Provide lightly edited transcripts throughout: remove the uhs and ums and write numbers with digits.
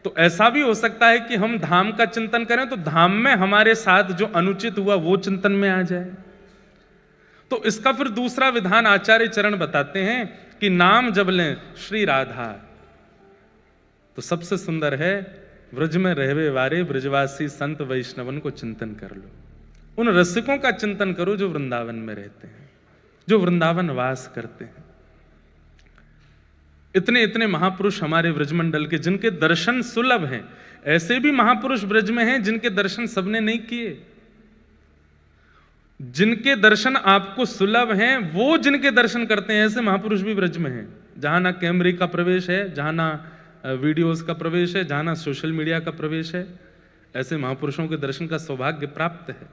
तो ऐसा भी हो सकता है कि हम धाम का चिंतन करें तो धाम में हमारे साथ जो अनुचित हुआ वो चिंतन में आ जाए। तो इसका फिर दूसरा विधान आचार्य चरण बताते हैं कि नाम जब लें श्री राधा, तो सबसे सुंदर है व्रज में रहवे वारे ब्रजवासी संत वैष्णवन को चिंतन कर लो। उन रसिकों का चिंतन करो जो वृंदावन में रहते हैं, जो वृंदावन वास करते हैं। इतने इतने महापुरुष हमारे व्रजमंडल के जिनके दर्शन सुलभ हैं, ऐसे भी महापुरुष ब्रज में हैं जिनके दर्शन सबने नहीं किए। जिनके दर्शन आपको सुलभ हैं वो जिनके दर्शन करते हैं, ऐसे महापुरुष भी ब्रज में हैं। जहां ना कैमरे का प्रवेश है, जहां ना वीडियोस का प्रवेश है, जहां ना सोशल मीडिया का प्रवेश है, ऐसे महापुरुषों के दर्शन का सौभाग्य प्राप्त है।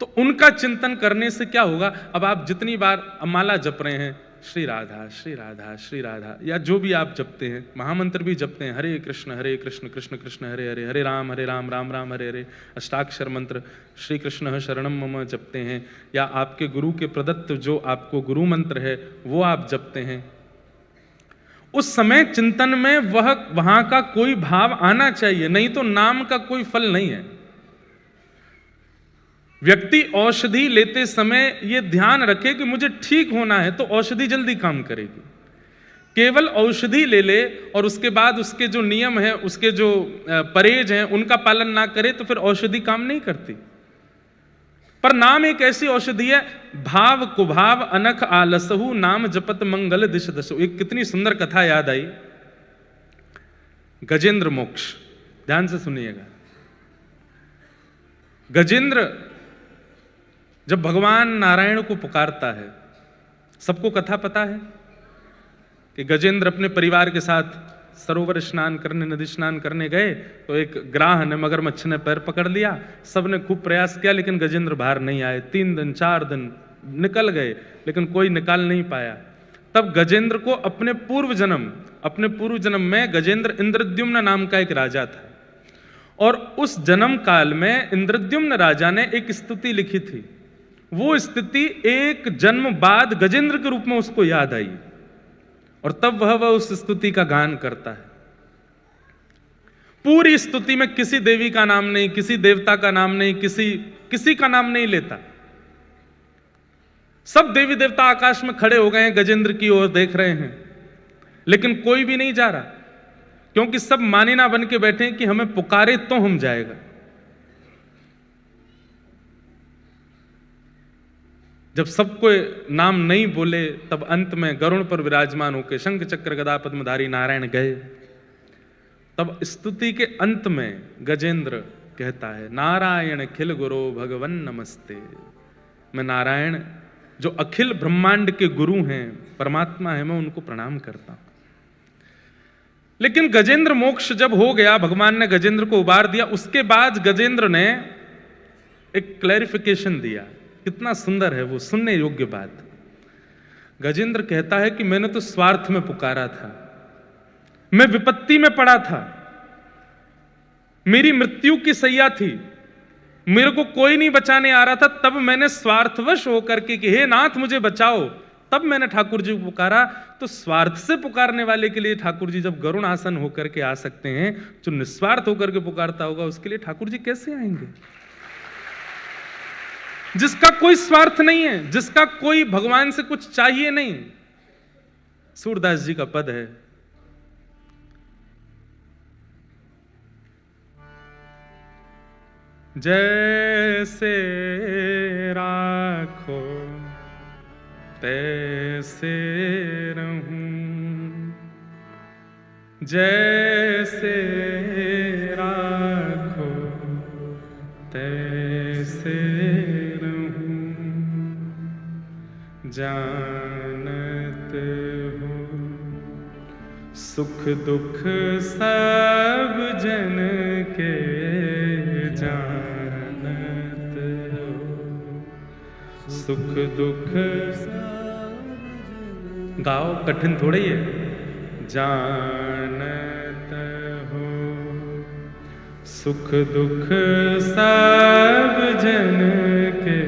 तो उनका चिंतन करने से क्या होगा? अब आप जितनी बार माला जप रहे हैं, श्री राधा श्री राधा श्री राधा, या जो भी आप जपते हैं, महामंत्र भी जपते हैं, हरे कृष्ण कृष्ण कृष्ण हरे हरे, हरे राम राम राम हरे हरे, अष्टाक्षर मंत्र श्री कृष्ण शरणम मम जपते हैं, या आपके गुरु के प्रदत्त जो आपको गुरु मंत्र है वो आप जपते हैं, उस समय चिंतन में वहां का कोई भाव आना चाहिए, नहीं तो नाम का कोई फल नहीं है। व्यक्ति औषधि लेते समय यह ध्यान रखे कि मुझे ठीक होना है, तो औषधि जल्दी काम करेगी। केवल औषधि ले ले और उसके बाद उसके जो नियम है, उसके जो परहेज हैं, उनका पालन ना करे तो फिर औषधि काम नहीं करती। पर नाम एक ऐसी औषधि है, भाव कुभाव अनख आलसहु नाम जपत मंगल दिश दसु। एक कितनी सुंदर कथा याद आई, गजेंद्र मोक्ष, ध्यान से सुनिएगा। गजेंद्र जब भगवान नारायण को पुकारता है, सबको कथा पता है कि गजेंद्र अपने परिवार के साथ सरोवर स्नान करने, नदी स्नान करने गए, तो एक ग्राह ने, मगरमच्छ ने पैर पकड़ लिया। सबने खूब प्रयास किया लेकिन गजेंद्र बाहर नहीं आए। 3 दिन 4 दिन निकल गए लेकिन कोई निकाल नहीं पाया। तब गजेंद्र को अपने पूर्व जन्म में गजेंद्र इंद्रद्युम्न नाम का एक राजा था, और उस जन्म काल में इंद्रद्युम्न राजा ने एक स्तुति लिखी थी। वो स्तुति एक जन्म बाद गजेंद्र के रूप में उसको याद आई, और तब वह उस स्तुति का गान करता है। पूरी स्तुति में किसी देवी का नाम नहीं, किसी देवता का नाम नहीं, किसी का नाम नहीं लेता। सब देवी देवता आकाश में खड़े हो गए हैं, गजेंद्र की ओर देख रहे हैं, लेकिन कोई भी नहीं जा रहा, क्योंकि सब मानिना बन के बैठे हैं कि हमें पुकारे तो हम जाएगा। जब सबको नाम नहीं बोले, तब अंत में गरुड़ पर विराजमान होकर शंख चक्र गदा पद्मधारी नारायण गए। तब स्तुति के अंत में गजेंद्र कहता है, नारायण खिल गुरु भगवन नमस्ते। मैं नारायण जो अखिल ब्रह्मांड के गुरु हैं, परमात्मा है, मैं उनको प्रणाम करता हूं। लेकिन गजेंद्र मोक्ष जब हो गया, भगवान ने गजेंद्र को उबार दिया, उसके बाद गजेंद्र ने एक क्लैरिफिकेशन दिया। कितना सुंदर है वो, सुनने योग्य बात। गजेंद्र कहता है कि मैंने तो स्वार्थ में पुकारा था, मैं विपत्ति में पड़ा था, मेरी मृत्यु की सैया थी, मेरे को कोई नहीं बचाने आ रहा था, तब मैंने स्वार्थवश होकर के कि हे नाथ मुझे बचाओ, तब मैंने ठाकुर जी को पुकारा। तो स्वार्थ से पुकारने वाले के लिए ठाकुर जी जब गरुण आसन होकर के आ सकते हैं, जो निस्वार्थ होकर के पुकारता होगा उसके लिए ठाकुर जी कैसे आएंगे? जिसका कोई स्वार्थ नहीं है, जिसका कोई भगवान से कुछ चाहिए नहीं। सूरदास जी का पद है, जैसे राखो तैसे रहूं, जैसे राखो तैसे रहूं, जानत हो सुख दुख सब जन के, जानत हो सुख दुख। गाओ, कठिन थोड़ी है। जानत हो सुख दुख सब जन के,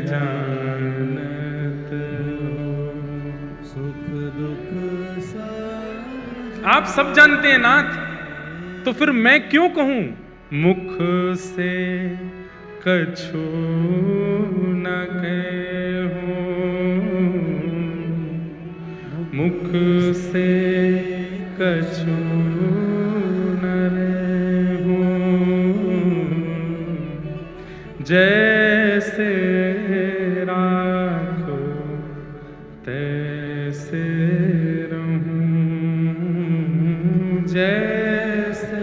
जानत हो सुख दुख सब। आप आप सब जानते हैं नाथ, तो फिर मैं क्यों कहूं मुख से कछु न कहूं, मुख से कछु न रहूं, जैसे राखो तैसे रहूं, जैसे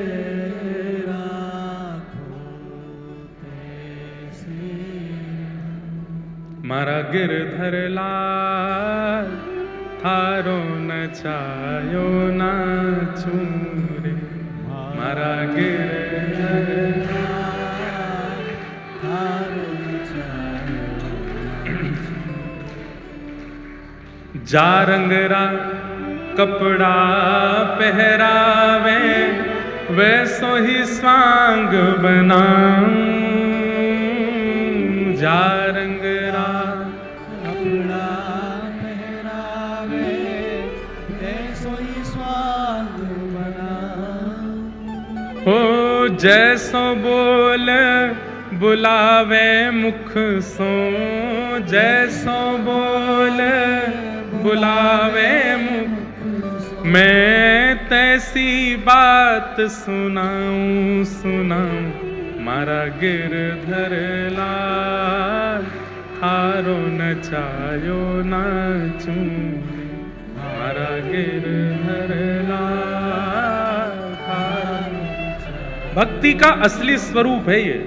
मारा गिरधर लाल थारो न चायो ना चूरे, मारा गिरधर लाल थारो न चायो जा रंगरा कपड़ा पहरावे वैसो ही स्वांग बनाऊं, जा रंगरा कपड़ा पहरावे वैसो ही स्वांग बनाऊं, हो जैसो बोल बुलावे मुख सो, जैसो बोल बुलावे मुख, मैं तैसी बात सुनाऊं सुनाऊं, मारा गिरधर लाल थारो न चायो ना चूरे, मारा गिरधर लाल थारो। भक्ति का असली स्वरूप है ये।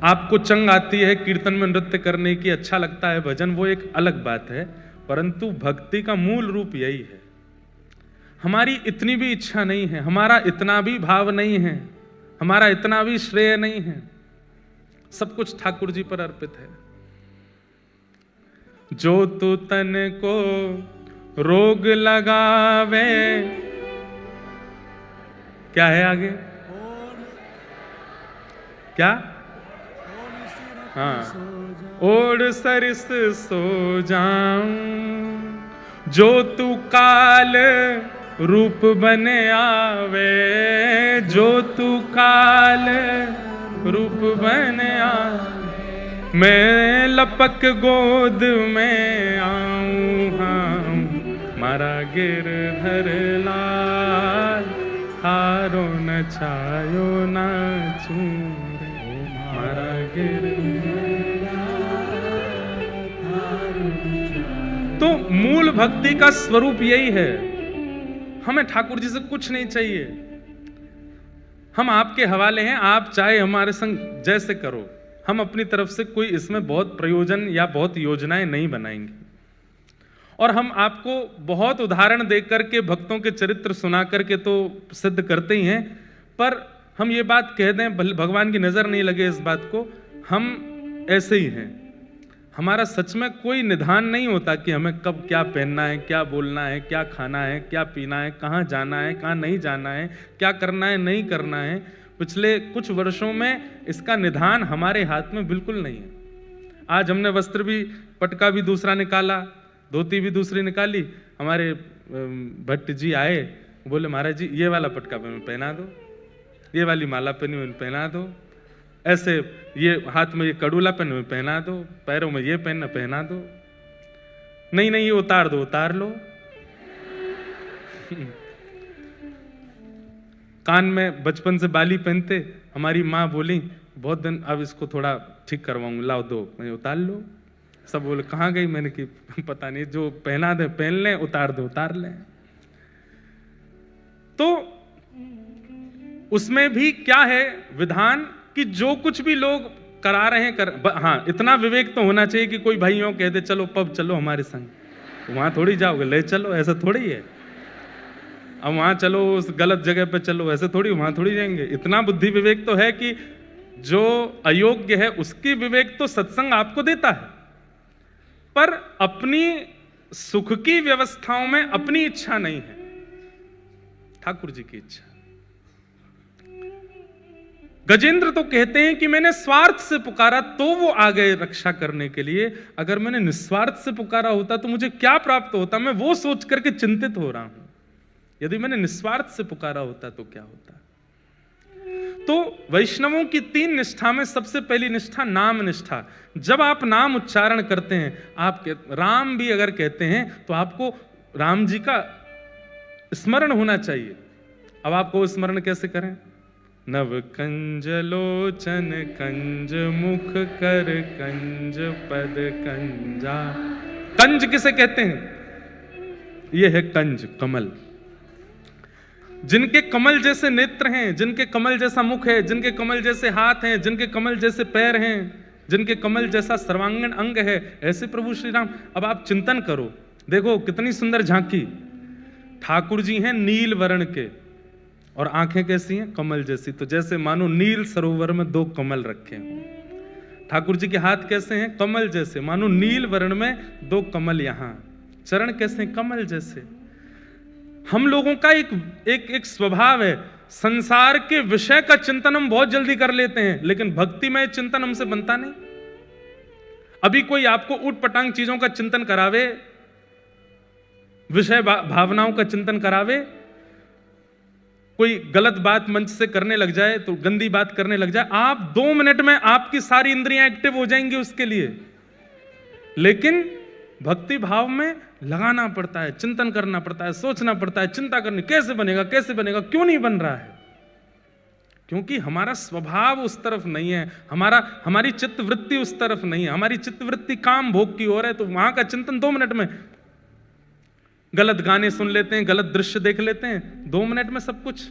आपको चंग आती है कीर्तन में नृत्य करने की, अच्छा लगता है भजन, वो एक अलग बात है, परंतु भक्ति का मूल रूप यही है। हमारी इतनी भी इच्छा नहीं है, हमारा इतना भी भाव नहीं है, हमारा इतना भी श्रेय नहीं है, सब कुछ ठाकुर जी पर अर्पित है। जो तू तन को रोग लगावे, क्या है आगे, क्या, हाँ, ओढ़ सरिस सो जाऊं, जो तू काल रूप बने आवे, जो तू काल रूप बने आवे, मैं लपक गोद में आऊं, हाँ, मारा गिरधर लाल थारो न छायो ना चूरे, मारा गिरधर लाल थारो न छायो। तो मूल भक्ति का स्वरूप यही है। हमें ठाकुर जी से कुछ नहीं चाहिए, हम आपके हवाले हैं, आप चाहे हमारे संग जैसे करो, हम अपनी तरफ से कोई इसमें बहुत प्रयोजन या बहुत योजनाएं नहीं बनाएंगे। और हम आपको बहुत उदाहरण देकर के भक्तों के चरित्र सुना करके तो सिद्ध करते ही हैं, पर हम ये बात कह दें, भगवान की नजर नहीं लगे इस बात को, हम ऐसे ही हैं। हमारा सच में कोई निधान नहीं होता कि हमें कब क्या पहनना है, क्या बोलना है, क्या खाना है, क्या पीना है, कहाँ जाना है, कहाँ नहीं जाना है, क्या करना है, नहीं करना है। पिछले कुछ वर्षों में इसका निधान हमारे हाथ में बिल्कुल नहीं है। आज हमने वस्त्र भी, पटका भी दूसरा निकाला, धोती भी दूसरी निकाली। हमारे भट्ट जी आए, बोले महाराज जी ये वाला पटका पहना दो, ये वाली माला पहना दो, ऐसे ये हाथ में ये कड़ूला पहना दो, पैरों में ये पहना दो। नहीं नहीं ये उतार दो, उतार लो। कान में बचपन से बाली पहनते, हमारी माँ बोली बहुत दिन अब इसको थोड़ा ठीक करवाऊंगा, लाओ दो, मैं उतार लो। सब बोले कहाँ गई, मैंने कि पता नहीं, जो पहना दे पहन लें, उतार दे उतार लें। तो उसमें भी क्या है विधान कि जो कुछ भी लोग करा रहे हैं हाँ, इतना विवेक तो होना चाहिए कि कोई भाइयों कह दे चलो पब चलो हमारे संग, वहां थोड़ी जाओगे, ले चलो, ऐसा थोड़ी है। अब वहां चलो उस गलत जगह पे चलो, ऐसे थोड़ी, वहां थोड़ी जाएंगे। इतना बुद्धि विवेक तो है कि जो अयोग्य है उसकी विवेक तो सत्संग आपको देता है, पर अपनी सुख की व्यवस्थाओं में अपनी इच्छा नहीं है, ठाकुर जी की इच्छा। गजेंद्र तो कहते हैं कि मैंने स्वार्थ से पुकारा तो वो आ गए रक्षा करने के लिए, अगर मैंने निस्वार्थ से पुकारा होता तो मुझे क्या प्राप्त होता, मैं वो सोच करके चिंतित हो रहा हूं। यदि मैंने निस्वार्थ से पुकारा होता तो क्या होता। तो वैष्णवों की 3 निष्ठा में सबसे पहली निष्ठा नाम निष्ठा। जब आप नाम उच्चारण करते हैं, आप राम भी अगर कहते हैं तो आपको राम जी का स्मरण होना चाहिए। अब आपको स्मरण कैसे करें? नव कंज लोचन कंज मुख कर कंज पद कंजा। कंज किसे कहते हैं? यह है कंज, कमल। जिनके कमल जैसे नेत्र हैं, जिनके कमल जैसा मुख है, जिनके कमल जैसे हाथ हैं, जिनके कमल जैसे पैर हैं, जिनके कमल जैसा सर्वांगीण अंग है, ऐसे प्रभु श्री राम। अब आप चिंतन करो, देखो कितनी सुंदर झांकी। ठाकुर जी हैं नील वर्ण के और आंखें कैसी हैं? कमल जैसी। तो जैसे मानो नील सरोवर में 2 कमल रखे हैं। ठाकुर जी के हाथ कैसे हैं? कमल जैसे, मानो नील वर्ण में 2 कमल। यहां चरण कैसे हैं? कमल जैसे। हम लोगों का एक स्वभाव है, संसार के विषय का चिंतन हम बहुत जल्दी कर लेते हैं, लेकिन भक्ति में चिंतन हमसे बनता नहीं। अभी कोई आपको उठ पटांग चीजों का चिंतन करावे, विषय भावनाओं का चिंतन करावे, कोई गलत बात मंच से करने लग जाए, तो गंदी बात करने लग जाए, आप 2 मिनट में आपकी सारी इंद्रियां एक्टिव हो जाएंगी उसके लिए। लेकिन भक्ति भाव में लगाना पड़ता है, चिंतन करना पड़ता है, सोचना पड़ता है, चिंता करनी, कैसे बनेगा, कैसे बनेगा, क्यों नहीं बन रहा है? क्योंकि हमारा स्वभाव उस तरफ नहीं है, हमारी चित्तवृत्ति उस तरफ नहीं है। हमारी चित्तवृत्ति काम भोग की ओर है, तो वहां का चिंतन 2 मिनट में, गलत गाने सुन लेते हैं, गलत दृश्य देख लेते हैं, 2 मिनट में सब कुछ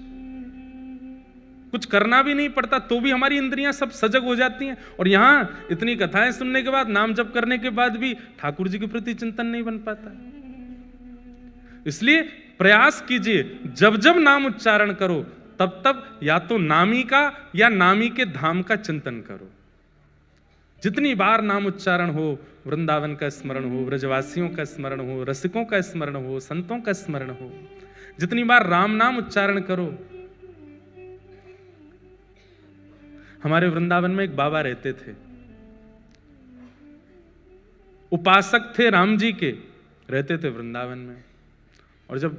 करना भी नहीं पड़ता, तो भी हमारी इंद्रियां सब सजग हो जाती हैं। और यहां इतनी कथाएं सुनने के बाद, नाम जप करने के बाद भी ठाकुर जी के प्रति चिंतन नहीं बन पाता। इसलिए प्रयास कीजिए, जब जब नाम उच्चारण करो तब तब या तो नामी का या नामी के धाम का चिंतन करो। जितनी बार नाम उच्चारण हो, वृंदावन का स्मरण हो, ब्रजवासियों का स्मरण हो, रसिकों का स्मरण हो, संतों का स्मरण हो, जितनी बार राम नाम उच्चारण करो। हमारे वृंदावन में एक बाबा रहते थे, उपासक थे राम जी के, रहते थे वृंदावन में। और जब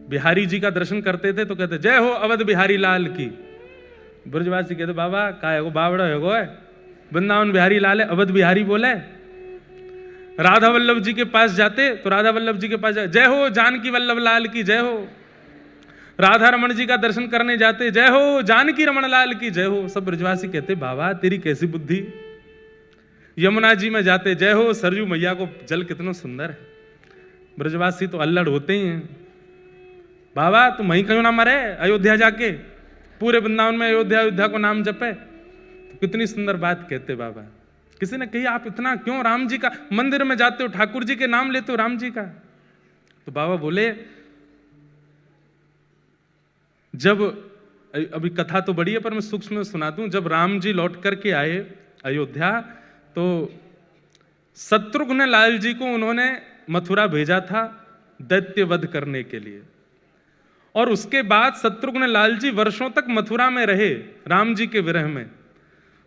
बिहारी जी का दर्शन करते थे तो कहते जय हो अवध बिहारी लाल की। ब्रजवासी कहते बाबा का है, बावड़ा है, वृंदावन बिहारी लाल है, अवध बिहारी बोले। राधा वल्लभ जी के पास जाते तो राधा वल्लभ जी के पास जय हो जानकी वल्लभ लाल की जय हो। राधा रमन जी का दर्शन करने जाते जय हो जानकी रमन लाल की जय हो। सब ब्रजवासी कहते बाबा तेरी कैसी बुद्धि। यमुना जी में जाते जय हो सरजू मैया को जल कितना सुंदर है। ब्रजवासी तो अल्लड़ होते ही हैं, बाबा तुम वहीं क्यों ना मरे, अयोध्या जाके पूरे वृंदावन में अयोध्या को नाम जपे। तो कितनी सुंदर बात कहते बाबा। किसी ने कही आप इतना क्यों राम जी का मंदिर में जाते हो, ठाकुर जी के नाम लेते हो राम जी का। तो बाबा बोले जब, अभी कथा तो बड़ी है पर मैं सूक्ष्म में सुना दूं, जब राम जी लौट करके आए अयोध्या तो शत्रुघ्न लाल जी को उन्होंने मथुरा भेजा था दैत्य वध करने के लिए। और उसके बाद शत्रुघ्न लाल जी वर्षों तक मथुरा में रहे राम जी के विरह में।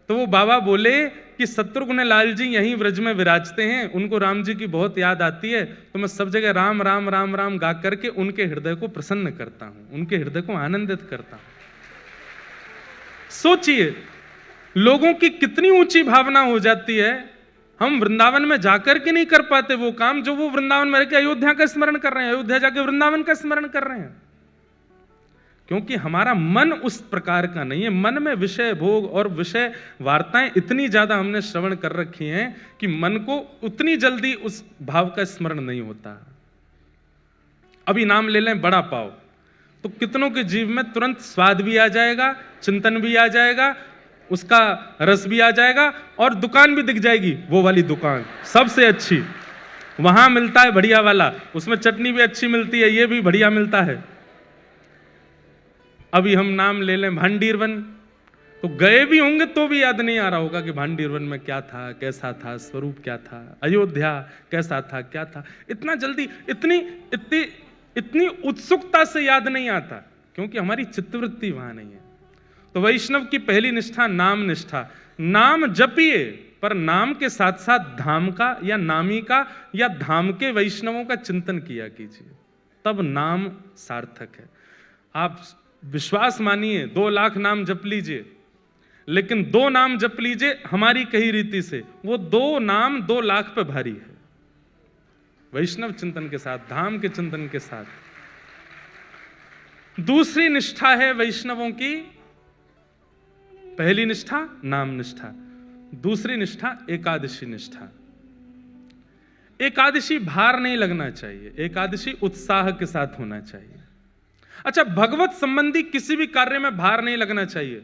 तो वो बाबा बोले कि शत्रुघ्न लाल जी यहीं व्रज में विराजते हैं, उनको राम जी की बहुत याद आती है, तो मैं सब जगह राम राम राम राम गा करके उनके हृदय को प्रसन्न करता हूं, उनके हृदय को आनंदित करता हूं। सोचिए लोगों की कितनी ऊंची भावना हो जाती है। हम वृंदावन में जाकर के नहीं कर पाते वो काम जो वो वृंदावन में रहकर अयोध्या का स्मरण कर रहे हैं, अयोध्या जाके वृंदावन का स्मरण कर रहे हैं। क्योंकि हमारा मन उस प्रकार का नहीं है। मन में विषय भोग और विषय वार्ताएं इतनी ज्यादा हमने श्रवण कर रखी हैं कि मन को उतनी जल्दी उस भाव का स्मरण नहीं होता। अभी नाम ले लें बड़ा पाव, तो कितनों के जीव में तुरंत स्वाद भी आ जाएगा, चिंतन भी आ जाएगा, उसका रस भी आ जाएगा और दुकान भी दिख जाएगी, वो वाली दुकान सबसे अच्छी, वहां मिलता है बढ़िया वाला, उसमें चटनी भी अच्छी मिलती है, ये भी बढ़िया मिलता है। अभी हम नाम ले लें भांडीरवन, तो गए भी होंगे तो भी याद नहीं आ रहा होगा कि भांडीरवन में क्या था, कैसा था, स्वरूप क्या था, अयोध्या कैसा था, क्या था। इतना जल्दी इतनी उत्सुकता से याद नहीं आता क्योंकि हमारी चित्तवृत्ति वहां नहीं है। तो वैष्णव की पहली निष्ठा नाम निष्ठा। नाम जपिए पर नाम के साथ साथ धाम का या नामी का या धाम के वैष्णवों का चिंतन किया कीजिए। तब नाम सार्थक है। आप विश्वास मानिए 2 लाख नाम जप लीजिए, लेकिन 2 नाम जप लीजिए हमारी कही रीति से, वो 2 नाम 2 लाख पे भारी है। वैष्णव चिंतन के साथ, धाम के चिंतन के साथ। दूसरी निष्ठा है वैष्णवों की, पहली निष्ठा नाम निष्ठा, दूसरी निष्ठा एकादशी निष्ठा। एकादशी भार नहीं लगना चाहिए, एकादशी उत्साह के साथ होना चाहिए। अच्छा, भगवत संबंधी किसी भी कार्य में भार नहीं लगना चाहिए।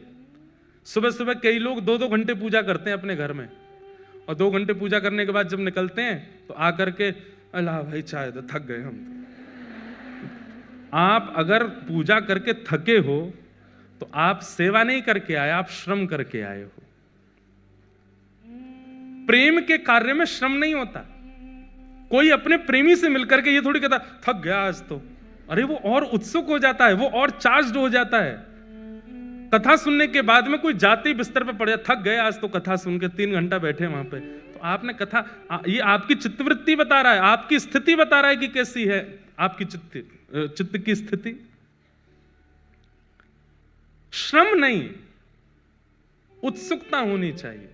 सुबह सुबह कई लोग 2-2 घंटे पूजा करते हैं अपने घर में, और 2 घंटे पूजा करने के बाद जब निकलते हैं तो आकर के अल्लाह भाई चाय दो, थक गए हम। आप अगर पूजा करके थके हो तो आप सेवा नहीं करके आए, आप श्रम करके आए हो। प्रेम के कार्य में श्रम नहीं होता। कोई अपने प्रेमी से मिलकर के ये थोड़ी कहता थक गया आज तो, अरे वो और उत्सुक हो जाता है, वो और चार्ज्ड हो जाता है। कथा सुनने के बाद में कोई जाते ही बिस्तर पे पड़ जाता, थक गए आज तो कथा सुन के, 3 घंटा बैठे वहां पे, तो आपने कथा, ये आपकी चित्तवृत्ति बता रहा है, आपकी स्थिति बता रहा है कि कैसी है आपकी चित्त की स्थिति। श्रम नहीं, उत्सुकता होनी चाहिए।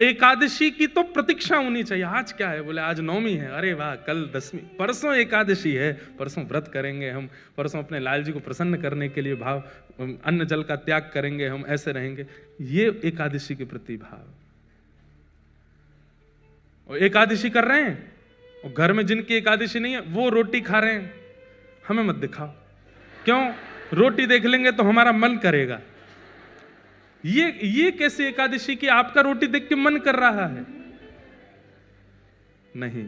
एकादशी की तो प्रतीक्षा होनी चाहिए। आज क्या है, बोले आज नवमी है, अरे वाह कल 10वीं, परसों एकादशी है, परसों व्रत करेंगे हम, परसों अपने लाल जी को प्रसन्न करने के लिए भाव, अन्न जल का त्याग करेंगे हम, ऐसे रहेंगे। ये एकादशी के प्रति भाव। और एकादशी कर रहे हैं और घर में जिनकी एकादशी नहीं है वो रोटी खा रहे हैं, हमें मत दिखाओ। क्यों? रोटी देख लेंगे तो हमारा मन करेगा। ये कैसी एकादशी की आपका रोटी देख के मन कर रहा है? नहीं,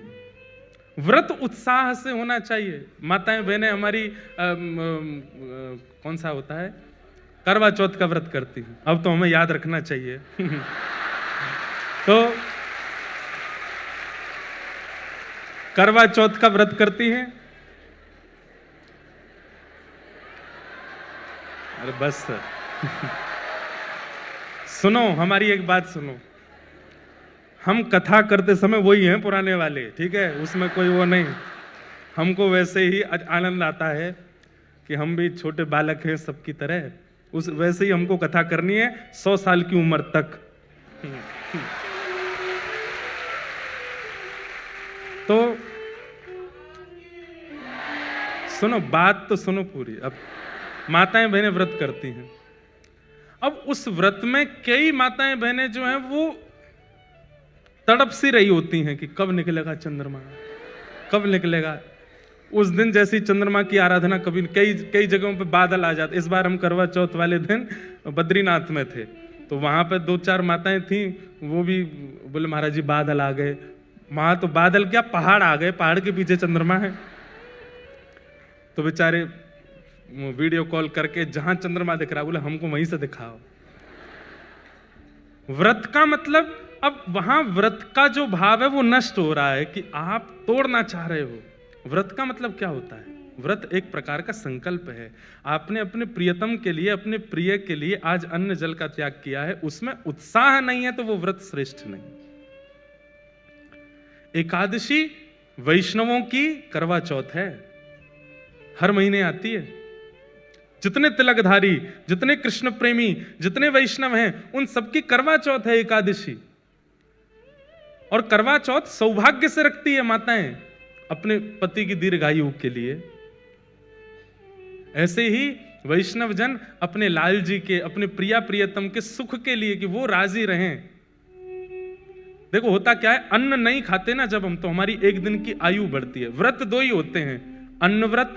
व्रत उत्साह से होना चाहिए। माताएं बहनें हमारी कौन सा होता है, करवा चौथ का व्रत करती हैं, अब तो हमें याद रखना चाहिए। तो करवा चौथ का व्रत करती हैं। अरे बस सुनो, हमारी एक बात सुनो, हम कथा करते समय वही हैं पुराने वाले, ठीक है, उसमें कोई वो नहीं। हमको वैसे ही आनंद आता है कि हम भी छोटे बालक हैं सबकी तरह, उस वैसे ही हमको कथा करनी है 100 साल की उम्र तक। तो सुनो, बात तो सुनो पूरी। अब माताएं बहनें व्रत करती हैं, अब उस व्रत में कई माताएं बहनें जो हैं वो तड़प सी रही होती हैं कि कब निकलेगा चंद्रमा, कब निकलेगा। उस दिन जैसी चंद्रमा की आराधना, कभी कई जगहों पे बादल आ जाते। इस बार हम करवा चौथ वाले दिन बद्रीनाथ में थे, तो वहां पे 2-4 माताएं थी, वो भी बोले महाराज जी बादल आ गए। वहां तो बादल क्या, पहाड़ आ गए, पहाड़ के पीछे चंद्रमा है। तो बेचारे वीडियो कॉल करके जहां चंद्रमा दिख रहा, बोले हमको वहीं से दिखाओ। व्रत का मतलब, अब वहां व्रत का जो भाव है वो नष्ट हो रहा है कि आप तोड़ना चाह रहे हो। व्रत का मतलब क्या होता है? व्रत एक प्रकार का संकल्प है। आपने अपने प्रियतम के लिए, अपने प्रिय के लिए आज अन्न जल का त्याग किया है, उसमें उत्साह नहीं है तो वो व्रत श्रेष्ठ नहीं। एकादशी वैष्णवों की करवा चौथ है, हर महीने आती है। जितने तिलकधारी, जितने कृष्ण प्रेमी, जितने वैष्णव हैं, उन सबकी करवा चौथ है एकादशी। और करवा चौथ सौभाग्य से रखती है माताएं अपने पति की दीर्घायु के लिए। ऐसे ही वैष्णव जन अपने लाल जी के, अपने प्रिया प्रियतम के सुख के लिए, कि वो राजी रहें। देखो होता क्या है, अन्न नहीं खाते ना जब हम, तो हमारी एक दिन की आयु बढ़ती है। व्रत 2 ही होते हैं, अन्न व्रत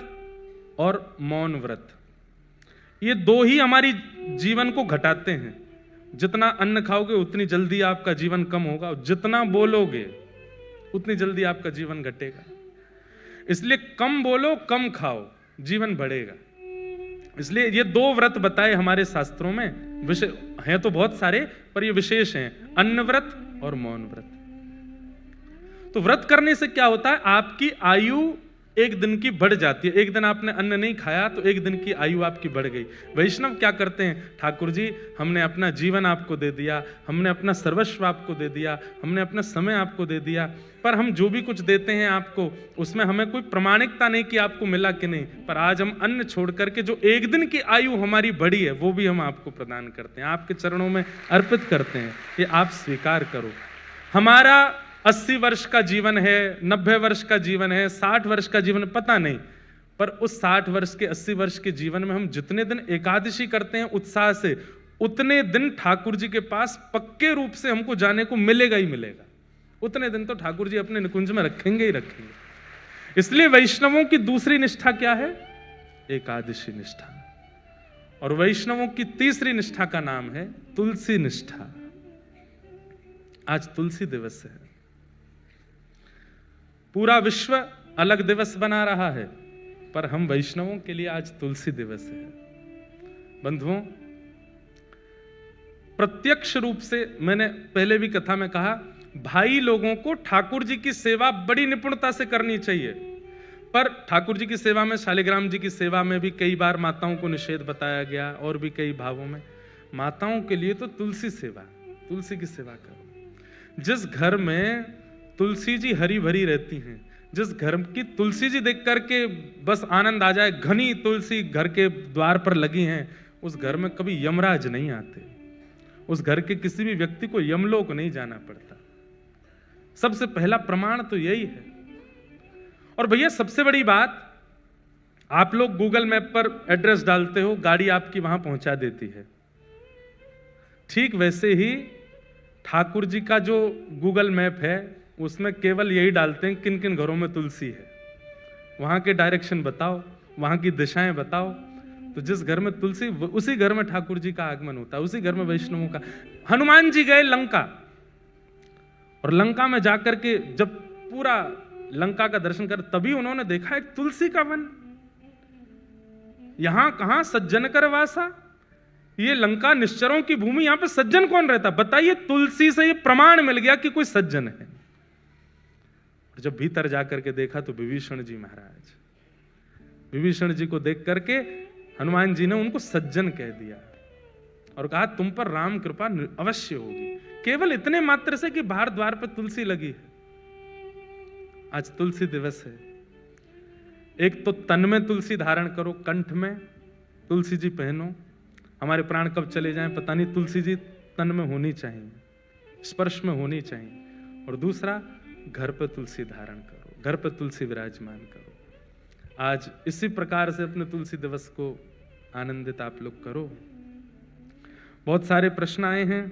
और मौन व्रत। ये 2 ही हमारी जीवन को घटाते हैं। जितना अन्न खाओगे उतनी जल्दी आपका जीवन कम होगा, जितना बोलोगे उतनी जल्दी आपका जीवन घटेगा। इसलिए कम बोलो, कम खाओ, जीवन बढ़ेगा। इसलिए ये 2 व्रत बताए हमारे शास्त्रों में। विषय हैं तो बहुत सारे, पर ये विशेष हैं, अन्न व्रत और मौन व्रत। तो व्रत करने से क्या होता है, आपकी आयु एक दिन की बढ़ जाती है। एक दिन आपने अन्न नहीं खाया तो एक दिन की आयु आपकी बढ़ गई। वैष्णव क्या करते हैं, ठाकुर जी हमने अपना जीवन आपको दे दिया, हमने अपना सर्वस्व आपको दे दिया, हमने अपना समय आपको दे दिया, पर हम जो भी कुछ देते हैं आपको उसमें हमें कोई प्रमाणिकता नहीं कि आपको मिला कि नहीं, पर आज हम अन्न छोड़ करके जो एक दिन की आयु हमारी बढ़ी है वो भी हम आपको प्रदान करते हैं, आपके चरणों में अर्पित करते हैं, ये आप स्वीकार करो। हमारा 80 वर्ष का जीवन है, 90 वर्ष का जीवन है, 60 वर्ष का जीवन पता नहीं, पर उस 60 वर्ष के 80 वर्ष के जीवन में हम जितने दिन एकादशी करते हैं उत्साह से, उतने दिन ठाकुर जी के पास पक्के रूप से हमको जाने को मिलेगा ही मिलेगा। उतने दिन तो ठाकुर जी अपने निकुंज में रखेंगे ही रखेंगे। इसलिए वैष्णवों की दूसरी निष्ठा क्या है, एकादशी निष्ठा। और वैष्णवों की तीसरी निष्ठा का नाम है तुलसी निष्ठा। आज तुलसी दिवस है, पूरा विश्व अलग दिवस बना रहा है, पर हम वैष्णवों के लिए आज तुलसी दिवस है। बंधुओं, प्रत्यक्ष रूप से मैंने पहले भी कथा में कहा, भाई लोगों को ठाकुर जी की सेवा बड़ी निपुणता से करनी चाहिए, पर ठाकुर जी की सेवा में, शालिग्राम जी की सेवा में भी कई बार माताओं को निषेध बताया गया, और भी कई भावों में। माताओं के लिए तो तुलसी सेवा, तुलसी की सेवा करो। जिस घर में तुलसी जी हरी भरी रहती हैं, जिस घर की तुलसी जी देख करके बस आनंद आ जाए, घनी तुलसी घर के द्वार पर लगी हैं, उस घर में कभी यमराज नहीं आते, उस घर के किसी भी व्यक्ति को यमलोक नहीं जाना पड़ता। सबसे पहला प्रमाण तो यही है। और भैया सबसे बड़ी बात, आप लोग गूगल मैप पर एड्रेस डालते हो, गाड़ी आपकी वहां पहुंचा देती है, ठीक वैसे ही ठाकुर जी का जो गूगल मैप है उसमें केवल यही डालते हैं किन किन घरों में तुलसी है, वहां के डायरेक्शन बताओ, वहां की दिशाएं बताओ, तो जिस घर में तुलसी उसी घर में ठाकुर जी का आगमन होता है, उसी घर में वैष्णवों का। हनुमान जी गए लंका, और लंका में जाकर के जब पूरा लंका का दर्शन कर, तभी उन्होंने देखा एक तुलसी का वन। यहां कहां सज्जन कर वासा, ये लंका निश्चरों की भूमि, यहां पे सज्जन कौन रहता, बताइए। तुलसी से ये प्रमाण मिल गया कि कोई सज्जन है। और जब भीतर जाकर के देखा तो विभीषण जी महाराज, विभीषण जी को देख करके हनुमान जी ने उनको सज्जन कह दिया और कहा तुम पर राम कृपा अवश्य होगी, केवल इतने मात्र से कि बाहर द्वार पर तुलसी लगी है। आज तुलसी दिवस है। एक तो तन में तुलसी धारण करो, कंठ में तुलसी जी पहनो, हमारे प्राण कब चले जाएं पता नहीं, तुलसी जी तन में होनी चाहिए, स्पर्श में होनी चाहिए। और दूसरा, घर पर तुलसी धारण करो, घर पर तुलसी विराजमान करो। आज इसी प्रकार से अपने तुलसी दिवस को आनंदित आप लोग करो। बहुत सारे प्रश्न आए हैं,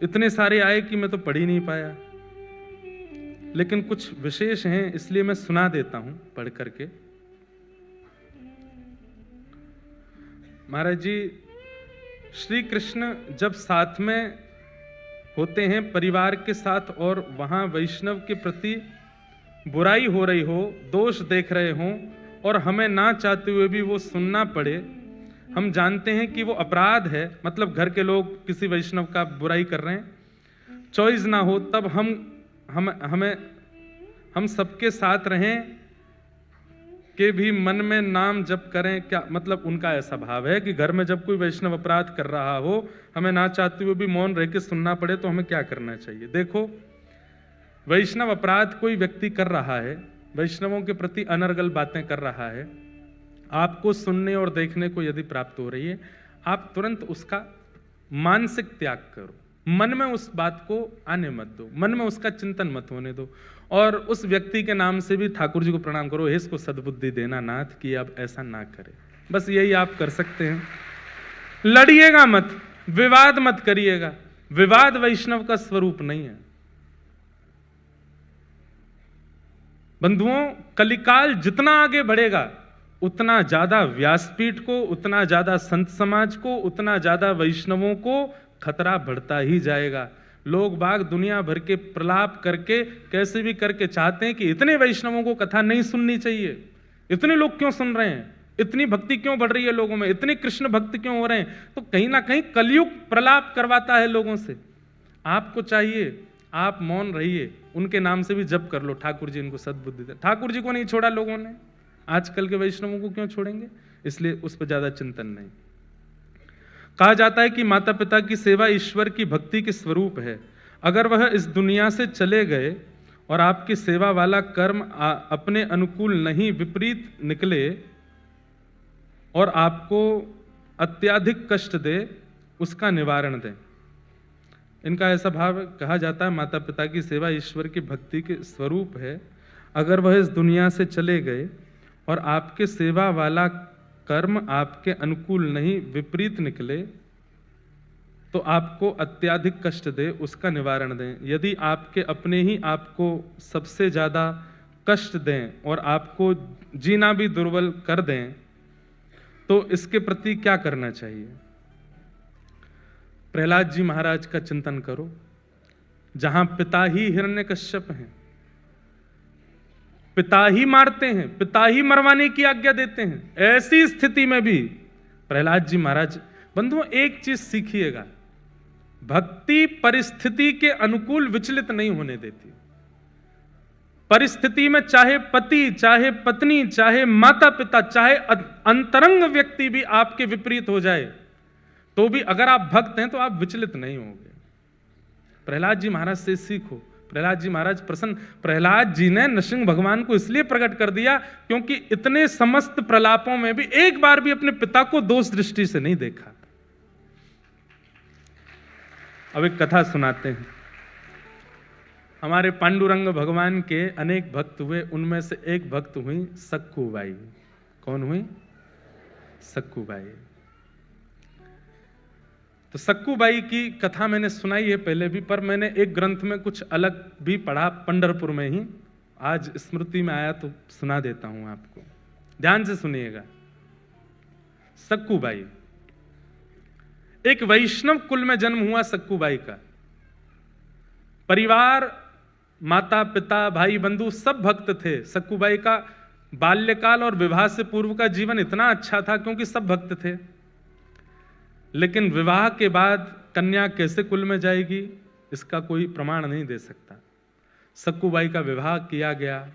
इतने सारे आए कि मैं तो पढ़ ही नहीं पाया, लेकिन कुछ विशेष हैं इसलिए मैं सुना देता हूं पढ़ करके। महाराज जी, श्री कृष्ण जब साथ में होते हैं परिवार के साथ, और वहां वैष्णव के प्रति बुराई हो रही हो, दोष देख रहे हों, और हमें ना चाहते हुए भी वो सुनना पड़े, हम जानते हैं कि वो अपराध है, मतलब घर के लोग किसी वैष्णव का बुराई कर रहे हैं, चॉइस ना हो, तब हम सबके साथ रहें कि भी मन में नाम जप करें। क्या मतलब उनका ऐसा भाव है कि घर में जब कोई वैष्णव अपराध कर रहा हो, हमें ना चाहते हुए भी मौन रह के सुनना पड़े, तो हमें क्या करना चाहिए। देखो, वैष्णव अपराध कोई व्यक्ति कर रहा है, वैष्णवों के प्रति अनर्गल बातें कर रहा है, आपको सुनने और देखने को यदि प्राप्त हो रही है, आप तुरंत उसका मानसिक त्याग करो, मन में उस बात को आने मत दो, मन में उसका चिंतन मत होने दो, और उस व्यक्ति के नाम से भी ठाकुर जी को प्रणाम करो, हे इसको सद्बुद्धि देना नाथ कि अब ऐसा ना करे। बस यही आप कर सकते हैं। लड़िएगा मत, विवाद मत करिएगा, विवाद वैष्णव का स्वरूप नहीं है। बंधुओं, कलिकाल जितना आगे बढ़ेगा उतना ज्यादा व्यासपीठ को, उतना ज्यादा संत समाज को, उतना ज्यादा वैष्णवों को खतरा बढ़ता ही जाएगा। लोग बाग दुनिया भर के प्रलाप करके कैसे भी करके चाहते हैं कि इतने वैष्णवों को कथा नहीं सुननी चाहिए, इतने लोग क्यों सुन रहे हैं, इतनी भक्ति क्यों बढ़ रही है लोगों में, इतने कृष्ण भक्त क्यों हो रहे हैं। तो कहीं ना कहीं कलयुग प्रलाप करवाता है लोगों से। आपको चाहिए आप मौन रहिए, उनके नाम से भी जप कर लो, ठाकुर जी इनको सद्बुद्धि दे। ठाकुर जी को नहीं छोड़ा लोगों ने, आजकल के वैष्णवों को क्यों छोड़ेंगे? इसलिए उस पर ज्यादा चिंतन नहीं। कहा जाता है कि माता पिता की सेवा ईश्वर की भक्ति के स्वरूप है। अगर वह इस दुनिया से चले गए और आपकी सेवा वाला कर्म अपने अनुकूल नहीं विपरीत निकले और आपको अत्यधिक कष्ट दे, उसका निवारण दें। इनका ऐसा भाव कहा जाता है, माता पिता की सेवा ईश्वर की भक्ति के स्वरूप है। अगर वह इस दुनिया से चले गए और आपके सेवा वाला कर्म आपके अनुकूल नहीं विपरीत निकले तो आपको अत्यधिक कष्ट दे, उसका निवारण दें। यदि आपके अपने ही आपको सबसे ज्यादा कष्ट दें और आपको जीना भी दुर्बल कर दें तो इसके प्रति क्या करना चाहिए? प्रहलाद जी महाराज का चिंतन करो, जहां पिता ही हिरण्यकश्यप हैं, पिता ही मारते हैं, पिता ही मरवाने की आज्ञा देते हैं, ऐसी स्थिति में भी प्रहलाद जी महाराज, बंधुओं एक चीज सीखिएगा, भक्ति परिस्थिति के अनुकूल विचलित नहीं होने देती। परिस्थिति में चाहे पति, चाहे पत्नी, चाहे माता पिता, चाहे अंतरंग व्यक्ति भी आपके विपरीत हो जाए तो भी अगर आप भक्त हैं तो आप विचलित नहीं होंगे। प्रहलाद जी महाराज से सीखो। प्रहलाद जी महाराज प्रसन्न, प्रहलाद जी ने नृसिंह भगवान को इसलिए प्रकट कर दिया क्योंकि इतने समस्त प्रलापों में भी एक बार भी अपने पिता को दोष दृष्टि से नहीं देखा। अब एक कथा सुनाते हैं। हमारे पांडुरंग भगवान के अनेक भक्त हुए, उनमें से एक भक्त हुई सक्कूबाई। कौन हुई? सक्कूबाई। तो सक्कूबाई की कथा मैंने सुनाई है पहले भी, पर मैंने एक ग्रंथ में कुछ अलग भी पढ़ा, पंढरपुर में ही। आज स्मृति में आया तो सुना देता हूं आपको, ध्यान से सुनिएगा। सक्कूबाई, एक वैष्णव कुल में जन्म हुआ सक्कूबाई का। परिवार, माता पिता, भाई बंधु सब भक्त थे। सक्कूबाई का बाल्यकाल और विवाह से पूर्व का जीवन इतना अच्छा था क्योंकि सब भक्त थे। लेकिन विवाह के बाद कन्या कैसे कुल में जाएगी इसका कोई प्रमाण नहीं दे सकता। सक्कूबाई का विवाह किया गया,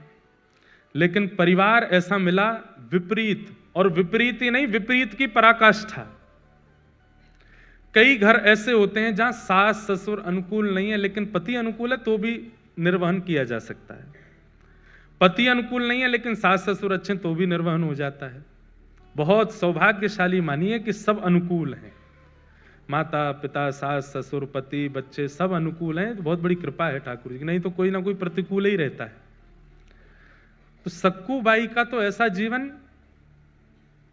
लेकिन परिवार ऐसा मिला विपरीत, और विपरीत ही नहीं, विपरीत की पराकाष्ठा। कई घर ऐसे होते हैं जहां सास ससुर अनुकूल नहीं है लेकिन पति अनुकूल है तो भी निर्वहन किया जा सकता है। पति अनुकूल नहीं है लेकिन सास ससुर अच्छे तो भी निर्वहन हो जाता है। बहुत सौभाग्यशाली मानिए कि सब अनुकूल हैं, माता पिता, सास ससुर, पति, बच्चे सब अनुकूल हैं, तो बहुत बड़ी कृपा है ठाकुर जी की, नहीं तो कोई ना कोई प्रतिकूल ही रहता है। तो सक्कूबाई का तो ऐसा जीवन,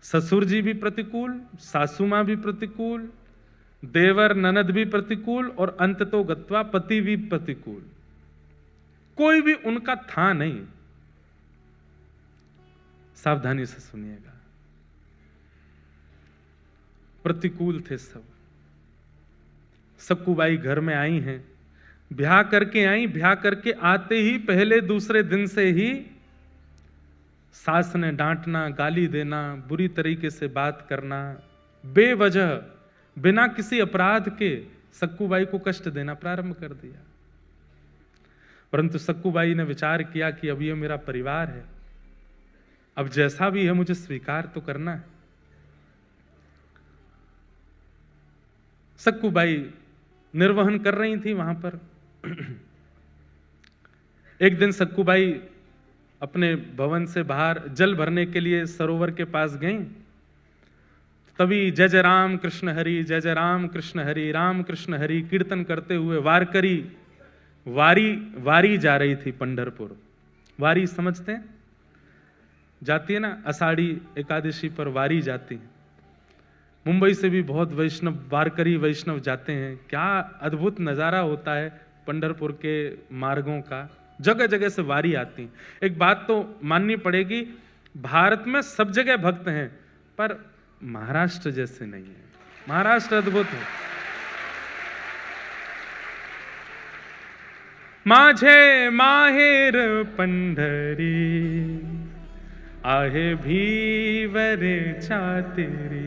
ससुर जी भी प्रतिकूल, सासू मां भी प्रतिकूल, देवर ननद भी प्रतिकूल, और अंत तो गत्वा पति भी प्रतिकूल। कोई भी उनका था नहीं। सावधानी से सुनिएगा, प्रतिकूल थे सब। सक्कूबाई घर में आई हैं, ब्याह करके आई, ब्याह करके आते ही पहले दूसरे दिन से ही सास ने डांटना, गाली देना, बुरी तरीके से बात करना, बेवजह बिना किसी अपराध के सक्कूबाई को कष्ट देना प्रारंभ कर दिया। परंतु सक्कूबाई ने विचार किया कि अब ये मेरा परिवार है, अब जैसा भी है मुझे स्वीकार तो करना है। सक्कूबाई निर्वहन कर रही थी वहां पर। एक दिन सक्कूबाई अपने भवन से बाहर जल भरने के लिए सरोवर के पास गईं। तभी जय जय राम कृष्ण हरि, जय जय राम कृष्ण हरि, राम कृष्ण हरि कीर्तन करते हुए वारकरी वारी जा रही थी पंढरपुर। वारी समझते हैं? जाती है ना, आषाढ़ी एकादशी पर वारी जाती है। मुंबई से भी बहुत वैष्णव, वारकरी वैष्णव जाते हैं। क्या अद्भुत नजारा होता है पंढरपुर के मार्गों का, जगह जगह से वारी आती है। एक बात तो माननी पड़ेगी, भारत में सब जगह भक्त हैं पर महाराष्ट्र जैसे नहीं है। महाराष्ट्र अद्भुत है। माझे माहेर पंढरी, आहे भीवर छातेरी,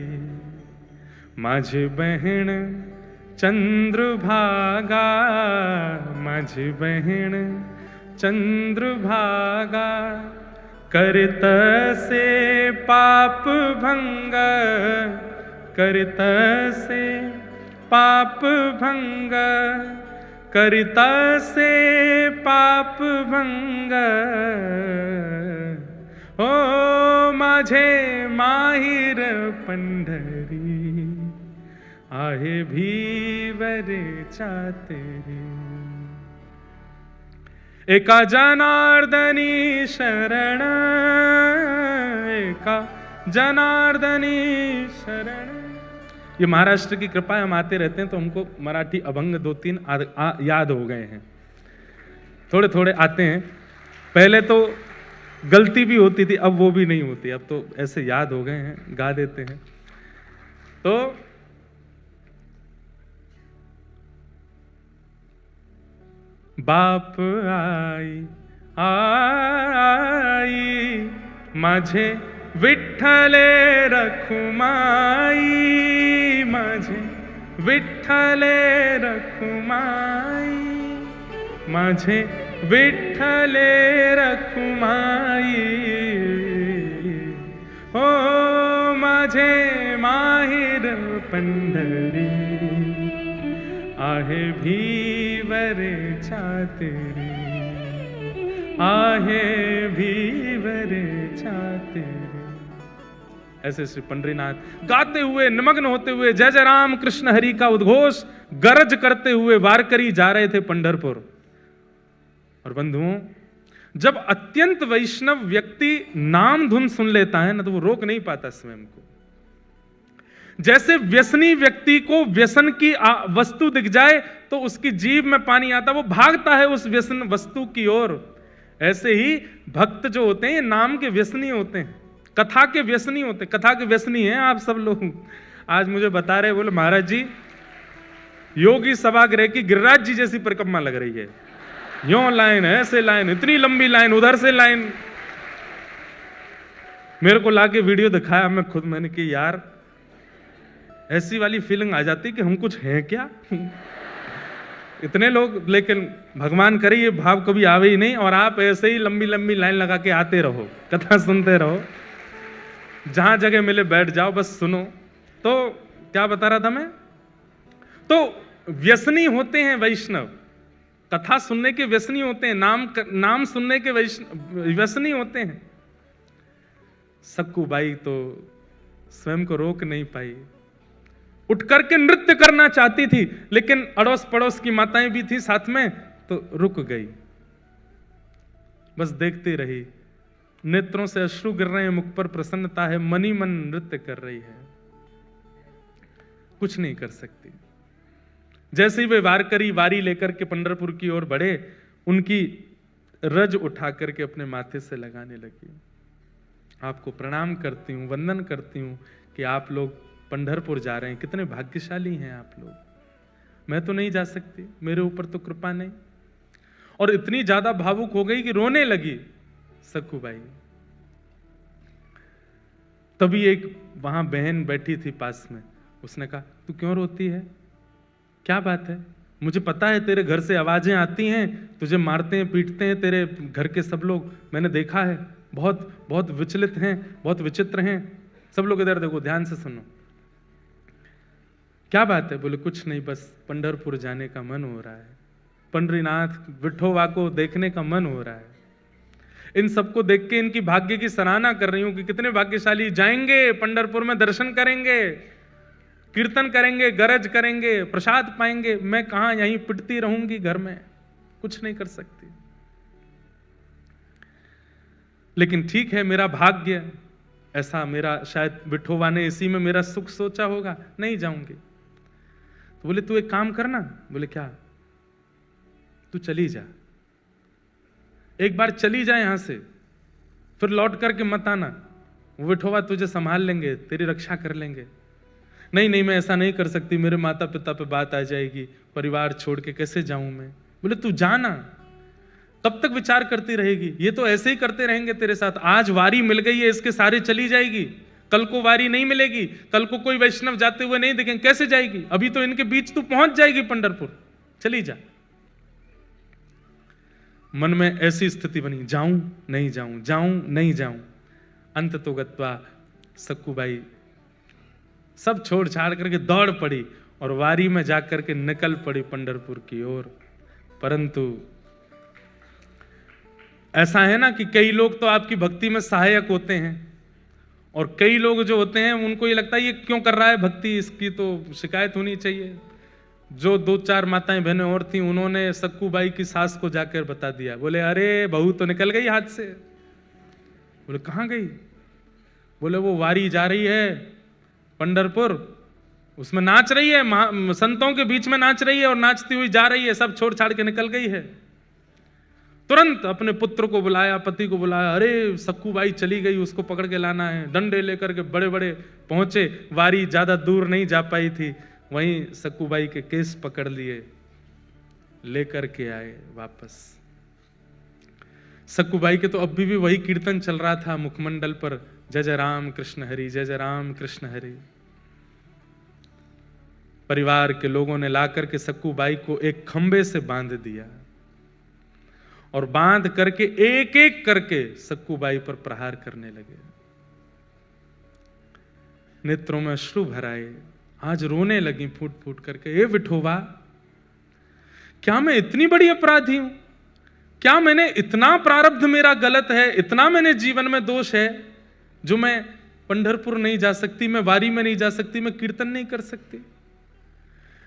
माझी बहीण चंद्रभागा, माझी बहीण चंद्रभागा, करत से पाप भंग, करत से पाप भंग, करत से पाप भंग। ओ माझे माहिर पंढरी, आहे भीवरेच्या तेरी। एका जनार्दनी शरण, एका जनार्दनी शरण। ये महाराष्ट्र की कृपा है, हम आते रहते हैं तो हमको मराठी अभंग 2-3 याद हो गए हैं, थोड़े थोड़े आते हैं। पहले तो गलती भी होती थी, अब वो भी नहीं होती, अब तो ऐसे याद हो गए हैं, गा देते हैं। तो बाप आई आई, माझे विठ्ठले रखुमाई, माझे विठ्ठले रखुमाई, माझे विठ्ठले रखुमाई। ओ माझे माहिर पंढरी, आहे भीवरेच्या तेरी, आहे भीवरेच्या तेरी। ऐसे श्री पंढरीनाथ गाते हुए, निमग्न होते हुए जय जय राम कृष्ण हरि का उद्घोष गरज करते हुए वारकरी जा रहे थे पंढरपुर। और बंधुओं, जब अत्यंत वैष्णव व्यक्ति नाम धुन सुन लेता है ना, तो वो रोक नहीं पाता स्वयं को। जैसे व्यसनी व्यक्ति को व्यसन की वस्तु दिख जाए तो उसकी जीभ में पानी आता, वो भागता है उस व्यसन वस्तु की ओर। ऐसे ही भक्त जो होते हैं नाम के व्यसनी होते हैं, कथा के व्यसनी होते हैं। कथा के व्यसनी हैं आप सब लोग। आज मुझे बता रहे, बोले महाराज जी योगी सभागृह की गिरिराज जी जैसी परिक्रमा लग रही है, यो लाइन ऐसे लाइन, इतनी लंबी लाइन, उधर से लाइन। मेरे को लाके वीडियो दिखाया, मैं खुद मैंने कि यार ऐसी वाली फीलिंग आ जाती कि हम कुछ हैं क्या। इतने लोग, लेकिन भगवान करे ये भाव कभी आवे ही नहीं, और आप ऐसे ही लंबी लंबी लाइन लगा के आते रहो, कथा सुनते रहो, जहां जगह मिले बैठ जाओ, बस सुनो। तो क्या बता रहा था मैं? तो व्यसनी होते हैं वैष्णव, कथा सुनने के व्यसनी होते हैं, नाम सुनने के व्यसनी होते हैं। सक्कू बाई तो स्वयं को रोक नहीं पाई, उठ करके नृत्य करना चाहती थी, लेकिन अड़ोस पड़ोस की माताएं भी थी साथ में, तो रुक गई, बस देखती रही। नेत्रों से अश्रु गिर रहे हैं, मुख पर प्रसन्नता है, मन ही मन नृत्य कर रही है, कुछ नहीं कर सकती। जैसे ही वे वारकरी वारी लेकर के पंढरपुर की ओर बढ़े, उनकी रज उठा करके अपने माथे से लगाने लगी। आपको प्रणाम करती हूं, वंदन करती हूं कि आप लोग पंढरपुर जा रहे हैं, कितने भाग्यशाली हैं आप लोग। मैं तो नहीं जा सकती, मेरे ऊपर तो कृपा नहीं। और इतनी ज्यादा भावुक हो गई कि रोने लगी सक्कू बाई। तभी एक वहां बहन बैठी थी पास में, उसने कहा तू क्यों रोती है, क्या बात है? मुझे पता है तेरे घर से आवाजें आती हैं, तुझे मारते हैं पीटते हैं तेरे घर के सब लोग, मैंने देखा है, बहुत बहुत विचलित हैं, बहुत विचित्र हैं। सब लोग इधर देखो, ध्यान से सुनो, क्या बात है? बोले कुछ नहीं, बस पंढरपुर जाने का मन हो रहा है, पंढरीनाथ विठोबा को देखने का मन हो रहा है। इन सबको देख के इनकी भाग्य की सराहना कर रही हूं कि कितने भाग्यशाली, जाएंगे पंढरपुर में, दर्शन करेंगे, कीर्तन करेंगे, गरज करेंगे, प्रसाद पाएंगे। मैं कहां, यहीं पिटती रहूंगी घर में, कुछ नहीं कर सकती। लेकिन ठीक है, मेरा भाग्य ऐसा, मेरा शायद विठोबा ने इसी में मेरा सुख सोचा होगा, नहीं जाऊंगी। तो बोले तू एक काम करना। बोले क्या? तू चली जा, एक बार चली जा यहां से, फिर लौट करके मत आना, विठोबा तुझे संभाल लेंगे, तेरी रक्षा कर लेंगे। नहीं नहीं, मैं ऐसा नहीं कर सकती, मेरे माता पिता पे बात आ जाएगी, परिवार छोड़ के कैसे जाऊं मैं। बोले तू जाना, कब तक विचार करती रहेगी? ये तो ऐसे ही करते रहेंगे तेरे साथ। आज वारी मिल गई है, इसके सारे चली जाएगी, कल को वारी नहीं मिलेगी, कल को कोई वैष्णव जाते हुए नहीं देखेंगे, कैसे जाएगी? अभी तो इनके बीच तू पहुंच जाएगी पंढरपुर, चली जा। मन में ऐसी स्थिति बनी, जाऊं नहीं जाऊं, जाऊं नहीं जाऊं। अंत तो गत्वा सक्कूबाई सब छोड़ छाड़ करके दौड़ पड़ी और वारी में जाकर के निकल पड़ी पंढरपुर की ओर। परंतु ऐसा है ना कि कई लोग तो आपकी भक्ति में सहायक होते हैं और कई लोग जो होते हैं उनको ये लगता है ये क्यों कर रहा है भक्ति, इसकी तो शिकायत होनी चाहिए। जो 2-4 माताएं बहनें और थी उन्होंने सक्कूबाई की सास को जाकर बता दिया, बोले अरे बहू तो निकल गई हाथ से। बोले कहाँ गई? बोले वो वारी जा रही है पंढरपुर, उसमें नाच रही है, संतों के बीच में नाच रही है और नाचती हुई जा रही है, सब छोड़ छाड़ के निकल गई है। तुरंत अपने पुत्र को बुलाया, पति को बुलाया, अरे सक्कूबाई चली गई, उसको पकड़ के लाना है। डंडे लेकर के बड़े बड़े पहुंचे, वारी ज्यादा दूर नहीं जा पाई थी, वहीं सक्कूबाई के केस पकड़ लिए, लेकर के आए वापस। सक्कूबाई के तो अभी भी वही कीर्तन चल रहा था मुखमंडल पर, जय जय राम कृष्ण हरि, जय जय राम कृष्ण हरि। परिवार के लोगों ने लाकर के सक्कूबाई को एक खंबे से बांध दिया और बांध करके एक एक करके सक्कूबाई पर प्रहार करने लगे। नेत्रों में अश्रु भर आए, आज रोने लगी फूट फूट करके, ए विठोबा क्या मैं इतनी बड़ी अपराधी हूं? क्या मैंने इतना प्रारब्ध मेरा गलत है, इतना मैंने जीवन में दोष है जो मैं पंढरपुर नहीं जा सकती, मैं वारी में नहीं जा सकती, मैं कीर्तन नहीं कर सकती?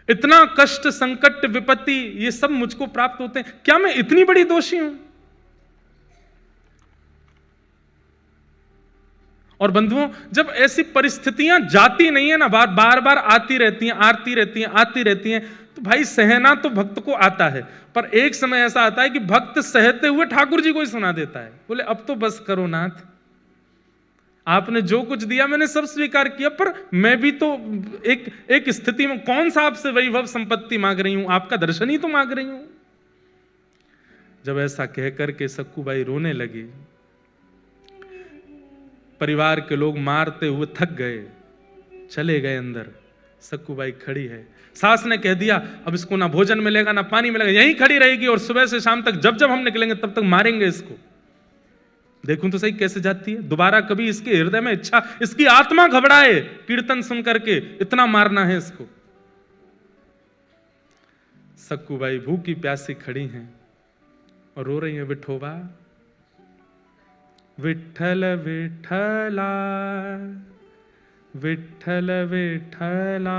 इतना कष्ट संकट विपत्ति ये सब मुझको प्राप्त होते हैं, क्या मैं इतनी बड़ी दोषी हूं? और बंधुओं, जब ऐसी परिस्थितियां जाती नहीं है ना, बार बार आती रहती हैं, आती रहती हैं, आती रहती हैं, तो भाई सहना तो भक्त को आता है, पर एक समय ऐसा आता है कि भक्त सहते हुए ठाकुर जी को ही सुना देता है, बोले अब तो बस करो नाथ, आपने जो कुछ दिया मैंने सब स्वीकार किया, पर मैं भी तो एक स्थिति में, कौन सा आपसे वैभव संपत्ति मांग रही हूं, आपका दर्शन ही तो मांग रही हूं। जब ऐसा कह करके सक्कूबाई रोने लगी, परिवार के लोग मारते हुए थक गए, चले गए अंदर। सक्कूबाई खड़ी है, सास ने कह दिया अब इसको ना भोजन मिलेगा ना पानी मिलेगा, यहीं खड़ी रहेगी और सुबह से शाम तक जब जब हम निकलेंगे तब तक मारेंगे इसको। देखूं तो सही कैसे जाती है, दोबारा कभी इसके हृदय में इच्छा, इसकी आत्मा घबराए कीर्तन सुन करके, इतना मारना है इसको। सक्कूबाई भूखी प्यासी खड़ी हैं और रो रही है, विठोबा विठ्ठल विठ्ठला विठ्ठल विठ्ठला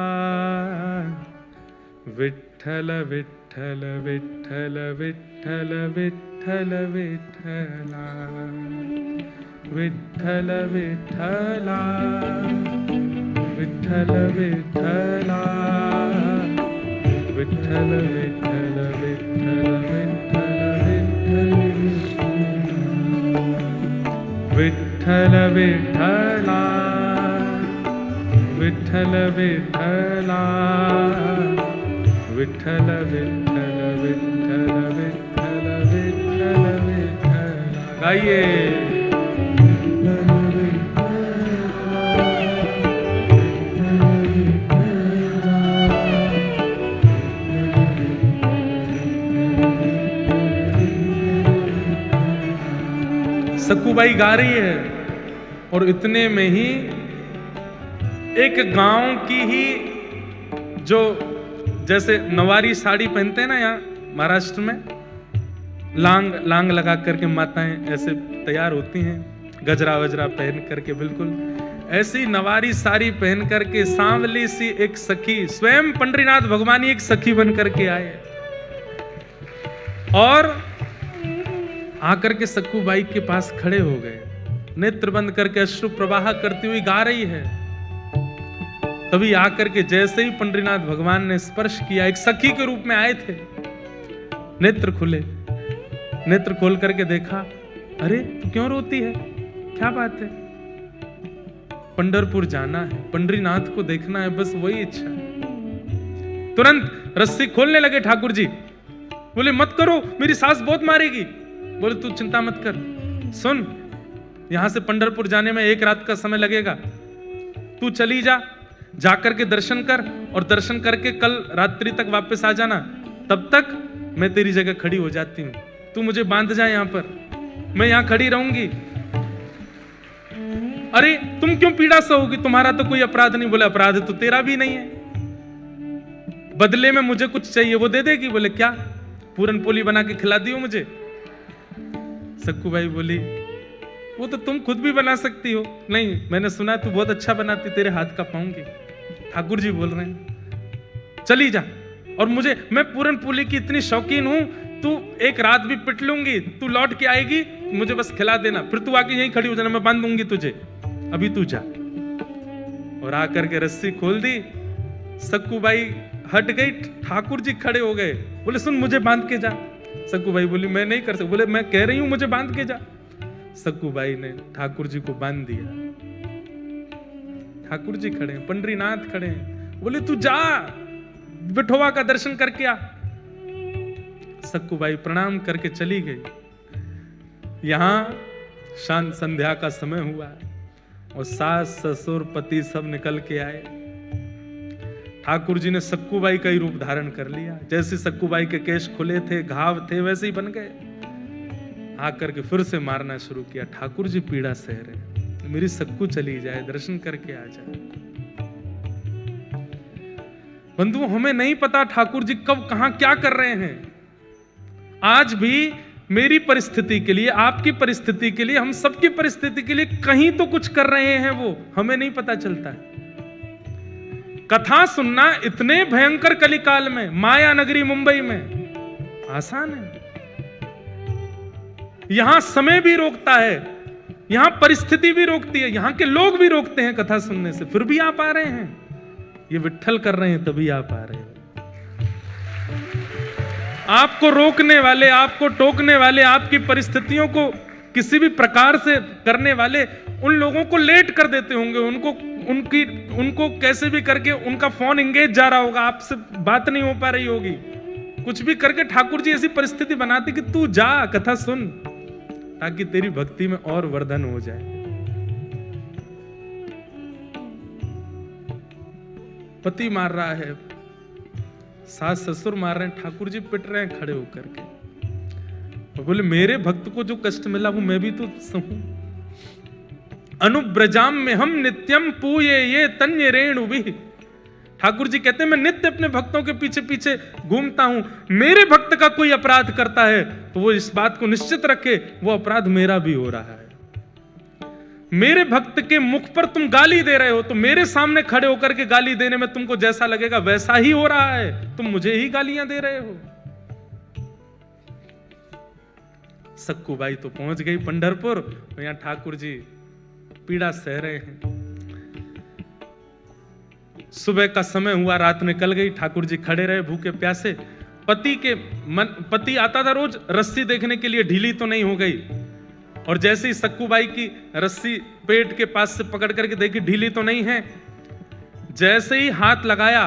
विठ्ठल विठ्ठल विठ्ठल विठ्ठल विठ्ठल विठ्ठला विठ्ठल विठ्ठला विठ्ठल विठ्ठला विठ्ठल विठ्ठल विठ्ठल विठ्ठल विठ्ठल विठ्ठला विठ्ठल विठ्ठला विठ्ठल विठ्ठल विठ्ठल विठ्ठल विठ्ठल विठ्ठला। गाइए सक्कूबाई गा रही है और इतने में ही एक गांव की ही, जो जैसे नवारी साड़ी पहनते हैं ना यहाँ महाराष्ट्र में, लांग लगा करके माताएं ऐसे तैयार होती हैं, गजरा वजरा पहन करके, बिल्कुल ऐसी नवारी साड़ी पहन करके सांवली सी एक सखी, स्वयं पंडरीनाथ भगवान ही एक सखी बन करके आए और आकर के सक्कूबाई के पास खड़े हो गए, नेत्र बंद करके अश्रु प्रवाह करती हुई गा रही है। तभी आकर के जैसे ही पंडरीनाथ भगवान ने स्पर्श किया, एक सखी के रूप में आए थे, नेत्र खुले, नेत्र खोल करके देखा, अरे तू क्यों रोती है, क्या बात है? पंढरपुर जाना है, पंडरीनाथ को देखना है, बस वही इच्छा है। तुरंत रस्सी खोलने लगे ठाकुर जी, बोले मत करो, मेरी सास बहुत मारेगी। बोले तू चिंता मत कर, सुन यहां से पंढरपुर जाने में 1 रात का समय लगेगा, तू चली जा, जाकर के दर्शन कर और दर्शन करके कल रात्रि तक वापस आ जाना, तब तक मैं तेरी जगह खड़ी हो जाती हूं। तू मुझे बांध जा यहां पर, मैं यहां खड़ी रहूंगी। अरे तुम क्यों पीड़ा सहोगी, तुम्हारा तो कोई अपराध नहीं। बोले अपराध तो तेरा भी नहीं है, बदले में मुझे कुछ चाहिए, वो दे देगी। बोले क्या, पूरन पोली बना के खिला दियो मुझे। सक्कूबाई बोली वो तो तुम खुद भी बना सकती हो। नहीं, मैंने सुना तू बहुत अच्छा बनाती, तेरे हाथ का पाऊंगी। ठाकुर जी बोल रहे हैं चली जा, और मैं पूरन पोली की इतनी शौकीन हूं, तू एक रात भी पिट लूंगी, तू लौट के आएगी, मुझे बस खिला देना, फिर तू आके यहीं खड़ी हो जाना, मैं बांध दूंगी तुझे, अभी तू जा। और आकर के रस्सी खोल दी, सक्कूबाई हट गई, ठाकुर जी खड़े हो गए। बोले सुन मुझे बांध के जा। सक्कूबाई बोली मैं नहीं कर सकती। बोले मैं कह रही हूं मुझे बांध के जा। सक्कूबाई ने ठाकुर जी को बांध दिया। ठाकुर जी खड़े हैं, पंडरीनाथ खड़े हैं। बोले तू जा, विठोबा का दर्शन करके आ। सक्कूबाई प्रणाम करके चली गई। यहां शांत संध्या का समय हुआ और सास ससुर पति सब निकल के आए। ठाकुर जी ने सक्कूबाई का ही रूप धारण कर लिया। जैसे सक्कूबाई के केश खुले थे, घाव थे, वैसे ही बन गए। आकर के फिर से मारना शुरू किया। ठाकुर जी पीड़ा सह रहे, मेरी सक्कू चली जाए, दर्शन करके आ जाए। बंधुओं हमें नहीं पता ठाकुर जी कब कहां क्या कर रहे हैं। आज भी मेरी परिस्थिति के लिए, आपकी परिस्थिति के लिए, हम सबकी परिस्थिति के लिए कहीं तो कुछ कर रहे हैं, वो हमें नहीं पता चलता है। कथा सुनना इतने भयंकर कलिकाल में, माया नगरी मुंबई में आसान है। यहां समय भी रोकता है, यहां परिस्थिति भी रोकती है, यहां के लोग भी रोकते हैं कथा सुनने से, फिर भी आप आ रहे हैं। ये विट्ठल कर रहे हैं तभी आप आ रहे हैं। आपको रोकने वाले, आपको टोकने वाले, आपकी परिस्थितियों को किसी भी प्रकार से करने वाले उन लोगों को लेट कर देते होंगे। उनको कैसे भी करके उनका फोन इंगेज जा रहा होगा, आपसे बात नहीं हो पा रही होगी, कुछ भी करके ठाकुर जी ऐसी परिस्थिति बनाते कि तू जा कथा सुन, ताकि तेरी भक्ति में और वर्धन हो जाए। पति मार रहा है, सास ससुर मार रहे हैं, ठाकुर जी पिट रहे हैं खड़े होकर के। बोले मेरे भक्त को जो कष्ट मिला वो मैं भी तो सहूं। अनुब्रजाम में हम नित्यम पूये ये तन्य रेणु भी। ठाकुर जी कहते हैं मैं नित्य अपने भक्तों के पीछे पीछे घूमता हूं। मेरे भक्त का कोई अपराध करता है तो वो इस बात को निश्चित रखे वो अपराध मेरा भी हो रहा है। मेरे भक्त के मुख पर तुम गाली दे रहे हो तो मेरे सामने खड़े होकर के गाली देने में तुमको जैसा लगेगा वैसा ही हो रहा है, तुम मुझे ही गालियां दे रहे हो। सक्कूबाई तो पहुंच गई पंढरपुर, तो यहां ठाकुर जी पीड़ा सह रहे हैं। सुबह का समय हुआ, रात निकल गई, ठाकुर जी खड़े रहे भूखे प्यासे। पति आता था रोज रस्सी देखने के लिए, ढीली तो नहीं हो गई। और जैसे ही सक्कूबाई की रस्सी पेट के पास से पकड़ करके देखी ढीली तो नहीं है, जैसे ही हाथ लगाया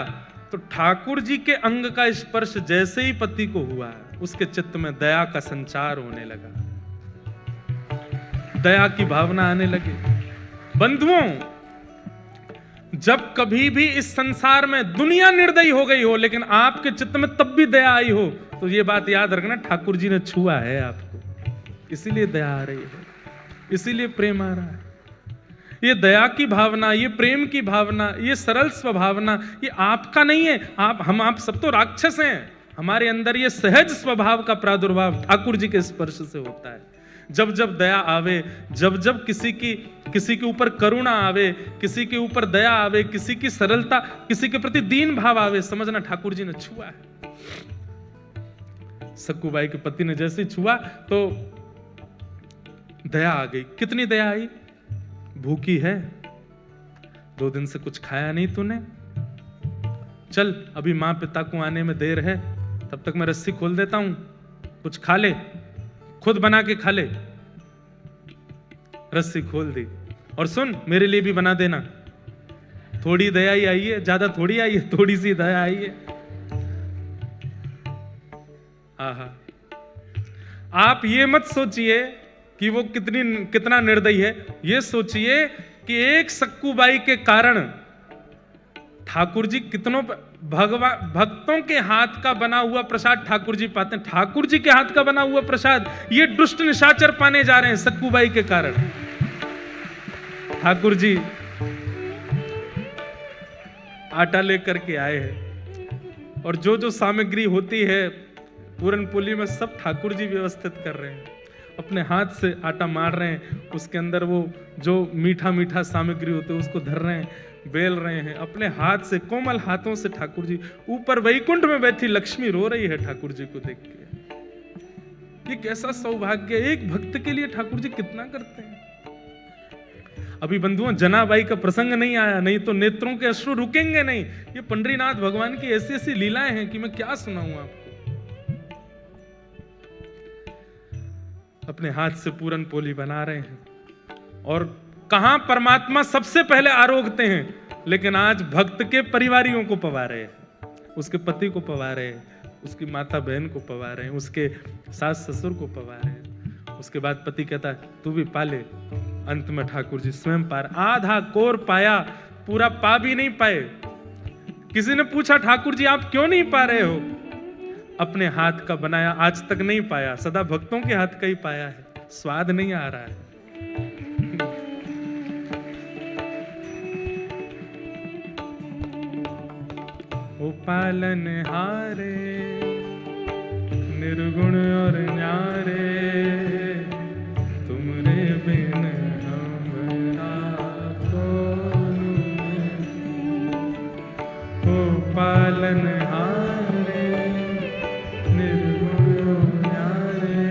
तो ठाकुर जी के अंग का स्पर्श जैसे ही पति को हुआ, उसके चित्त में दया का संचार होने लगा, दया की भावना आने लगी। बंधुओं, जब कभी भी इस संसार में दुनिया निर्दयी हो गई हो लेकिन आपके चित्त में तब भी दया आई हो, तो ये बात याद रखना, ठाकुर जी ने छुआ है आपको, इसीलिए दया आ रही है, इसीलिए प्रेम आ रहा है। ये दया की भावना, ये प्रेम की भावना, ये सरल स्वभावना, ये आपका नहीं है। आप सब तो राक्षस हैं। हमारे अंदर ये सहज स्वभाव का प्रादुर्भाव ठाकुर जी के स्पर्श से होता है। जब जब दया आवे, जब जब किसी के ऊपर करुणा आवे, किसी के ऊपर दया आवे, किसी की सरलता, किसी के प्रति दीन भाव आवे, समझना ठाकुर जी ने छुआ है। सक्कूबाई के पति ने जैसे छुआ तो दया आ गई। कितनी दया आई? भूखी है, 2 दिन से कुछ खाया नहीं तूने, चल अभी मां पिता को आने में देर है, तब तक मैं रस्सी खोल देता हूं, कुछ खा ले, खुद बना के खा ले। रस्सी खोल दी, और सुन मेरे लिए भी बना देना। थोड़ी दया ही आई है, ज्यादा थोड़ी आई है, थोड़ी सी दया आई है। आहा, आप ये मत सोचिए कि वो कितना निर्दयी है, ये सोचिए कि एक सक्कूबाई के कारण ठाकुर जी कितनों भक्तों के हाथ का बना हुआ प्रसाद ठाकुर जी पाते हैं। ठाकुर जी के हाथ का बना हुआ प्रसाद ये दुष्ट निशाचर पाने जा रहे हैं सक्कूबाई के कारण। ठाकुर जी आटा लेकर के आए हैं और जो जो सामग्री होती है पूरन पोली में सब ठाकुर जी व्यवस्थित कर रहे हैं। अपने हाथ से आटा मार रहे हैं, उसके अंदर वो जो मीठा मीठा सामग्री होते है उसको धर रहे हैं, बेल रहे हैं अपने हाथ से, कोमल हाथों से। ठाकुर जी ऊपर वैकुंठ में बैठी लक्ष्मी रो रही है ठाकुर जी को देख के। ये कैसा सौभाग्य, एक भक्त के लिए ठाकुर जी कितना करते हैं। अभी बंधुओं जनाबाई का प्रसंग नहीं आया, नहीं तो नेत्रों के अश्रु रुकेंगे नहीं। ये पंडरीनाथ भगवान की ऐसी ऐसी लीलाएं हैं कि मैं क्या सुनाऊं आपको। अपने हाथ से पूरन पोली बना रहे हैं और कहां परमात्मा सबसे पहले आरोगते हैं, लेकिन आज भक्त के परिवारियों को पवा रहे हैं, उसके पति को पवा रहे हैं, उसकी माता बहन को पवा रहे हैं, उसके सास ससुर को पवा रहे हैं। उसके बाद पति कहता है तू भी पा ले। अंत में ठाकुर जी स्वयं पार, आधा कोर पाया, पूरा पा भी नहीं पाए। किसी ने पूछा ठाकुर जी आप क्यों नहीं पा रहे हो? अपने हाथ का बनाया आज तक नहीं पाया, सदा भक्तों के हाथ का ही पाया है, स्वाद नहीं आ रहा है। ओ पालन हारे निर्गुण और न्यारे, तुमरे बिन हमरा कौन। ओ पालन हारे निर्गुण और न्यारे,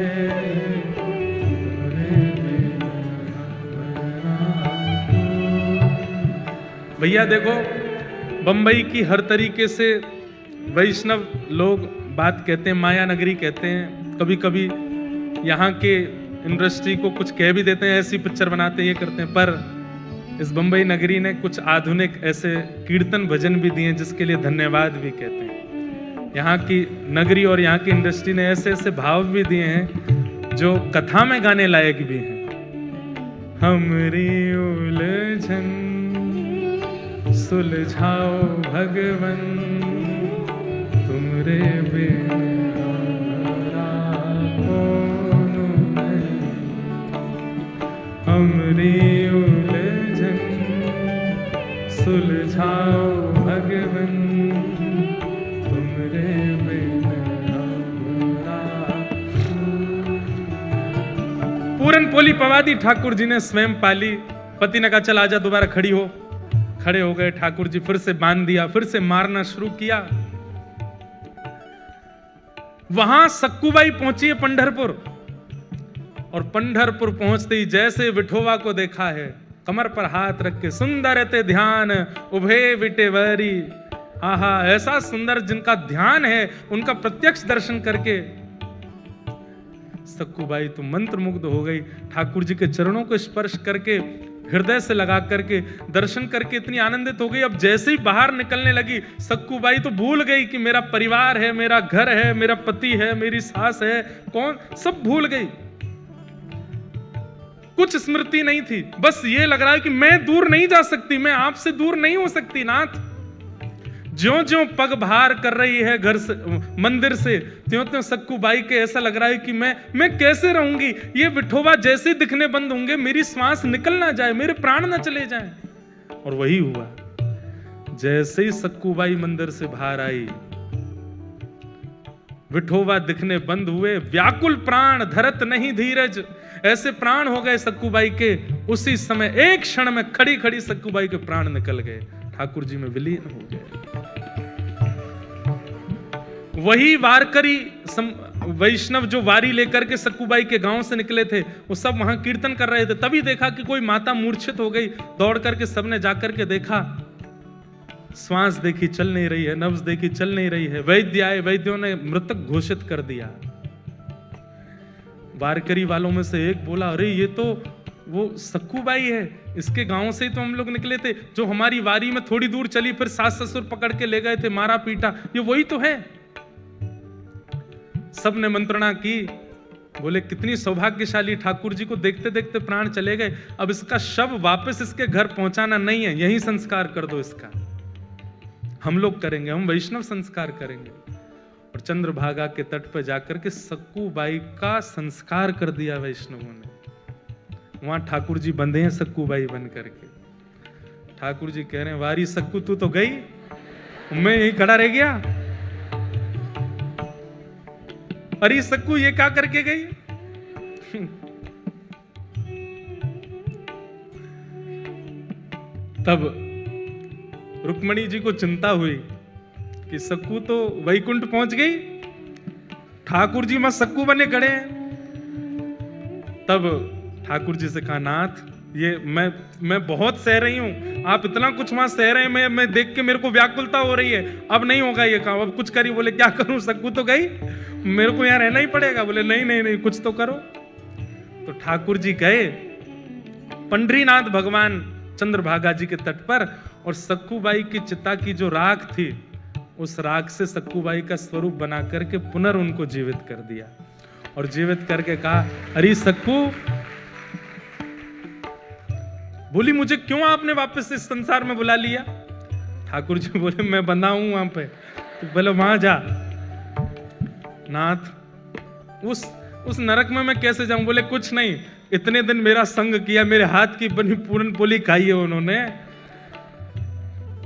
तुमरे बिन हमरा कौन। भैया देखो बंबई की हर तरीके से वैष्णव लोग बात कहते हैं, माया नगरी कहते हैं, कभी कभी यहाँ के इंडस्ट्री को कुछ कह भी देते हैं, ऐसी पिक्चर बनाते हैं, ये करते हैं। पर इस बंबई नगरी ने कुछ आधुनिक ऐसे कीर्तन भजन भी दिए जिसके लिए धन्यवाद भी कहते हैं। यहाँ की नगरी और यहाँ की इंडस्ट्री ने ऐसे ऐसे भाव भी दिए हैं जो कथा में गाने लायक भी हैं। हमरी उलझन सुलझाओ भगवन, तुमरे बिन हमरा कौन नहीं। हमरी उलझन सुलझाओ भगवन, तुमरे बिन हमरा। पूरन पोली पवादी ठाकुर जी ने स्वयं पाली। पति ने कहा चल आजा, दोबारा खड़ी हो। खड़े हो गए ठाकुर जी, फिर से बांध दिया, फिर से मारना शुरू किया। वहां सक्कूबाई पहुंची है पंढरपुर, और पंढरपुर पहुंचते ही जैसे विठोवा को देखा है, कमर पर हाथ रख के सुंदर ते ध्यान उभे विटेवरी। आहा, ऐसा सुंदर जिनका ध्यान है उनका प्रत्यक्ष दर्शन करके सक्कूबाई तो मंत्रमुग्ध हो गई। ठाकुर जी के चरणों को स्पर्श करके, हृदय से लगा करके, दर्शन करके इतनी आनंदित हो गई। अब जैसे ही बाहर निकलने लगी सक्कूबाई तो भूल गई कि मेरा परिवार है, मेरा घर है, मेरा पति है, मेरी सास है, कौन, सब भूल गई। कुछ स्मृति नहीं थी, बस ये लग रहा है कि मैं दूर नहीं जा सकती, मैं आपसे दूर नहीं हो सकती नाथ। ज्यों ज्यों पग बाहर कर रही है घर से, मंदिर से, त्यों त्यों सक्कूबाई के ऐसा लग रहा है कि मैं कैसे रहूंगी। ये विठोबा जैसे दिखने बंद होंगे, मेरी श्वास निकल ना जाए, मेरे प्राण ना चले जाएं। और वही हुआ। जैसे ही सक्कूबाई मंदिर से बाहर आई, विठोबा दिखने बंद हुए। व्याकुल प्राण धरत नहीं धीरज, ऐसे प्राण हो गए सक्कूबाई के। उसी समय एक क्षण में खड़ी खड़ी सक्कूबाई के प्राण निकल गए, ठाकुर जी में विलीन हो गए। वही वारकरी वैष्णव जो वारी लेकर के सक्कूबाई के गांव से निकले थे, वो सब वहां कीर्तन कर रहे थे। तभी देखा कि कोई माता मूर्छित हो गई। दौड़ करके सबने जाकर के देखा, श्वास देखी चल नहीं रही है, नब्ज देखी चल नहीं रही है। वैद्य आए, वैद्यों ने मृतक घोषित कर दिया। वारकरी वालों में से एक बोला, अरे ये तो वो सक्कूबाई है, इसके गांव से ही तो हम लोग निकले थे, जो हमारी वारी में थोड़ी दूर चली, फिर सास ससुर पकड़ के ले गए थे, मारा पीटा, ये वही तो है। सबने मंत्रणा की, बोले कितनी सौभाग्यशाली, ठाकुर जी को देखते देखते प्राण चले गए। अब इसका शव वापस इसके घर पहुंचाना नहीं है, यही संस्कार कर दो इसका। हम लोग करेंगे, हम वैष्णव संस्कार करेंगे। और चंद्रभागा के तट पर जाकर के सक्कूबाई का संस्कार कर दिया वैष्णवों ने। वहां ठाकुर जी बंधे हैं सक्कूबाई बन करके। ठाकुर जी कह रहे हैं, वारी सक्कू तू तो गई, मैं यही खड़ा रह गया। अरे सक्कू ये क्या करके गई? तब रुक्मणी जी को चिंता हुई कि सक्कू तो वैकुंठ पहुंच गई, ठाकुर जी में सक्कू बने खड़े हैं। तब ठाकुर जी से कहा, नाथ ये मैं बहुत सह रही हूं, आप इतना कुछ वहां सह रहे हैं, मैं देख के मेरे को व्याकुलता हो रही है, अब नहीं होगा ये काम, अब कुछ करिए। बोले क्या करूं, सक्कू तो गई, मेरे को यहां रहना ही पड़ेगा। बोले नहीं नहीं नहीं, कुछ तो करो। तो ठाकुर जी गए पंडरीनाथ भगवान चंद्रभागा जी के तट पर, और सक्कूबाई की चिता की जो राख थी, उस राख से सक्कूबाई का स्वरूप बना करके पुनः उनको जीवित कर दिया। और जीवित करके कहा, अरे सक्कू, बोली मुझे क्यों आपने वापस इस संसार में बुला लिया? ठाकुर जी बोले, मैं बंधा हूं वहां पे। तो बोले वहां जा। नाथ उस नरक में मैं कैसे जाऊं? बोले कुछ नहीं, इतने दिन मेरा संग किया, मेरे हाथ की बनी पूरन पोली खाई है उन्होंने,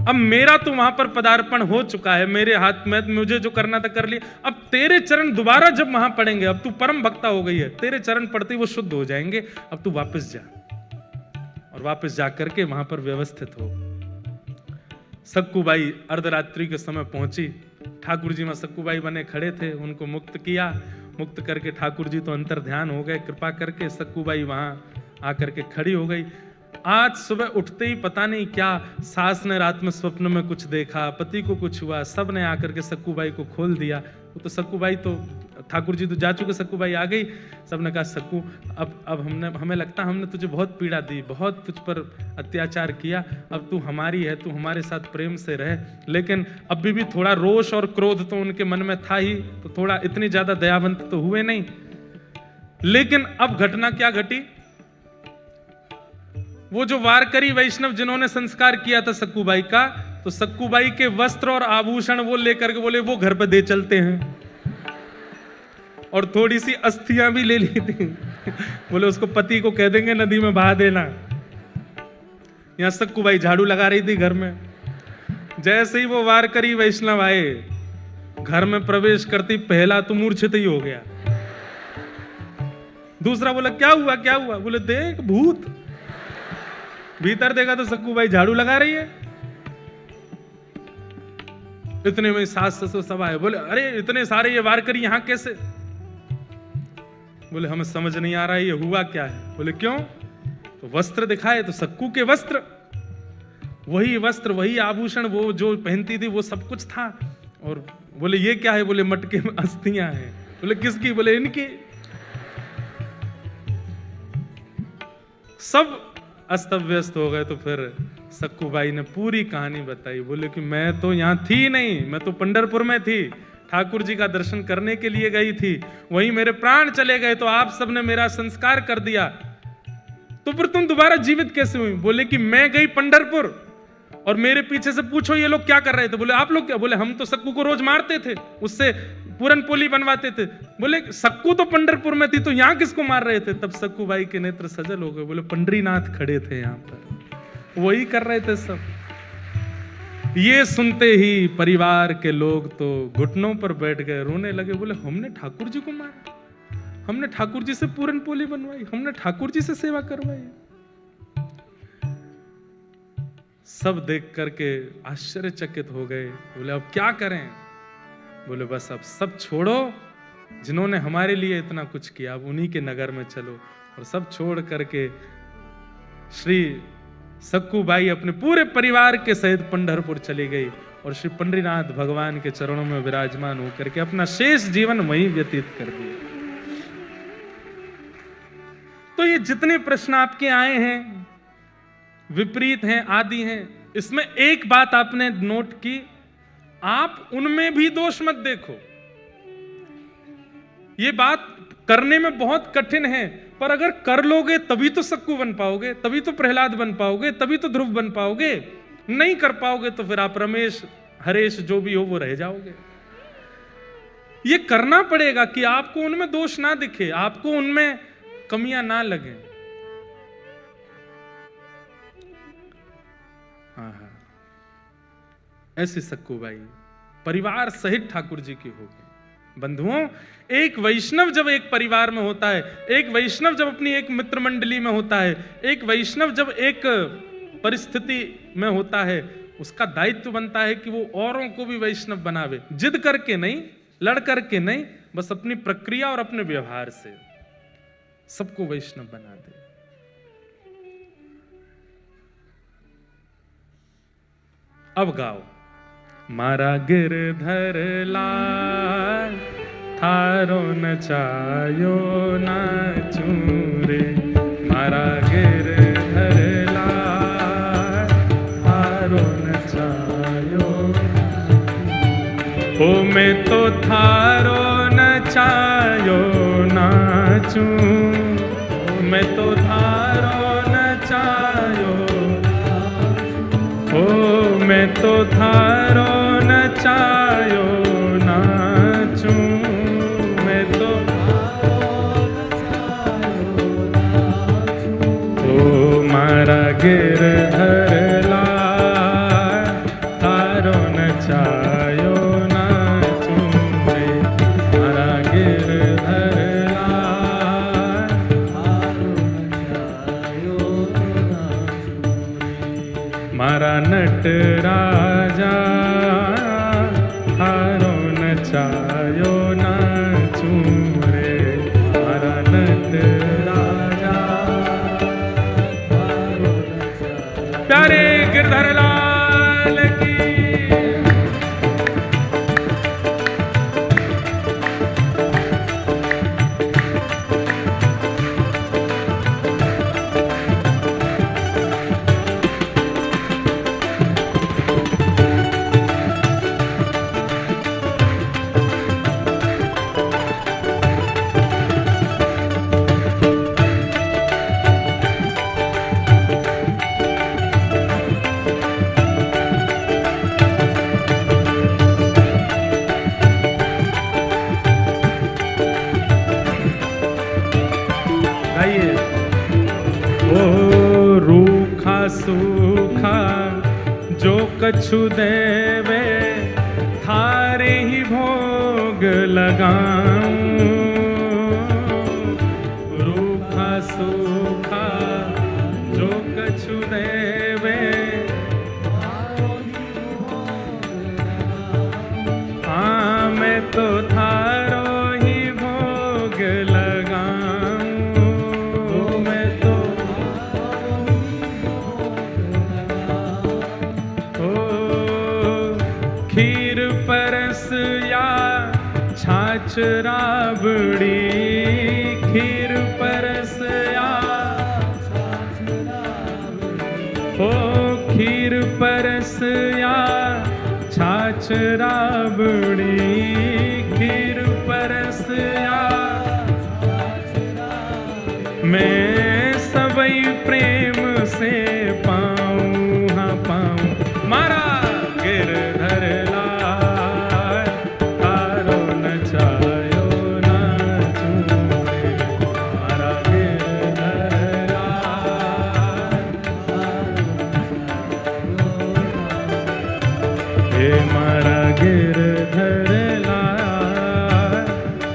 अब मेरा तो वहां पर पदार्पण हो चुका है, मेरे हाथ में मुझे जो करना था कर लिया। अब तेरे चरण दोबारा जब वहां पड़ेंगे, अब तू परम भक्ता हो गई है, तेरे चरण पड़ते ही वो शुद्ध हो जाएंगे, अब तू वापस जा। और वापस जाकर के वहां पर व्यवस्थित हो। सक्कूबाई अर्धरात्रि के समय पहुंची, ठाकुर जी में सक्कूबाई बने खड़े थे, उनको मुक्त किया। मुक्त करके ठाकुर जी तो अंतर ध्यान हो गए, कृपा करके सक्कूबाई वहां आकर के खड़ी हो गई। आज सुबह उठते ही पता नहीं क्या सास ने रात में स्वप्न में कुछ देखा, पति को कुछ हुआ, सब ने आकर के सक्कूबाई को खोल दिया। वो तो सक्कूबाई तो ठाकुर जी तो जा चुके, सक्कूबाई आ गई। सबने कहा, सक्कू अब हमें लगता हमने तुझे बहुत पीड़ा दी, बहुत तुझ पर अत्याचार किया, अब तू हमारी है, तू हमारे साथ प्रेम से रह। लेकिन अभी भी थोड़ा रोष और क्रोध तो उनके मन में था ही, तो थोड़ा इतनी ज्यादा दयावंत तो हुए नहीं। लेकिन अब घटना क्या घटी, वो जो वारकरी वैष्णव जिन्होंने संस्कार किया था सक्कूबाई का, तो सक्कूबाई के वस्त्र और आभूषण वो लेकर के बोले वो घर पे दे चलते हैं, और थोड़ी सी अस्थियां भी ले ली थी। बोले उसको पति को कह देंगे नदी में बहा देना। यहां सक्कूबाई झाड़ू लगा रही थी घर में। जैसे ही वो वारकरी वैष्णव आए, घर में प्रवेश करती पहला तो मूर्छित ही हो गया। दूसरा बोला क्या हुआ क्या हुआ? बोले देख भूत। भीतर देखा तो सक्कूबाई झाड़ू लगा रही है। इतने में सास ससुर सब आए, बोले अरे इतने सारे ये वारकरी यहां कैसे? बोले हमें समझ नहीं आ रहा है ये हुआ क्या है। बोले क्यों? तो वस्त्र दिखाए तो सक्कू के वस्त्र, वही वस्त्र वही आभूषण वो जो पहनती थी वो सब कुछ था। और बोले ये क्या है? बोले मटके में अस्थियां हैं। बोले किसकी? बोले इनकी। सब अस्त व्यस्त हो गए। तो फिर सक्कूबाई ने पूरी कहानी बताई। बोले कि मैं तो यहां थी नहीं, मैं तो पंढरपुर में थी, ठाकुर जी का दर्शन करने के लिए गई थी, वहीं मेरे प्राण चले गए, तो आप सबने मेरा संस्कार कर दिया, तो फिर तुम दोबारा जीवित कैसे हुई? बोले कि मैं गई पंढरपुर और मेरे पीछे से पूछो ये लोग क्या कर रहे थे। बोले आप लोग क्या? बोले हम तो सक्कू को रोज मारते थे, उससे पूरन पोली बनवाते थे। बोले सक्कू तो पंढरपुर में थी, तो यहां किसको मार रहे थे? तब सक्कूबाई के नेत्र सजल हो गए। बोले पंडरीनाथ खड़े थे यहां पर, वही कर रहे थे सब। ये सुनते ही परिवार के लोग तो घुटनों पर बैठ गए, रोने लगे। बोले हमने ठाकुर जी को मारा, हमने ठाकुर जी से पूरन पोली बनवाई, हमने ठाकुर जी से सेवा करवाई। सब देख करके आश्चर्यचकित हो गए। बोले अब क्या करें? बोले बस अब सब छोड़ो, जिन्होंने हमारे लिए इतना कुछ किया, अब उन्हीं के नगर में चलो। और सब छोड़ करके श्री सक्कूबाई अपने पूरे परिवार के सहित पंढरपुर चली गई और श्री पंडरीनाथ भगवान के चरणों में विराजमान होकर के अपना शेष जीवन वहीं व्यतीत कर दिया। तो ये जितने प्रश्न आपके आए हैं, विपरीत हैं, आदि हैं, इसमें एक बात आपने नोट की, आप उनमें भी दोष मत देखो। ये बात करने में बहुत कठिन है, पर अगर कर लोगे तभी तो सक्कू बन पाओगे, तभी तो प्रहलाद बन पाओगे, तभी तो ध्रुव बन पाओगे। नहीं कर पाओगे तो फिर आप रमेश, हरेश जो भी हो वो रह जाओगे। ये करना पड़ेगा कि आपको उनमें दोष ना दिखे, आपको उनमें कमियां ना लगे। ऐसे सक्कूबाई परिवार सहित ठाकुर जी की होगी। बंधुओं, एक वैष्णव जब एक परिवार में होता है, एक वैष्णव जब अपनी एक मित्र मंडली में होता है, एक वैष्णव जब एक परिस्थिति में होता है, उसका दायित्व बनता है कि वो औरों को भी वैष्णव बनावे। जिद करके नहीं, लड़ करके नहीं, बस अपनी प्रक्रिया और अपने व्यवहार से सबको वैष्णव बना दे। अब गाओ। मारा गिरधर लाल थारो नचायो नाचू रे, मारा गिरधर लाल थारो नचायो। ओ मैं तो थारो नचायो नाचू, मैं तो थारो नचायो, ओ मैं तो थारो नचायो नाचू, मैं तो ओ मारा गिरधर लाल थारो नचायो नाचू रे, मारा गिरधर लाल थारो नचायो नाचू रे, मारा नट राजा थारो नचायो नाचू रे, मारा नट राजा थारो नचायो। प्यारे गिरधर लाल की। सूखा जो कछु देवे थारे ही भोग लगाऊं, रूखा सूखा जो कछु देवे, हाँ मैं तो थारो ही भोग लगाऊं, मैं तो खीर परस या छाछ राबड़ी, खीर परस या ओ खीर परस या छाछ राबड़ी, खीर परस या मैं सबई प्रेम से पाऊं, हाँ पाऊं। मारा गिरधर लाल थारो नचायो नाचू रे, मारा गिरधर लाल हे मारा गिरधर लाल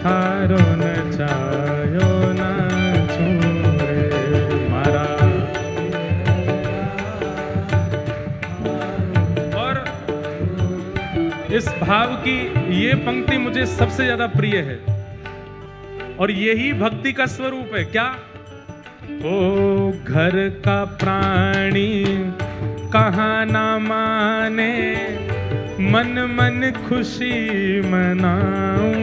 थारो नचायो नाचू रे, मारा। इस भाव की ये पंक्ति मुझे सबसे ज्यादा प्रिय है और यही भक्ति का स्वरूप है। क्या? ओ घर का प्राणी कहाँ ना माने, मन मन खुशी मनाऊं,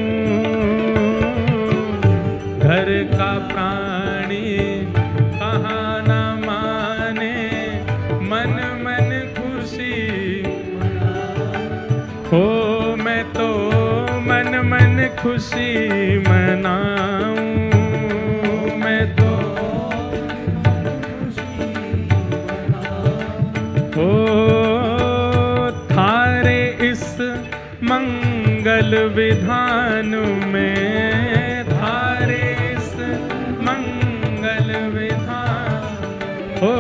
घर का प्राणी कहाँ ना माने, मन मन खुशी हो, मैं तो मन मन खुशी मनाऊं, मैं तो हो थारे इस विधान में, धारे इस मंगल विधान, हो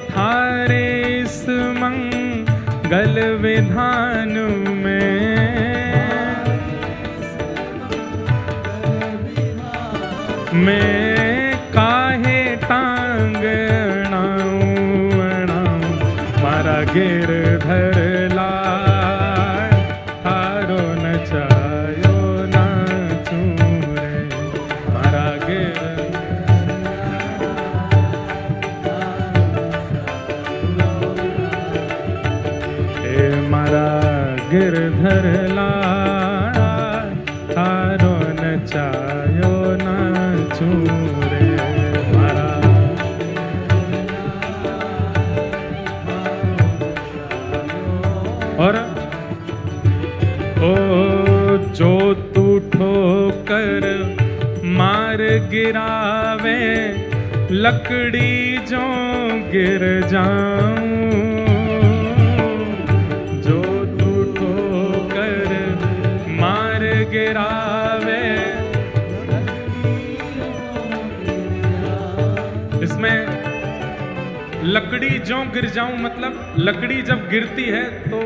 थारे इस मंगल विधान में, मैं काहे टांग अड़ाऊं मारा गिरधर लाल, थारो नचायो नाचूं रे मारा मारा गिरधर लाल, थारो नचायो नाचूं रे मारा। और ओ जो तू ठोकर मार गिरावे, लकड़ी जो गिर जाऊं, जो तू ठोकर मार गिरावे। इसमें लकड़ी जो गिर जाऊं मतलब लकड़ी जब गिरती है तो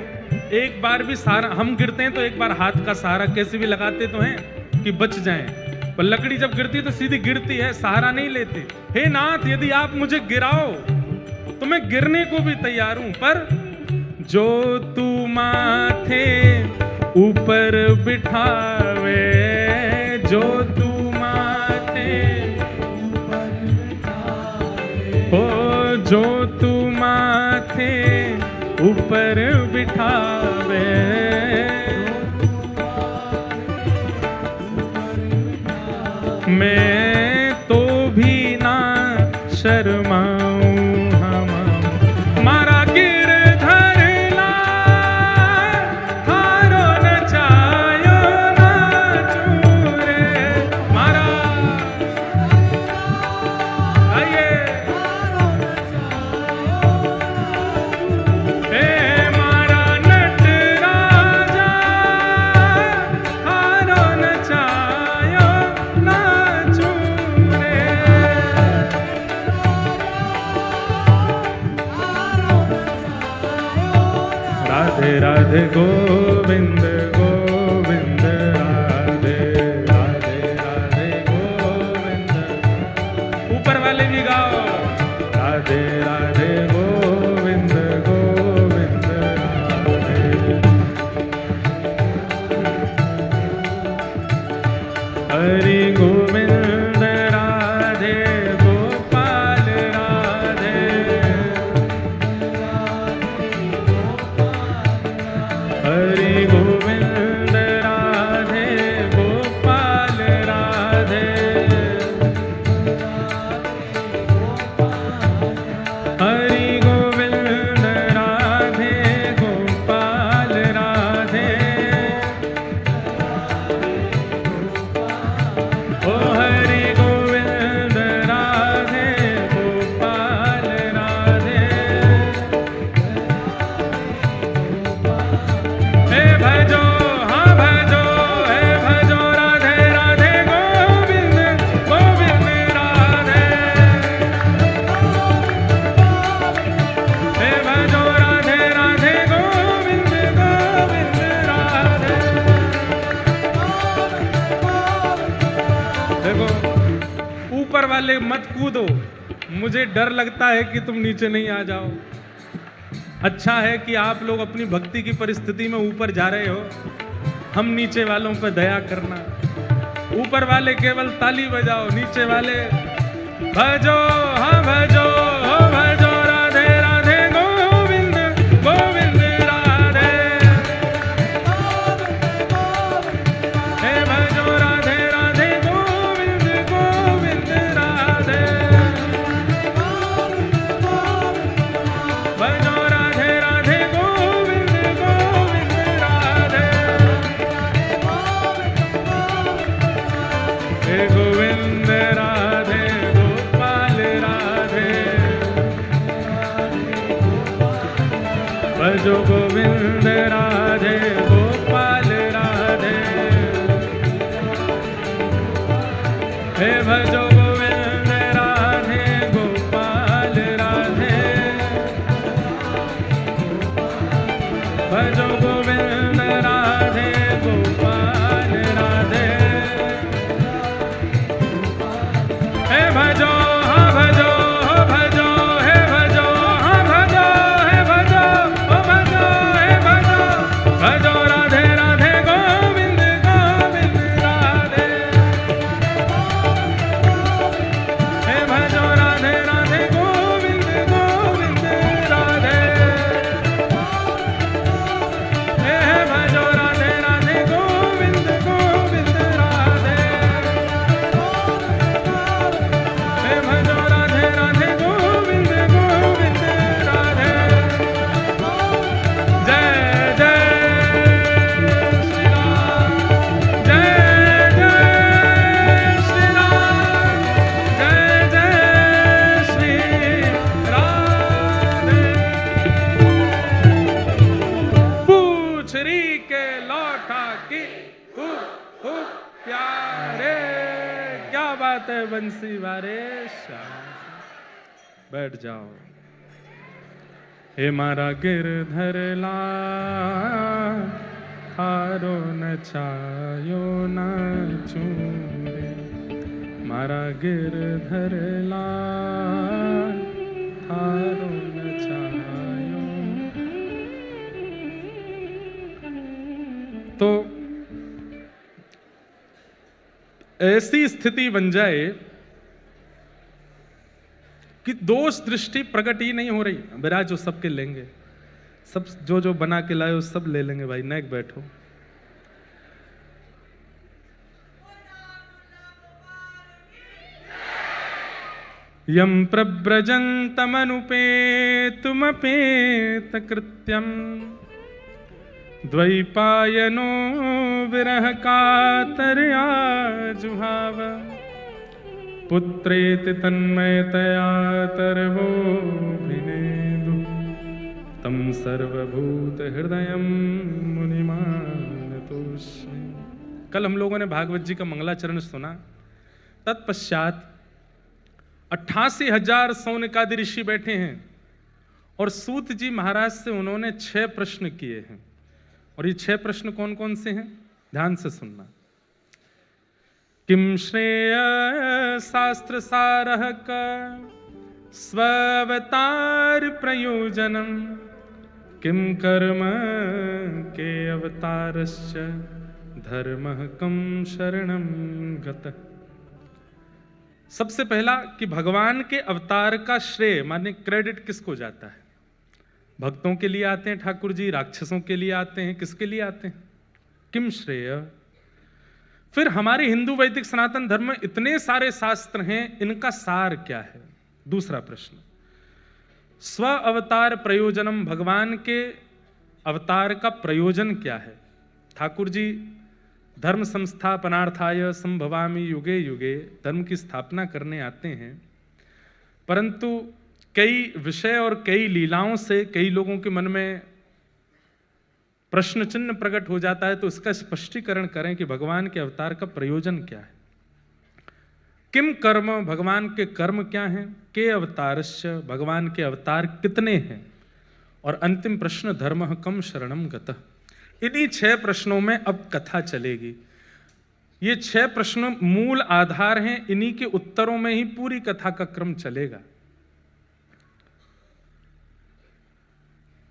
एक बार भी सहारा, हम गिरते हैं तो एक बार हाथ का सहारा कैसे भी लगाते तो हैं कि बच जाएं, पर लकड़ी जब गिरती है तो सीधी गिरती है, सहारा नहीं लेते। हे नाथ, यदि आप मुझे गिराओ तो मैं गिरने को भी तैयार हूं, पर जो तू माथे ऊपर बिठावे, जो तू माथे हो, जो तू माथे ऊपर बिठावे, मैं तो भी ना शर्माऊं हम मारा गिरधर लाल, थारो नचायो नाचूं रे मारा। आइए राधे राधे गोविंद गोविंद, राधे राधे राधे गोविंद। ऊपर वाले भी गाओ, राधे राधे गोविंद गोविंद राधे। हरि गोविंद राधे गोपाल राधे, हरि गोविंद राधे गोपाल राधे, हरि गोविंद राधे गोपाल राधे, ओ हरि गोविंद राधे गोपाल राधे। हे भजो, हाँ भजो, हे भजो राधे राधे गोविंद गोविंद राधे, हे भजो राधे राधे गोविंद गोविंद राधे। देखो ऊपर वाले मत कूदो, मुझे डर लगता है कि तुम नीचे नहीं आ जाओ। अच्छा है कि आप लोग अपनी भक्ति की परिस्थिति में ऊपर जा रहे हो, हम नीचे वालों पर दया करना। ऊपर वाले केवल ताली बजाओ, नीचे वाले भजो, हाँ भजो, हो भजो राधे राधे गोविंद गोविंद राधे, हे भजो राधे राधे गोविंद गोविंद राधे, भजो राधे राधे गोविंद गोविंद राधे, हे गोविंद राधे गोपाल राधे, भजो गोविंद राधे गोपाल राधे। भजो गोविंद राधे गोपाल राधे। हे भजो हाँ भजो भजो हे भजो हाँ भजो हे भजो ओ भजो हे भजो भजो राधे राधे गोविंद गोविंद राधे। हे भजो राधे राधे गोविंद गोविंद राधे। हे भजो राधे राधे गोविंद गोविंद राधे। हे भजो राधे राधे गोविंद गोविंद राधे। जय जय श्री राम, जय जय श्री राम, जय जय श्री राधे। पूछरी के लौटा की खूब खूब प्यारे। क्या बात है बंसी वारे श्याम। बैठ जाओ। हे मारा गिरधर लाल थारो नचायो नाचूरे। मारा गिरधर लाल थारो नचायो। तो ऐसी स्थिति बन जाए कि दोष दृष्टि प्रकट ही नहीं हो रही। विराज जो सबके लेंगे, सब जो जो बना के लाए सब ले लेंगे भाई। नेक बैठो। यम प्रव्रजन्तमनुपेतुमपेत कृत्यम द्वैपायनो विरह कातरया जुहाव। पुत्रेति तन्मयतया तरवोऽभिनेदु तं सर्वभूत हृदयं मुनिमानतोऽस्मि। कल हम लोगों ने भागवत जी का मंगलाचरण सुना। तत्पश्चात 88,000 सौनकादि ऋषि बैठे हैं और सूत जी महाराज से उन्होंने 6 प्रश्न किए हैं। और ये 6 प्रश्न कौन कौन से हैं, ध्यान से सुनना। किम श्रेय शास्त्र सारः का स्वावतार प्रयोजनम किम कर्म के अवतारश्च धर्मः कम शरणं गतः। सबसे पहला कि भगवान के अवतार का श्रेय माने क्रेडिट किसको जाता है। भक्तों के लिए आते हैं ठाकुर जी, राक्षसों के लिए आते हैं, किसके लिए आते हैं। किम श्रेय। फिर हमारे हिंदू वैदिक सनातन धर्म में इतने सारे शास्त्र हैं, इनका सार क्या है। दूसरा प्रश्न, स्व अवतार प्रयोजनम, भगवान के अवतार का प्रयोजन क्या है। ठाकुर जी धर्म संस्थापनार्थाय संभवामि युगे युगे, धर्म की स्थापना करने आते हैं, परंतु कई विषय और कई लीलाओं से कई लोगों के मन में प्रश्न चिन्ह प्रकट हो जाता है। तो इसका स्पष्टीकरण करें कि भगवान के अवतार का प्रयोजन क्या है। किम कर्म, भगवान के कर्म क्या हैं। के अवतारश्च, भगवान के अवतार कितने हैं। और अंतिम प्रश्न, धर्मः कम शरणं गतः। इन्हीं 6 प्रश्नों में अब कथा चलेगी। ये 6 प्रश्न मूल आधार हैं, इन्हीं के उत्तरों में ही पूरी कथा का क्रम चलेगा।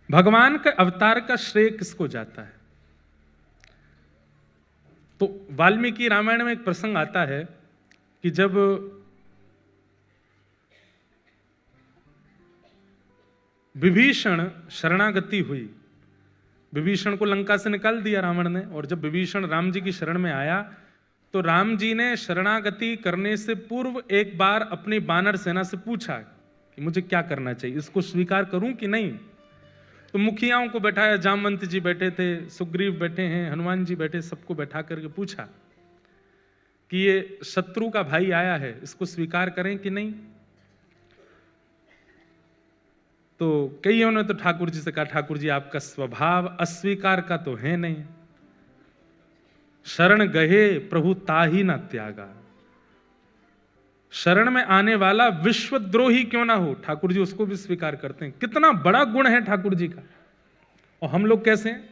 भगवान के अवतार का श्रेय किसको जाता है। तो वाल्मीकि रामायण में एक प्रसंग आता है कि जब विभीषण शरणागति हुई, विभीषण को लंका से निकाल दिया रावण ने, और जब विभीषण राम जी की शरण में आया तो राम जी ने शरणागति करने से पूर्व एक बार अपनी वानर सेना से पूछा कि मुझे क्या करना चाहिए, इसको स्वीकार करूं कि नहीं। तो मुखियाओं को बैठाया, जामवंत जी बैठे थे, सुग्रीव बैठे हैं, हनुमान जी बैठे, सबको बैठा करके पूछा कि ये शत्रु का भाई आया है, इसको स्वीकार करें कि नहीं। तो कईयों ने तो ठाकुर जी से कहा, ठाकुर जी आपका स्वभाव अस्वीकार का तो है नहीं। शरण गहे प्रभु ताही न त्यागा, शरण में आने वाला विश्वद्रोही क्यों ना हो, ठाकुर जी उसको भी स्वीकार करते हैं। कितना बड़ा गुण है ठाकुर जी का। और हम लोग कैसे हैं?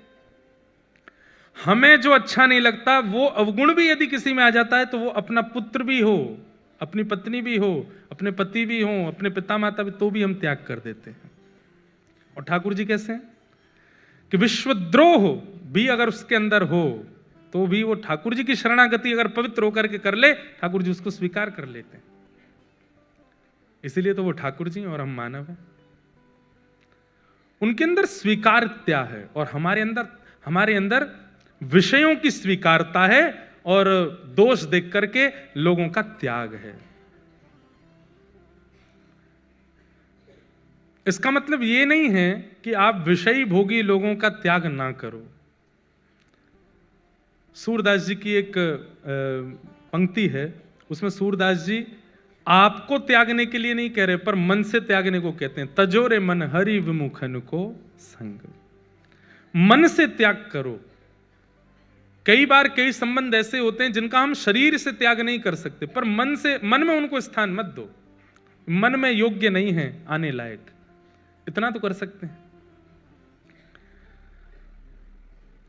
हमें जो अच्छा नहीं लगता वो अवगुण भी यदि किसी में आ जाता है तो वो अपना पुत्र भी हो, अपनी पत्नी भी हो, अपने पति भी हो, अपने पिता माता भी, तो भी हम त्याग कर देते हैं। और ठाकुर जी कैसे हैं कि विश्वद्रोह भी अगर उसके अंदर हो तो भी वो ठाकुर जी की शरणागति अगर पवित्र होकर के कर ले, ठाकुर जी उसको स्वीकार कर लेते हैं। इसीलिए तो वो ठाकुर जी और हम मानव हैं। उनके अंदर स्वीकारता है और हमारे अंदर विषयों की स्वीकारता है और दोष देख करके लोगों का त्याग है। इसका मतलब यह नहीं है कि आप विषयी भोगी लोगों का त्याग ना करो। सूरदास जी की एक पंक्ति है, उसमें सूरदास जी आपको त्यागने के लिए नहीं कह रहे, पर मन से त्यागने को कहते हैं। तजोरे मन हरि विमुखन को संग, मन से त्याग करो। कई बार कई संबंध ऐसे होते हैं जिनका हम शरीर से त्याग नहीं कर सकते, पर मन में उनको स्थान मत दो। मन में योग्य नहीं है आने लायक, इतना तो कर सकते हैं।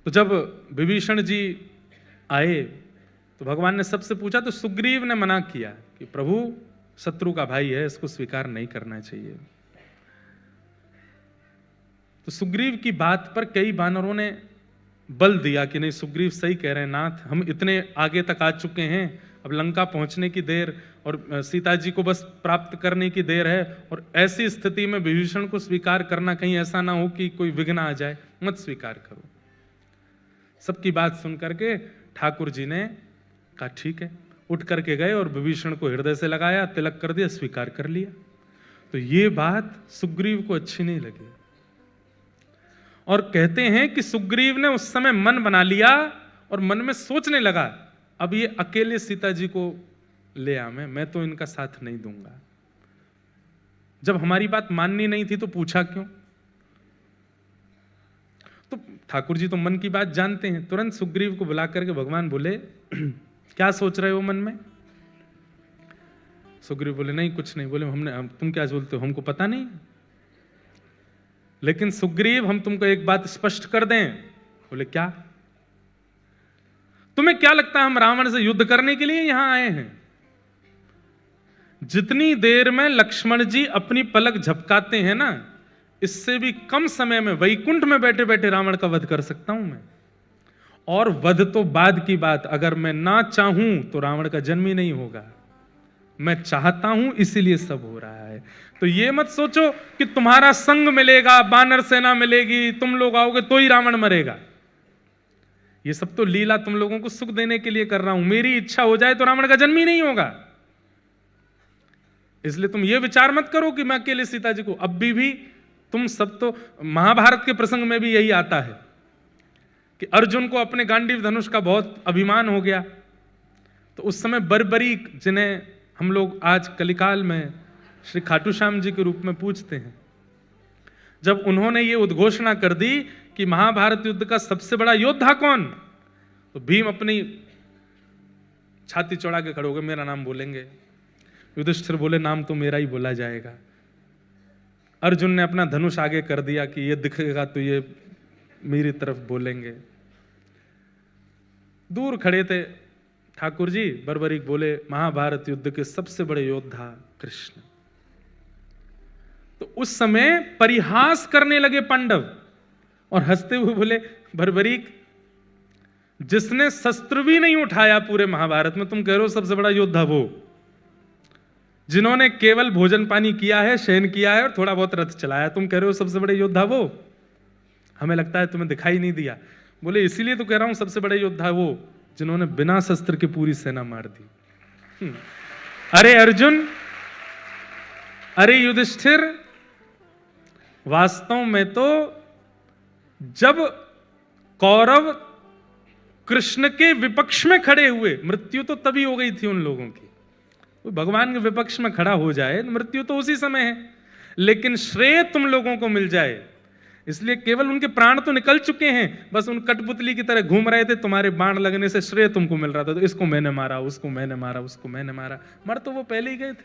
तो जब विभीषण जी आए तो भगवान ने सबसे पूछा, तो सुग्रीव ने मना किया कि प्रभु शत्रु का भाई है, इसको स्वीकार नहीं करना चाहिए। तो सुग्रीव की बात पर कई वानरों ने बल दिया कि नहीं, सुग्रीव सही कह रहे हैं नाथ, हम इतने आगे तक आ चुके हैं, अब लंका पहुंचने की देर और सीता जी को बस प्राप्त करने की देर है, और ऐसी स्थिति में विभीषण को स्वीकार करना, कहीं ऐसा ना हो कि कोई विघ्न आ जाए, मत स्वीकार करो। सबकी बात सुन करके ठाकुर जी ने कहा ठीक है, उठ करके गए और विभीषण को हृदय से लगाया, तिलक कर दिया, स्वीकार कर लिया। तो ये बात सुग्रीव को अच्छी नहीं लगी और कहते हैं कि सुग्रीव ने उस समय मन बना लिया और मन में सोचने लगा, अब ये अकेले सीता जी को ले आ, मैं तो इनका साथ नहीं दूंगा। जब हमारी बात माननी नहीं थी तो पूछा क्यों? तो ठाकुर जी तो मन की बात जानते हैं। तुरंत सुग्रीव को बुला करके भगवान बोले, क्या सोच रहे हो मन में? सुग्रीव बोले नहीं कुछ नहीं। बोले तुम क्या बोलते हो, हमको पता नहीं। लेकिन सुग्रीव हम तुमको एक बात स्पष्ट कर दें। बोले क्या? तुम्हें क्या लगता है हम रावण से युद्ध करने के लिए यहां आए हैं? जितनी देर में लक्ष्मण जी अपनी पलक झपकाते हैं ना, इससे भी कम समय में वैकुंठ में बैठे बैठे रावण का वध कर सकता हूं मैं। और वध तो बाद की बात, अगर मैं ना चाहूं तो रावण का जन्म ही नहीं होगा। मैं चाहता हूं इसीलिए सब हो रहा है। तो ये मत सोचो कि तुम्हारा संग मिलेगा, बानर सेना मिलेगी, तुम लोग आओगे तो ही रावण मरेगा। ये सब तो लीला तुम लोगों को सुख देने के लिए कर रहा हूं। मेरी इच्छा हो जाए तो रावण का जन्म ही नहीं होगा। इसलिए तुम ये विचार मत करो कि मैं अकेले सीता जी को, अब भी तुम सब तो, महाभारत के प्रसंग में भी यही आता है कि अर्जुन को अपने गांडीव धनुष का बहुत अभिमान हो गया। तो उस समय बर्बरीक, जिन्हें हम लोग आज कलिकाल में श्री खाटू श्याम जी के रूप में पूछते हैं, जब उन्होंने ये उद्घोषणा कर दी कि महाभारत युद्ध का सबसे बड़ा योद्धा कौन, तो भीम अपनी छाती चौड़ा के खड़े हो गए, मेरा नाम बोलेंगे। युधिष्ठिर बोले नाम तो मेरा ही बोला जाएगा। अर्जुन ने अपना धनुष आगे कर दिया कि ये दिखेगा तो ये मेरी तरफ बोलेंगे। दूर खड़े थे ठाकुर जी, बर्बरीक बोले महाभारत युद्ध के सबसे बड़े योद्धा कृष्ण। तो उस समय परिहास करने लगे पांडव और हंसते हुए बोले, बर्बरीक जिसने शस्त्र भी नहीं उठाया पूरे महाभारत में, तुम कह रहे हो सबसे बड़ा योद्धा वो? जिन्होंने केवल भोजन पानी किया है, शयन किया है और थोड़ा बहुत रथ चलाया, तुम कह रहे हो सबसे बड़े योद्धा वो? हमें लगता है तुम्हें दिखाई नहीं दिया। बोले इसीलिए तो कह रहा हूं सबसे बड़े योद्धा वो जिन्होंने बिना शस्त्र के पूरी सेना मार दी। अरे अर्जुन, अरे युधिष्ठिर, वास्तव में तो जब कौरव कृष्ण के विपक्ष में खड़े हुए, मृत्यु तो तभी हो गई थी उन लोगों की। भगवान के विपक्ष में खड़ा हो जाए मृत्यु तो उसी समय है, लेकिन श्रेय तुम लोगों को मिल जाए इसलिए केवल उनके प्राण तो निकल चुके हैं, बस उन कठपुतली की तरह घूम रहे थे, तुम्हारे बाण लगने से श्रेय तुमको मिल रहा था। तो इसको मैंने मारा, उसको मैंने मारा, उसको मैंने मारा, मर तो वो पहले ही गए थे।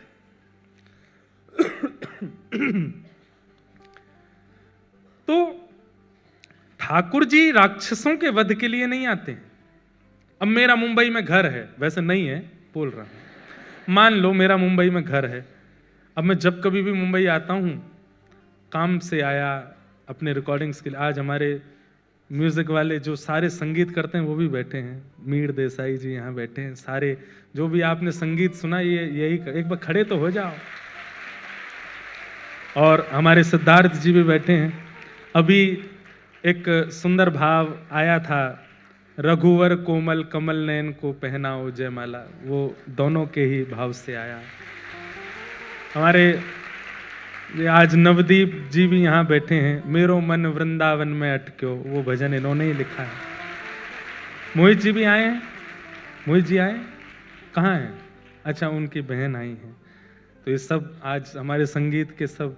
तो ठाकुर जी राक्षसों के वध के लिए नहीं आते हैं। अब मेरा मुंबई में घर है, वैसे नहीं है, बोल रहा हूं, मान लो मेरा मुंबई में घर है। अब मैं जब कभी भी मुंबई आता हूं, काम से आया अपने रिकॉर्डिंग्स के लिए, आज हमारे म्यूजिक वाले जो सारे संगीत करते हैं वो भी बैठे हैं, मीर देसाई जी यहाँ बैठे हैं, सारे जो भी आपने संगीत सुना ये यही, एक बार खड़े तो हो जाओ। और हमारे सिद्धार्थ जी भी बैठे हैं। अभी एक सुंदर भाव आया था, रघुवर कोमल कमल नयन को पहनाओ जयमाला, वो दोनों के ही भाव से आया। हमारे आज नवदीप जी भी यहाँ बैठे हैं, मेरो मन वृंदावन में अटक्यो, वो भजन इन्होंने ही लिखा है। मोहित जी भी आए हैं, मोहित जी आए, कहाँ हैं? अच्छा, उनकी बहन आई हैं। तो ये सब आज हमारे संगीत के सब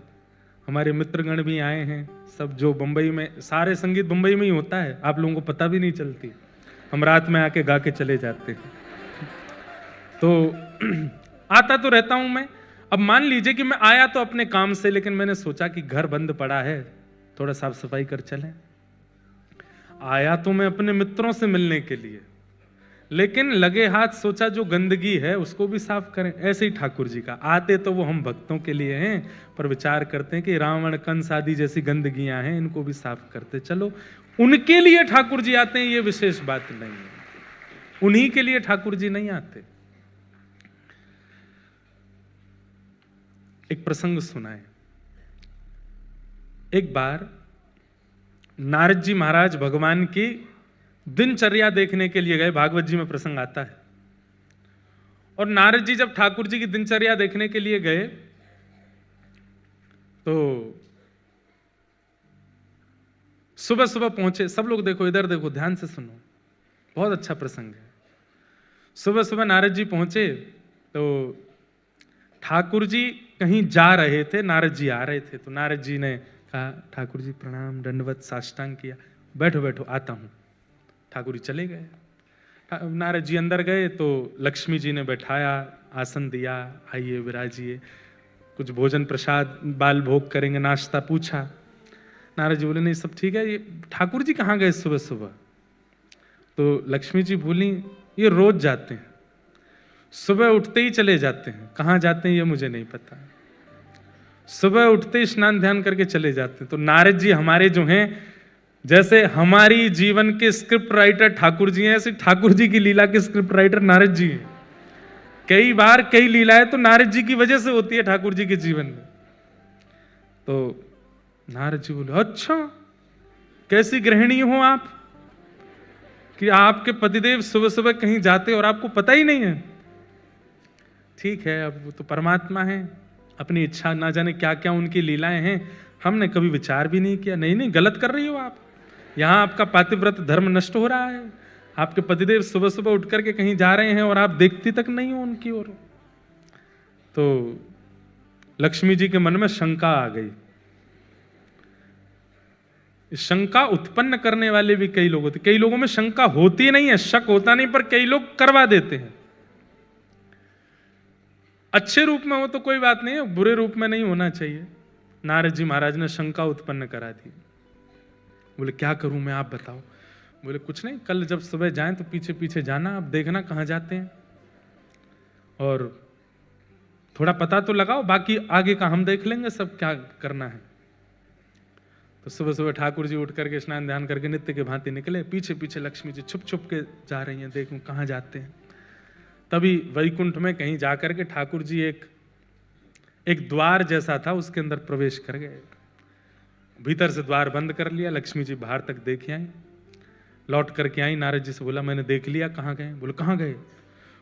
हमारे मित्रगण भी आए हैं, सब जो बंबई में, सारे संगीत बंबई में ही होता है, आप लोगों को पता भी नहीं चलती, हम रात में आके गा के चले जाते हैं। तो आता तो रहता हूं मैं। अब मान लीजिए कि मैं आया तो अपने काम से, लेकिन मैंने सोचा कि घर बंद पड़ा है, थोड़ा साफ सफाई कर चलें। आया तो मैं अपने मित्रों से मिलने के लिए, लेकिन लगे हाथ सोचा जो गंदगी है उसको भी साफ करें। ऐसे ही ठाकुर जी का, आते तो वो हम भक्तों के लिए हैं, पर विचार करते हैं कि रावण कंस आदि जैसी गंदगियां हैं, इनको भी साफ करते चलो। उनके लिए ठाकुर जी आते हैं, ये विशेष बात नहीं है, उन्हीं के लिए ठाकुर जी नहीं आते। एक प्रसंग सुना है। एक बार नारद जी महाराज भगवान की दिनचर्या देखने के लिए गए, भागवत जी में प्रसंग आता है। और नारद जी जब ठाकुर जी की दिनचर्या देखने के लिए गए तो सुबह सुबह पहुंचे। सब लोग देखो, इधर देखो, ध्यान से सुनो, बहुत अच्छा प्रसंग है। सुबह सुबह नारद जी पहुंचे तो ठाकुर जी कहीं जा रहे थे, नारद जी आ रहे थे। तो नारद जी ने कहा, ठाकुर जी प्रणाम, दंडवत साष्टांग किया, बैठो बैठो आता हूं। ठाकुर जी चले गए। नारद जी अंदर गए तो लक्ष्मी जी ने बैठाया, आसन दिया, आइए विराजिए, कुछ भोजन प्रसाद बाल भोग करेंगे, नाश्ता पूछा। नारद जी बोले नहीं सब ठीक है। ये ठाकुर जी कहाँ गए सुबह सुबह? तो लक्ष्मी जी बोली ये रोज जाते हैं, सुबह उठते ही चले जाते हैं, कहाँ जाते हैं ये मुझे नहीं पता, सुबह उठते ही स्नान ध्यान करके चले जाते हैं। तो नारद जी हमारे जो हैं, जैसे हमारी जीवन के स्क्रिप्ट राइटर ठाकुर जी हैं, ऐसे ठाकुर जी की लीला के स्क्रिप्ट राइटर नारद जी हैं। कई बार कई लीलाएं तो नारद जी की वजह से होती है ठाकुर जी के जीवन में। तो नारद जी बोले अच्छा कैसी गृहिणी हो आप कि आपके पतिदेव सुबह सुबह कहीं जाते और आपको पता ही नहीं है। ठीक है, अब वो तो परमात्मा है, अपनी इच्छा, ना जाने क्या क्या उनकी लीलाएं हैं, हमने कभी विचार भी नहीं किया। नहीं नहीं गलत कर रही हो आप, यहां आपका पातिव्रत धर्म नष्ट हो रहा है। आपके पतिदेव सुबह सुबह उठ करके कहीं जा रहे हैं और आप देखती तक नहीं हो उनकी ओर। तो लक्ष्मी जी के मन में शंका आ गई। शंका उत्पन्न करने वाले भी कई लोग होते, कई लोगों में शंका होती नहीं है, शक होता नहीं, पर कई लोग करवा देते हैं। अच्छे रूप में हो तो कोई बात नहीं है, बुरे रूप में नहीं होना चाहिए। नारद जी महाराज ने शंका उत्पन्न करा दी। बोले क्या करूं मैं, आप बताओ। बोले कुछ नहीं, कल जब सुबह जाएं तो पीछे पीछे जाना, आप देखना कहां जाते हैं और थोड़ा पता तो लगाओ, बाकी आगे का हम देख लेंगे सब क्या करना है। तो सुबह सुबह ठाकुर जी उठ करके स्नान ध्यान करके नित्य के भांति निकले, पीछे पीछे लक्ष्मी जी छुप छुप के जा रही हैं, देखूं कहां जाते हैं। तभी वैकुंठ में कहीं जाकर के ठाकुर जी एक द्वार जैसा था उसके अंदर प्रवेश कर गए। भीतर से द्वार बंद कर लिया, लक्ष्मी जी बाहर तक देख आई, लौट करके आई। नारद जी से बोला मैंने देख लिया, कहाँ गए? बोले कहाँ गए?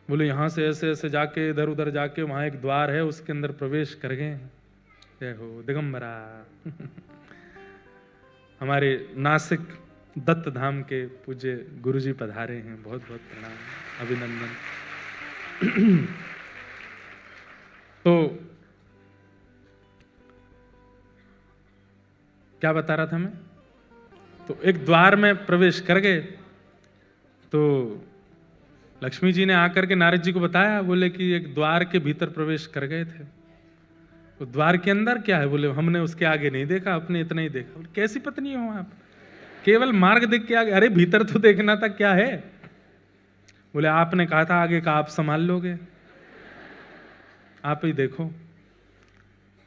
बोले यहाँ से ऐसे ऐसे जाके इधर उधर जाके वहां एक द्वार है उसके अंदर प्रवेश कर गए। जय हो दिगंबरा। हमारे नासिक दत्त धाम के पूज्य गुरु जी पधारे हैं, बहुत बहुत प्रणाम, अभिनंदन। तो क्या बता रहा था मैं? तो एक द्वार में प्रवेश कर गए। तो लक्ष्मी जी ने आकर के नारद जी को बताया, बोले कि एक द्वार के भीतर प्रवेश कर गए थे। तो द्वार के अंदर क्या है? बोले हमने उसके आगे नहीं देखा, अपने इतना ही देखा। बोले कैसी पत्नी हो आप? केवल मार्ग देख के आगे, अरे भीतर तो देखना था क्या है। बोले आपने कहा था आगे का आप संभाल लोगे, आप ही देखो।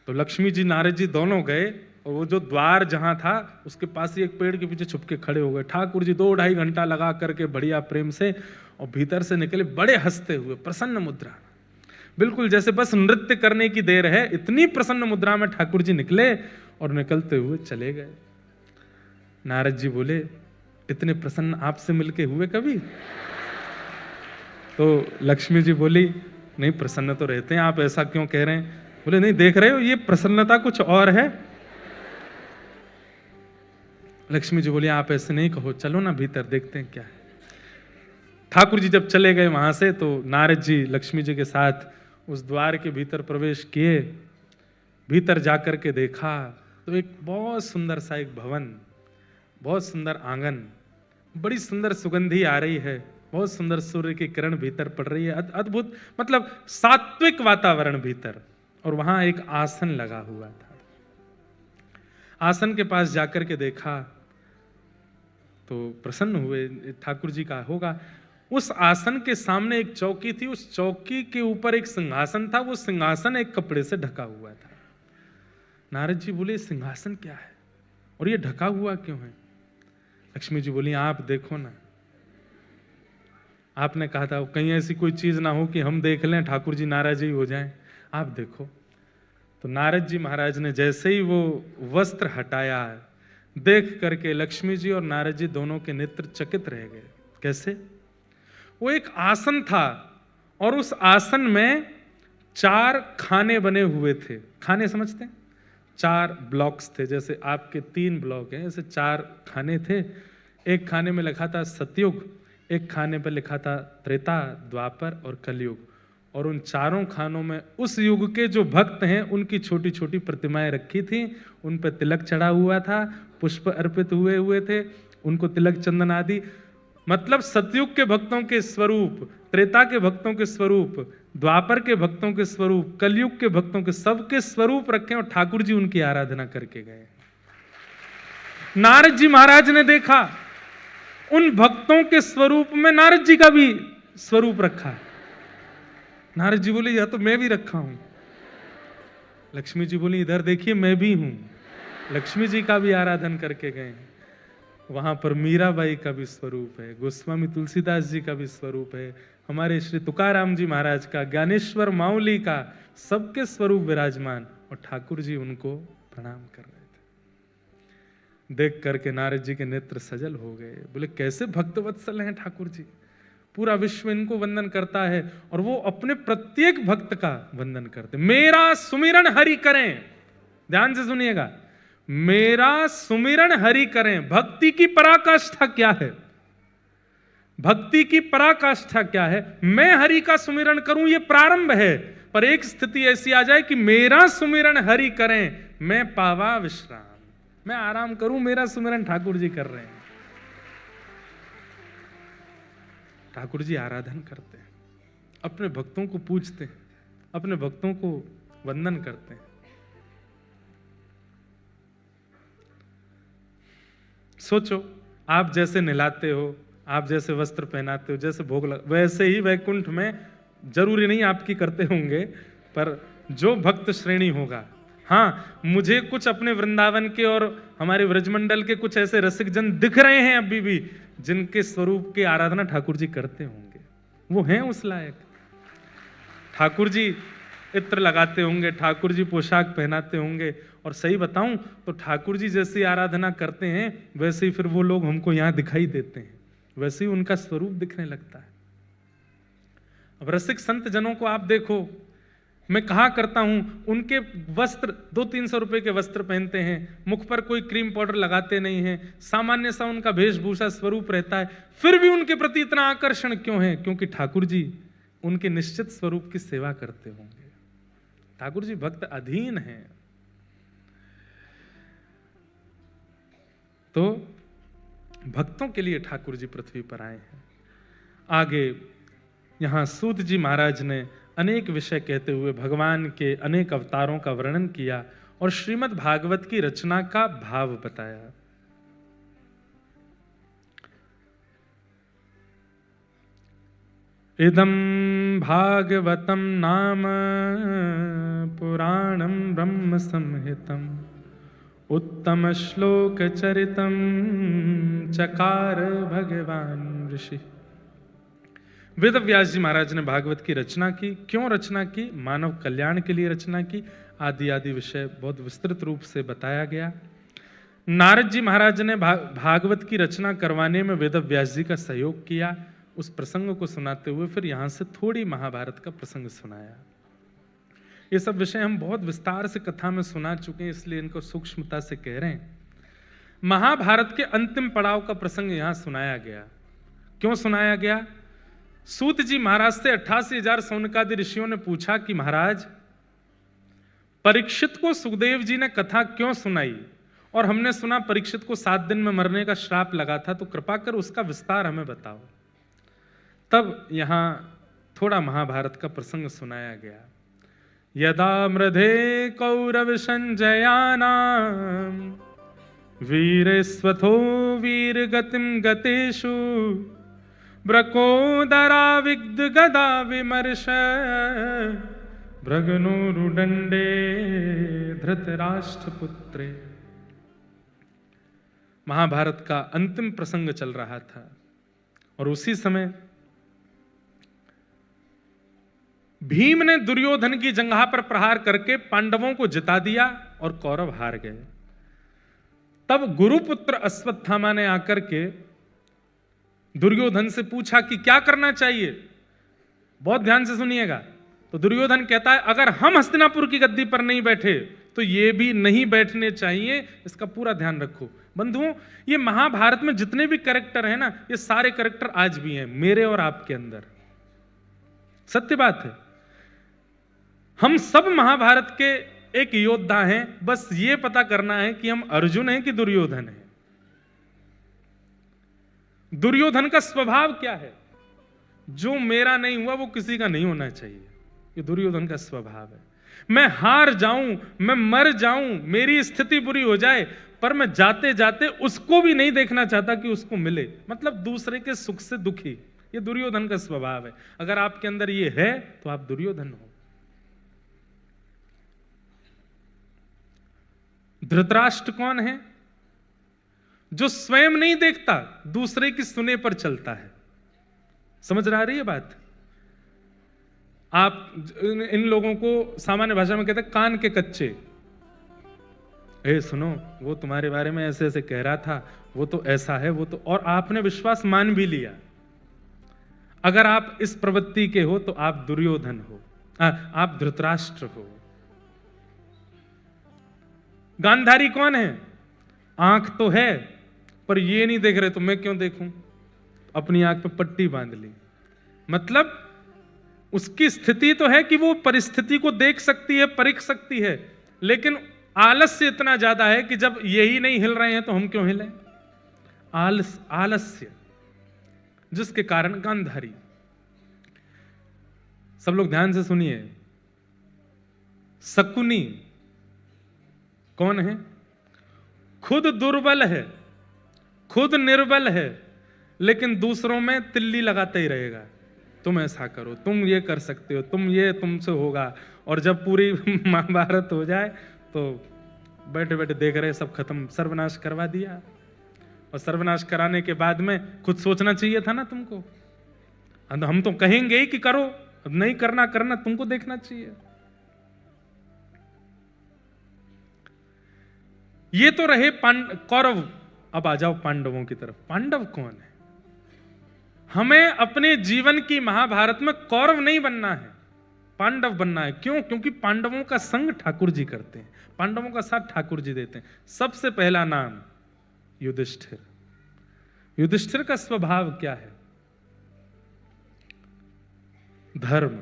तो लक्ष्मी जी नारद जी दोनों गए और वो जो द्वार जहां था उसके पास ही एक पेड़ के पीछे छुप के खड़े हो गए। ठाकुर जी 2-2.5 घंटा लगा करके बढ़िया प्रेम से, और भीतर से निकले बड़े हंसते हुए, प्रसन्न मुद्रा, बिल्कुल जैसे बस नृत्य करने की देर है, इतनी प्रसन्न मुद्रा में ठाकुर जी निकले और निकलते हुए चले गए। नारद जी बोले इतने प्रसन्न आपसे मिलके हुए कभी? तो लक्ष्मी जी बोली नहीं, प्रसन्न तो रहते हैं, आप ऐसा क्यों कह रहे हैं? बोले नहीं, देख रहे हो ये प्रसन्नता कुछ और है। लक्ष्मी जी बोली आप ऐसे नहीं कहो, चलो ना भीतर देखते हैं क्या है। ठाकुर जी जब चले गए वहां से, तो नारद जी लक्ष्मी जी के साथ उस द्वार के भीतर प्रवेश किए। भीतर जाकर के देखा तो एक बहुत सुंदर सा एक भवन, बहुत सुंदर आंगन, बड़ी सुंदर सुगंधी आ रही है, बहुत सुंदर सूर्य की किरण भीतर पड़ रही है, अद्भुत, मतलब सात्विक वातावरण भीतर। और वहां एक आसन लगा हुआ था। आसन के पास जाकर के देखा तो प्रसन्न हुए, ठाकुर जी का होगा। उस आसन के सामने एक चौकी थी, उस चौकी के ऊपर एक सिंहासन था, वो सिंहासन एक कपड़े से ढका हुआ था। नारद जी बोले सिंहासन क्या है और ये ढका हुआ क्यों है? लक्ष्मी जी बोली आप देखो ना, आपने कहा था कहीं ऐसी कोई चीज ना हो कि हम देख लें ठाकुर जी नाराज ही हो जाएं, आप देखो। तो नारद जी महाराज ने जैसे ही वो वस्त्र हटाया, देख करके लक्ष्मी जी और नारद जी दोनों के नेत्र चकित रह गए। कैसे? वो एक आसन था और उस आसन में 4 खाने बने हुए थे। खाने समझते हैं? 4 ब्लॉक्स थे, जैसे आपके 3 ब्लॉक हैं, ऐसे 4 खाने थे। एक खाने में लिखा था सतयुग, एक खाने पर लिखा था त्रेता, द्वापर और कलयुग। और उन चारों खानों में उस युग के जो भक्त हैं उनकी छोटी छोटी प्रतिमाएं रखी थी, उन पर तिलक चढ़ा हुआ था, पुष्प अर्पित हुए थे, उनको तिलक चंदन आदि, मतलब सतयुग के भक्तों के स्वरूप, त्रेता के भक्तों के स्वरूप, द्वापर के भक्तों के स्वरूप, कलयुग के भक्तों के, सबके स्वरूप रखे और ठाकुर जी उनकी आराधना करके गए। नारद जी महाराज ने देखा उन भक्तों के स्वरूप में नारद जी का भी स्वरूप रखा है। नारद जी बोले यह तो मैं भी रखा हूं। लक्ष्मी जी बोली इधर देखिए मैं भी हूं। लक्ष्मी जी का भी आराधन करके गए। वहां पर मीराबाई का भी स्वरूप है, गोस्वामी तुलसीदास जी का भी स्वरूप है, हमारे श्री तुकाराम जी महाराज का, ज्ञानेश्वर माउली का, सबके स्वरूप विराजमान, और ठाकुर जी उनको प्रणाम कर रहे थे। देख करके नारद जी के नेत्र सजल हो गए। बोले कैसे भक्तवत्सल हैं ठाकुर जी, पूरा विश्व इनको वंदन करता है और वो अपने प्रत्येक भक्त का वंदन करते। मेरा सुमिरन हरि करें, ध्यान से सुनिएगा, मेरा सुमिरन हरि करें। भक्ति की पराकाष्ठा क्या है? भक्ति की पराकाष्ठा क्या है? मैं हरि का सुमिरन करूं, ये प्रारंभ है, पर एक स्थिति ऐसी आ जाए कि मेरा सुमिरन हरि करें, मैं पावा विश्राम, मैं आराम करूं, मेरा सुमिरन ठाकुर जी कर रहे हैं। ठाकुर जी आराधन करते हैं, अपने भक्तों को पूजते हैं, अपने भक्तों को वंदन करते हैं। सोचो, आप जैसे नहलाते हो, आप जैसे वस्त्र पहनाते हो, जैसे भोग वैसे ही वैकुंठ में, जरूरी नहीं आपकी करते होंगे, पर जो भक्त श्रेणी होगा, हाँ मुझे कुछ अपने वृंदावन के और हमारे व्रजमंडल के कुछ ऐसे रसिक जन दिख रहे हैं अभी भी, जिनके स्वरूप की आराधना ठाकुर जी करते होंगे, वो हैं उस लायक। ठाकुर जी इत्र लगाते होंगे, ठाकुर जी पोशाक पहनाते होंगे, और सही बताऊं तो ठाकुर जी जैसी आराधना करते हैं वैसे ही फिर वो लोग हमको यहां दिखाई देते हैं, वैसे ही उनका स्वरूप दिखने लगता है। अब रसिक संत जनों को आप देखो, मैं कहा करता हूं, उनके वस्त्र 200-300 रुपए के वस्त्र पहनते हैं, मुख पर कोई क्रीम पाउडर लगाते नहीं हैं, सामान्य सा उनका वेशभूषा स्वरूप रहता है, फिर भी उनके प्रति इतना आकर्षण क्यों है? क्योंकि ठाकुर जी उनके निश्चित स्वरूप की सेवा करते होंगे। ठाकुर जी भक्त अधीन हैं। तो भक्तों के लिए ठाकुर जी पृथ्वी पर आए हैं। आगे यहां सूत जी महाराज ने अनेक विषय कहते हुए भगवान के अनेक अवतारों का वर्णन किया और श्रीमद् भागवत की रचना का भाव बताया। इदं भागवतं नाम पुराणं ब्रह्म संहितम् उत्तम श्लोक चरितम चकार भगवान ऋषि। वेद व्यास जी महाराज ने भागवत की रचना की। क्यों रचना की? मानव कल्याण के लिए रचना की। आदि आदि विषय बहुत विस्तृत रूप से बताया गया। नारद जी महाराज ने भागवत की रचना करवाने में वेद व्यास जी का सहयोग किया। उस प्रसंग को सुनाते हुए फिर यहां से थोड़ी महाभारत का प्रसंग सुनाया। ये सब विषय हम बहुत विस्तार से कथा में सुना चुके हैं, इसलिए इनको सूक्ष्मता से कह रहे हैं। महाभारत के अंतिम पड़ाव का प्रसंग यहां सुनाया गया। क्यों सुनाया गया? सूत जी महाराज से 88,000 सौनकादि ऋषियों ने पूछा कि महाराज, परीक्षित को सुखदेव जी ने कथा क्यों सुनाई, और हमने सुना परीक्षित को 7 दिन में मरने का श्राप लगा था, तो कृपा कर उसका विस्तार हमें बताओ। तब यहां थोड़ा महाभारत का प्रसंग सुनाया गया। यदा मृधे कौरव संजयानाम वीरेस्वथो वीर गतिम गतेषु ब्रकोदरा विग्ध गदा विमर्श भृगनोरुदंडे धृतराष्ट्रपुत्रे। महाभारत का अंतिम प्रसंग चल रहा था और उसी समय भीम ने दुर्योधन की जंघा पर प्रहार करके पांडवों को जिता दिया और कौरव हार गए। तब गुरुपुत्र अश्वत्थामा ने आकर के दुर्योधन से पूछा कि क्या करना चाहिए। बहुत ध्यान से सुनिएगा। तो दुर्योधन कहता है, अगर हम हस्तिनापुर की गद्दी पर नहीं बैठे तो ये भी नहीं बैठने चाहिए, इसका पूरा ध्यान रखो। बंधुओं, ये महाभारत में जितने भी कैरेक्टर हैं ना, ये सारे कैरेक्टर आज भी हैं मेरे और आपके अंदर। सत्य बात है। हम सब महाभारत के एक योद्धा हैं, बस ये पता करना है कि हम अर्जुन हैं कि दुर्योधन हैं। दुर्योधन का स्वभाव क्या है? जो मेरा नहीं हुआ वो किसी का नहीं होना चाहिए। ये दुर्योधन का स्वभाव है। मैं हार जाऊं, मैं मर जाऊं, मेरी स्थिति बुरी हो जाए, पर मैं जाते जाते उसको भी नहीं देखना चाहता कि उसको मिले, मतलब दूसरे के सुख से दुखी। ये दुर्योधन का स्वभाव है। अगर आपके अंदर ये है तो आप दुर्योधन हो। धृतराष्ट्र कौन है? जो स्वयं नहीं देखता, दूसरे की सुने पर चलता है। समझ आ रही है बात? आप इन लोगों को सामान्य भाषा में कहते हैं कान के कच्चे। ए सुनो, वो तुम्हारे बारे में ऐसे ऐसे कह रहा था, वो तो ऐसा है, वो तो, और आपने विश्वास मान भी लिया। अगर आप इस प्रवृत्ति के हो तो आप दुर्योधन हो, आप धृतराष्ट्र हो। गांधारी कौन है? आंख तो है पर ये नहीं देख रहे तो मैं क्यों देखूं? अपनी आंख पे पट्टी बांध ली। मतलब उसकी स्थिति तो है कि वो परिस्थिति को देख सकती है, परख सकती है, लेकिन आलस्य इतना ज्यादा है कि जब यही नहीं हिल रहे हैं तो हम क्यों हिलें? आलस्य, जिसके कारण गांधारी। सब लोग ध्यान से सुनिए। शकुनी कौन है? खुद दुर्बल है, खुद निर्बल है, लेकिन दूसरों में तिल्ली लगाता ही रहेगा। तुम ऐसा करो, तुम ये कर सकते हो, तुम ये तुमसे होगा। और जब पूरी महाभारत हो जाए तो बैठे बैठे देख रहे सब खत्म, सर्वनाश करवा दिया। और सर्वनाश कराने के बाद में खुद सोचना चाहिए था ना तुमको। हम तो कहेंगे ही कि करो, अब नहीं करना करना तुमको देखना चाहिए। ये तो रहे कौरव। अब आ जाओ पांडवों की तरफ। पांडव कौन है? हमें अपने जीवन की महाभारत में कौरव नहीं बनना है, पांडव बनना है। क्यों? क्योंकि पांडवों का संग ठाकुर जी करते हैं, पांडवों का साथ ठाकुर जी देते हैं। सबसे पहला नाम युधिष्ठिर। युधिष्ठिर का स्वभाव क्या है? धर्म।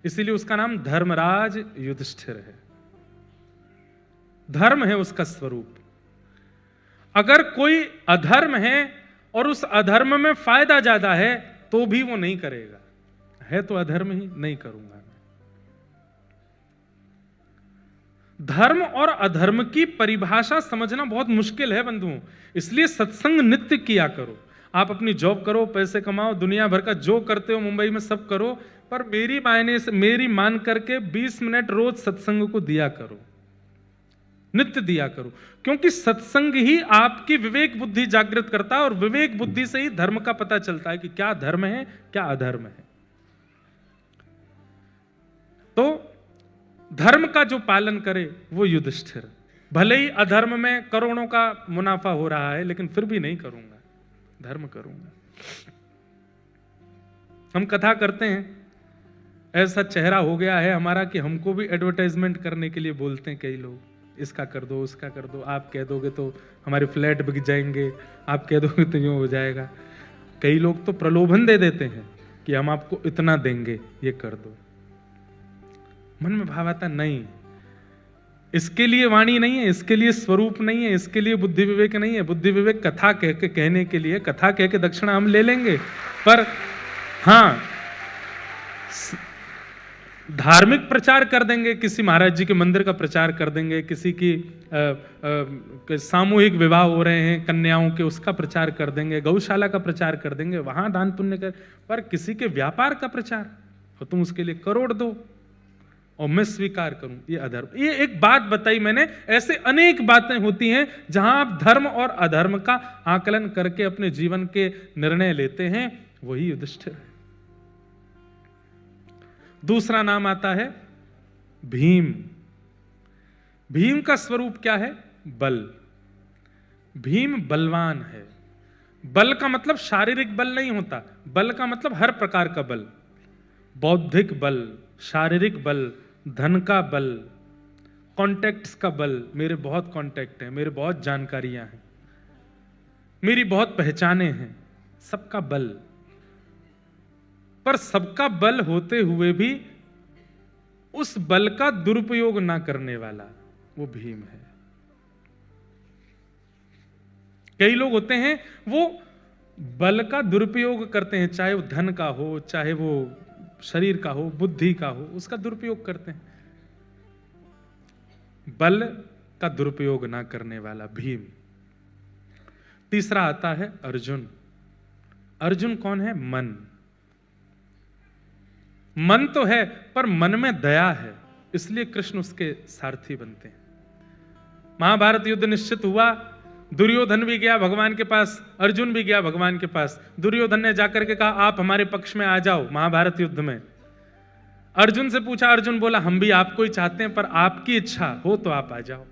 इसीलिए उसका नाम धर्मराज युधिष्ठिर है। धर्म है उसका स्वरूप। अगर कोई अधर्म है और उस अधर्म में फायदा ज्यादा है तो भी वो नहीं करेगा। है तो अधर्म ही, नहीं करूंगा। धर्म और अधर्म की परिभाषा समझना बहुत मुश्किल है बंधुओं, इसलिए सत्संग नित्य किया करो। आप अपनी जॉब करो, पैसे कमाओ, दुनिया भर का जो करते हो मुंबई में सब करो, पर मेरी मान करके 20 मिनट रोज सत्संग को दिया करो, नित्य दिया करो, क्योंकि सत्संग ही आपकी विवेक बुद्धि जागृत करता है और विवेक बुद्धि से ही धर्म का पता चलता है कि क्या धर्म है, क्या अधर्म है। तो धर्म का जो पालन करे वो युधिष्ठिर, भले ही अधर्म में करोड़ों का मुनाफा हो रहा है, लेकिन फिर भी नहीं करूंगा, धर्म करूंगा। हम कथा करते हैं, ऐसा चेहरा हो गया है हमारा कि हमको भी एडवर्टाइजमेंट करने के लिए बोलते हैं कई लोग, इसका कर दो, उसका कर दो, आप कह दोगे तो हमारे फ्लैट बिक जाएंगे, आप कह दोगे तो यूं हो जाएगा। कई लोग तो प्रलोभन दे देते हैं कि हम आपको इतना देंगे, ये कर दो। मन में भाव आता नहीं, इसके लिए वाणी नहीं है, इसके लिए स्वरूप नहीं है, इसके लिए बुद्धि विवेक नहीं है। बुद्धि विवेक कथा कह के कहने के लिए, कथा कह के दक्षिणा हम ले लेंगे, पर हाँ धार्मिक प्रचार कर देंगे, किसी महाराज जी के मंदिर का प्रचार कर देंगे, किसी की सामूहिक विवाह हो रहे हैं कन्याओं के, उसका प्रचार कर देंगे, गौशाला का प्रचार कर देंगे, वहां दान पुण्य कर, पर किसी के व्यापार का प्रचार और तुम उसके लिए करोड़ दो और मैं स्वीकार करूं, ये अधर्म। ये एक बात बताई मैंने, ऐसे अनेक बातें होती हैं जहां आप धर्म और अधर्म का आकलन करके अपने जीवन के निर्णय लेते हैं, वही युधिष्ठिर है। दूसरा नाम आता है भीम। भीम का स्वरूप क्या है? बल। भीम बलवान है। बल का मतलब शारीरिक बल नहीं होता, बल का मतलब हर प्रकार का बल, बौद्धिक बल, शारीरिक बल, धन का बल, कॉन्टैक्ट्स का बल। मेरे बहुत कॉन्टैक्ट हैं, मेरे बहुत जानकारियां हैं, मेरी बहुत पहचाने हैं, सबका बल। पर सबका बल होते हुए भी उस बल का दुरुपयोग ना करने वाला वो भीम है। कई लोग होते हैं वो बल का दुरुपयोग करते हैं, चाहे वो धन का हो, चाहे वो शरीर का हो, बुद्धि का हो, उसका दुरुपयोग करते हैं। बल का दुरुपयोग ना करने वाला भीम। तीसरा आता है अर्जुन। अर्जुन कौन है? मन। मन तो है पर मन में दया है, इसलिए कृष्ण उसके सारथी बनते हैं। महाभारत युद्ध निश्चित हुआ, दुर्योधन भी गया भगवान के पास, अर्जुन भी गया भगवान के पास। दुर्योधन ने जाकर के कहा आप हमारे पक्ष में आ जाओ महाभारत युद्ध में। अर्जुन से पूछा, अर्जुन बोला हम भी आपको ही चाहते हैं, पर आपकी इच्छा हो तो आप आ जाओ।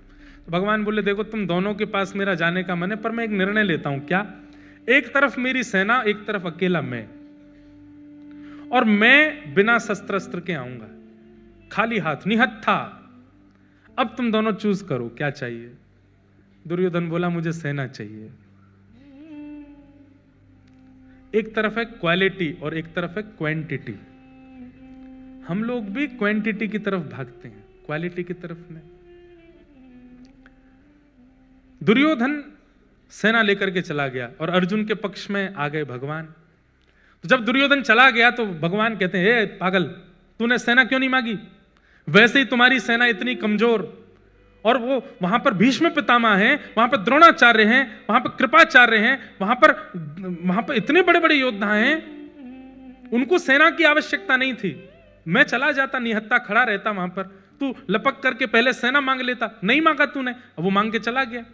तो भगवान बोले देखो तुम दोनों के पास मेरा जाने का मन है, पर मैं एक निर्णय लेता हूं। क्या? एक तरफ मेरी सेना, एक तरफ अकेला मैं, और मैं बिना शस्त्र अस्त्र के आऊंगा, खाली हाथ, निहत्था। अब तुम दोनों चूज करो क्या चाहिए। दुर्योधन बोला मुझे सेना चाहिए। एक तरफ है क्वालिटी और एक तरफ है क्वांटिटी। हम लोग भी क्वांटिटी की तरफ भागते हैं, क्वालिटी की तरफ नहीं। दुर्योधन सेना लेकर के चला गया और अर्जुन के पक्ष में आ गए भगवान। तो जब दुर्योधन चला गया तो भगवान कहते हैं ए पागल, तूने सेना क्यों नहीं मांगी? वैसे ही तुम्हारी सेना इतनी कमजोर, और वो वहां पर भीष्म पितामह हैं, वहां पर द्रोणाचार्य हैं, वहां पर कृपाचार्य हैं, वहां पर इतने बड़े बड़े योद्धा हैं, उनको सेना की आवश्यकता नहीं थी। मैं चला जाता, निहत्था खड़ा रहता वहां पर, तू लपक करके पहले सेना मांग लेता। नहीं मांगा तूने, अब वो मांग के चला गया।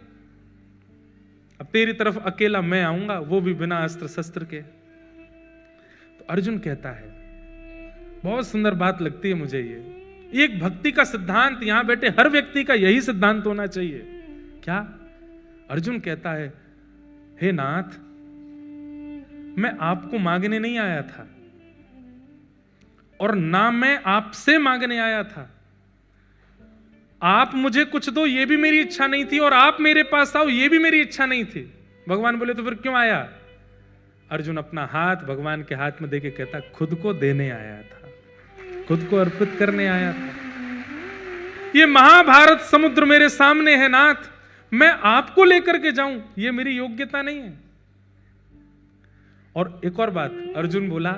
अब तेरी तरफ अकेला मैं आऊंगा, वो भी बिना अस्त्र शस्त्र के। तो अर्जुन कहता है, बहुत सुंदर बात लगती है मुझे ये एक भक्ति का सिद्धांत, यहां बैठे हर व्यक्ति का यही सिद्धांत होना चाहिए। क्या? अर्जुन कहता है, हे नाथ, मैं आपको मांगने नहीं आया था और ना मैं आपसे मांगने आया था। आप मुझे कुछ दो ये भी मेरी इच्छा नहीं थी, और आप मेरे पास आओ ये भी मेरी इच्छा नहीं थी। भगवान बोले तो फिर क्यों आया? अर्जुन अपना हाथ भगवान के हाथ में देके कहता, खुद को देने आया था, खुद को अर्पित करने आया था। ये महाभारत समुद्र मेरे सामने है नाथ, मैं आपको लेकर के जाऊं ये मेरी योग्यता नहीं है। और एक और बात, अर्जुन बोला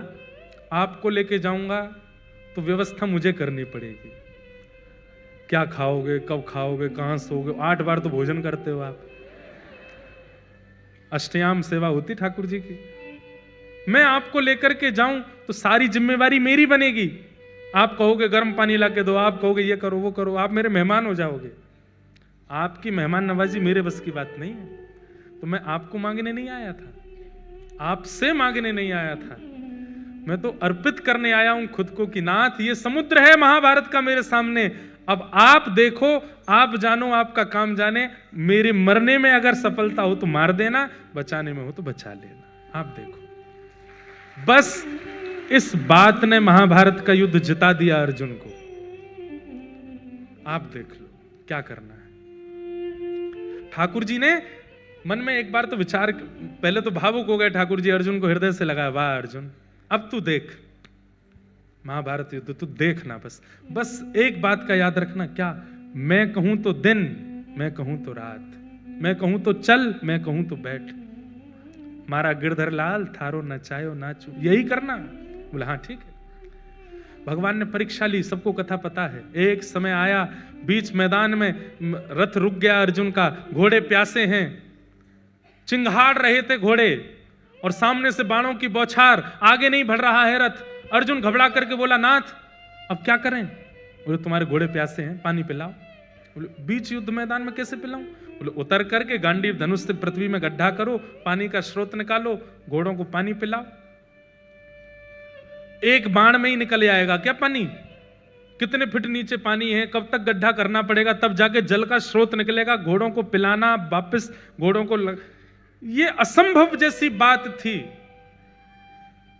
आपको लेके जाऊंगा तो व्यवस्था मुझे करनी पड़ेगी। क्या खाओगे, कब खाओगे, कहां सोओगे? 8 बार तो भोजन करते हो आप। अष्टयाम सेवा होती ठाकुर जी की। मैं आपको लेकर के जाऊं तो सारी जिम्मेवारी मेरी बनेगी। आप कहोगे गर्म पानी ला के दो, आप कहोगे ये करो वो करो, आप मेरे मेहमान हो जाओगे। आपकी मेहमान नवाजी मेरे बस की बात नहीं है। तो मैं आपको मांगने नहीं आया था, आपसे मांगने नहीं आया था, मैं तो अर्पित करने आया हूं खुद को कि नाथ ये समुद्र है महाभारत का मेरे सामने, अब आप देखो, आप जानो, आपका काम जाने। मेरे मरने में अगर सफलता हो तो मार देना, बचाने में हो तो बचा लेना, आप देखो। बस इस बात ने महाभारत का युद्ध जिता दिया अर्जुन को। आप देख लो क्या करना है। ठाकुर जी ने मन में एक बार तो विचार, पहले तो भावुक हो गए ठाकुर जी, अर्जुन को हृदय से लगाया, वाह अर्जुन अब तू देख महाभारत युद्ध, तू देखना, बस एक बात का याद रखना, क्या मैं कहूं तो दिन, मैं कहूं तो रात, मैं कहूं तो चल, मैं कहूं तो बैठ, मारा गिरधर लाल थारो नचायो नाचू, यही करना। बोला हाँ ठीक है। भगवान ने परीक्षा ली, सबको कथा पता है। एक समय आया बीच मैदान में, रथ रुक गया अर्जुन का, घोड़े प्यासे हैं, चिंगाड़ रहे थे घोड़े और सामने से बाणों की बौछार, आगे नहीं बढ़ रहा है रथ। अर्जुन घबरा करके बोला नाथ अब क्या करें? बोले तुम्हारे घोड़े प्यासे हैं, पानी पिलाओ। बोले बीच युद्ध मैदान में कैसे पिलाऊं? बोले उतर करके गांडीव धनुष से पृथ्वी में गड्ढा करो, पानी का स्रोत निकालो, घोड़ों को पानी पिलाओ। एक बाण में ही निकल आएगा क्या पानी? कितने फीट नीचे पानी है, कब तक गड्ढा करना पड़ेगा, तब जाके जल का स्रोत निकलेगा। घोड़ों को पिलाना, वापस घोड़ों को ये असंभव जैसी बात थी।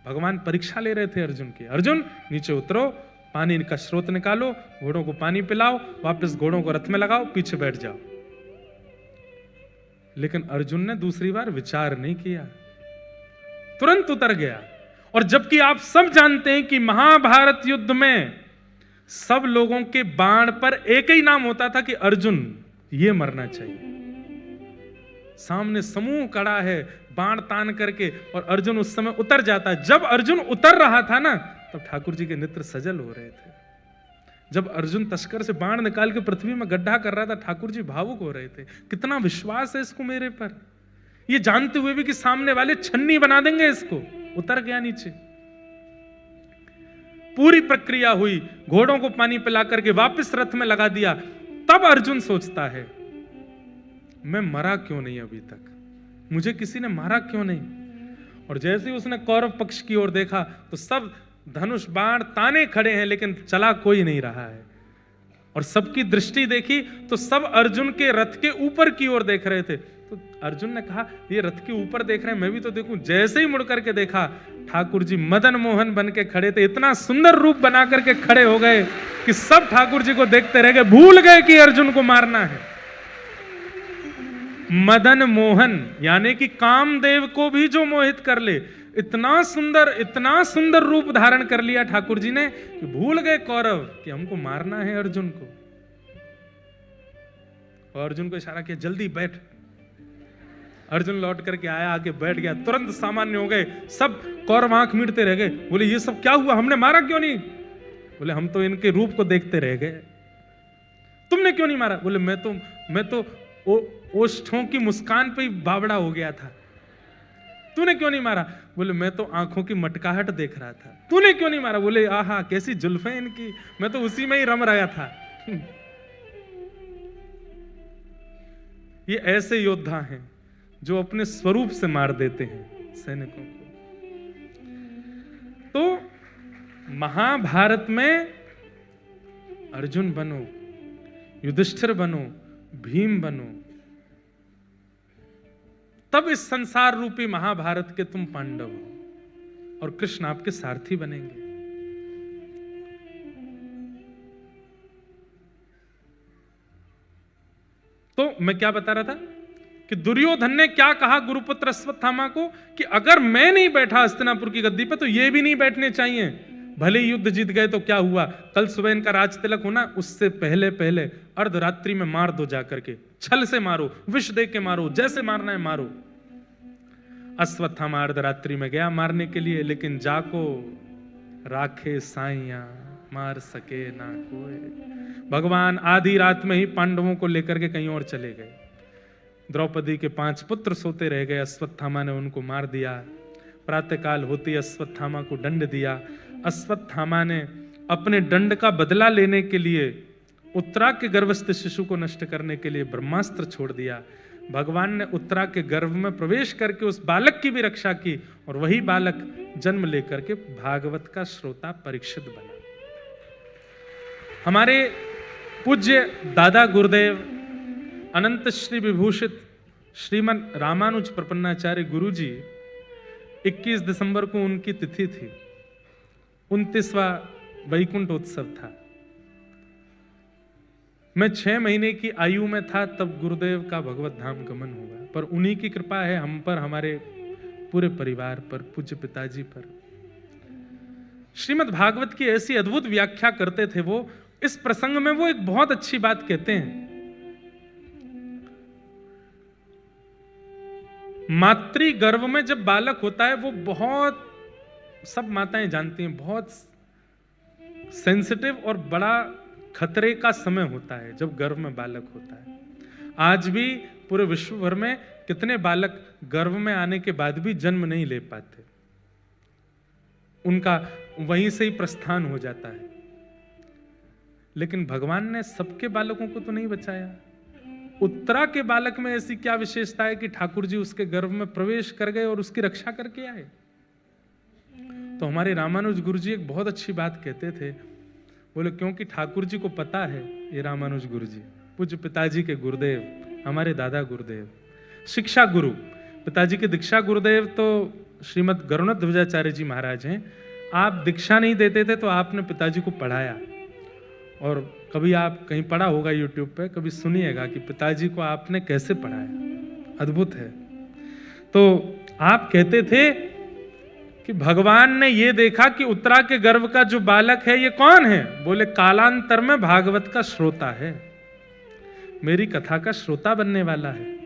भगवान परीक्षा ले रहे थे अर्जुन की। अर्जुन नीचे उतरो, पानी का स्रोत निकालो, घोड़ों को पानी पिलाओ, वापस घोड़ों को रथ में लगाओ, पीछे बैठ जाओ। लेकिन अर्जुन ने दूसरी बार विचार नहीं किया, तुरंत उतर गया। और जबकि आप सब जानते हैं कि महाभारत युद्ध में सब लोगों के बाण पर एक ही नाम होता था कि अर्जुन ये मरना चाहिए। सामने समूह खड़ा है बाण तान करके और अर्जुन उस समय उतर जाता है। जब अर्जुन उतर रहा था ना, तब ठाकुर जी के नेत्र सजल हो रहे थे। जब अर्जुन तस्कर से बाण निकाल के पृथ्वी में गड्ढा कर रहा था, ठाकुर जी भावुक हो रहे थे। कितना विश्वास है इसको मेरे पर, ये जानते हुए भी कि सामने वाले छन्नी बना देंगे इसको। उतर गया नीचे, पूरी प्रक्रिया हुई, घोड़ों को पानी पिला करके वापस रथ में लगा दिया। तब अर्जुन सोचता है मैं मरा क्यों नहीं अभी तक, मुझे किसी ने मारा क्यों नहीं। और जैसे ही उसने कौरव पक्ष की ओर देखा तो सब धनुष बाण ताने खड़े हैं, लेकिन चला कोई नहीं रहा है। और सबकी दृष्टि देखी तो सब अर्जुन के रथ के ऊपर की ओर देख रहे थे। तो अर्जुन ने कहा ये रथ के ऊपर देख रहे हैं, मैं भी तो देखूं। जैसे ही मुड़ करके देखा, ठाकुर जी मदन मोहन बन के खड़े थे। इतना सुंदर रूप बना करके खड़े हो गए कि सब ठाकुर जी को देखते रह गए, भूल गए कि अर्जुन को मारना है। मदन मोहन यानी कि कामदेव को भी जो मोहित कर ले, इतना सुंदर रूप धारण कर लिया ठाकुर जी ने कि भूल गए कौरव कि हमको मारना है अर्जुन को। और अर्जुन को इशारा किया जल्दी बैठ। अर्जुन लौट करके आया, आके बैठ गया, तुरंत सामान्य हो गए। सब कौरव आंख मीटते रह गए, बोले ये सब क्या हुआ, हमने मारा क्यों नहीं? बोले हम तो इनके रूप को देखते रह गए। तुमने क्यों नहीं मारा? बोले मैं तो ओष्ठों की मुस्कान पे ही बावड़ा हो गया था। तूने क्यों नहीं मारा? बोले मैं तो आंखों की मटकाहट देख रहा था। तूने क्यों नहीं मारा? बोले आहा कैसी जुल्फें इनकी, मैं तो उसी में ही रम रहा था। ये ऐसे योद्धा हैं जो अपने स्वरूप से मार देते हैं सैनिकों को। तो महाभारत में अर्जुन बनो, युधिष्ठिर बनो, भीम बनो, तब इस संसार रूपी महाभारत के तुम पांडव हो और कृष्ण आपके सारथी बनेंगे। तो मैं क्या बता रहा था कि दुर्योधन ने क्या कहा गुरुपुत्र अश्वत्थामा को कि अगर मैं नहीं बैठा हस्तिनापुर की गद्दी पे तो ये भी नहीं बैठने चाहिए। भले ही युद्ध जीत गए तो क्या हुआ, कल सुबह इनका राज तिलक होना, उससे पहले पहले अर्धरात्रि में मार दो, जाकर के छल से मारो, विष दे के मारो, जैसे मारना है मारो। अश्वत्थामा अर्धरात्रि में गया मारने के लिए, लेकिन जाको राखे साइया मार सके ना कोई। भगवान आधी रात में ही पांडवों को लेकर के कहीं और चले गए। द्रौपदी के 5 पुत्र सोते रह गए, अश्वत्थामा ने उनको मार दिया। प्रातःकाल होते अश्वत्थामा को दंड दिया। अश्वत्थामा ने अपने दंड का बदला लेने के लिए उत्तरा के गर्भस्थ शिशु को नष्ट करने के लिए ब्रह्मास्त्र छोड़ दिया। भगवान ने उत्तरा के गर्भ में प्रवेश करके उस बालक की भी रक्षा की और वही बालक जन्म लेकर के भागवत का श्रोता परीक्षित बना। हमारे पूज्य दादा गुरुदेव अनंत श्री विभूषित श्रीमद रामानुज प्रपन्नाचार्य गुरु जी 21 दिसंबर को उनकी तिथि थी। 29वां वैकुंठ उत्सव था। मैं 6 महीने की आयु में था तब गुरुदेव का भगवत धाम गमन हुआ, पर उन्हीं की कृपा है हम पर, हमारे पूरे परिवार पर, पूज्य पिताजी पर। श्रीमद् भागवत की ऐसी अद्भुत व्याख्या करते थे वो। इस प्रसंग में वो एक बहुत अच्छी बात कहते हैं। मातृ गर्भ में जब बालक होता है वो बहुत, सब माताएं जानती हैं, बहुत सेंसिटिव और बड़ा खतरे का समय होता है जब गर्भ में बालक होता है। आज भी पूरे विश्व भर में कितने बालक गर्भ में आने के बाद भी जन्म नहीं ले पाते, उनका वहीं से ही प्रस्थान हो जाता है। लेकिन भगवान ने सबके बालकों को तो नहीं बचाया। उत्तरा के बालक में ऐसी क्या विशेषता है कि ठाकुर जी उसके गर्भ में प्रवेश कर गए और उसकी रक्षा करके आए। तो हमारे रामानुज गुरु जी एक बहुत अच्छी बात कहते थे। बोले क्योंकि ठाकुर जी को पता है, ये रामानुज गुरु जी पूज्य पिताजी के गुरुदेव, हमारे दादा गुरुदेव, शिक्षा गुरु, पिताजी के दीक्षा गुरुदेव तो श्रीमद गरुणध्वजाचार्य जी महाराज हैं। आप दीक्षा नहीं देते थे तो आपने पिताजी को पढ़ाया, और कभी आप कहीं पढ़ा होगा यूट्यूब पे, कभी सुनिएगा कि पिताजी को आपने कैसे पढ़ाया, अद्भुत है। तो आप कहते थे कि भगवान ने ये देखा कि उत्तरा के गर्भ का जो बालक है ये कौन है। बोले कालांतर में भागवत का श्रोता है, मेरी कथा का श्रोता बनने वाला है।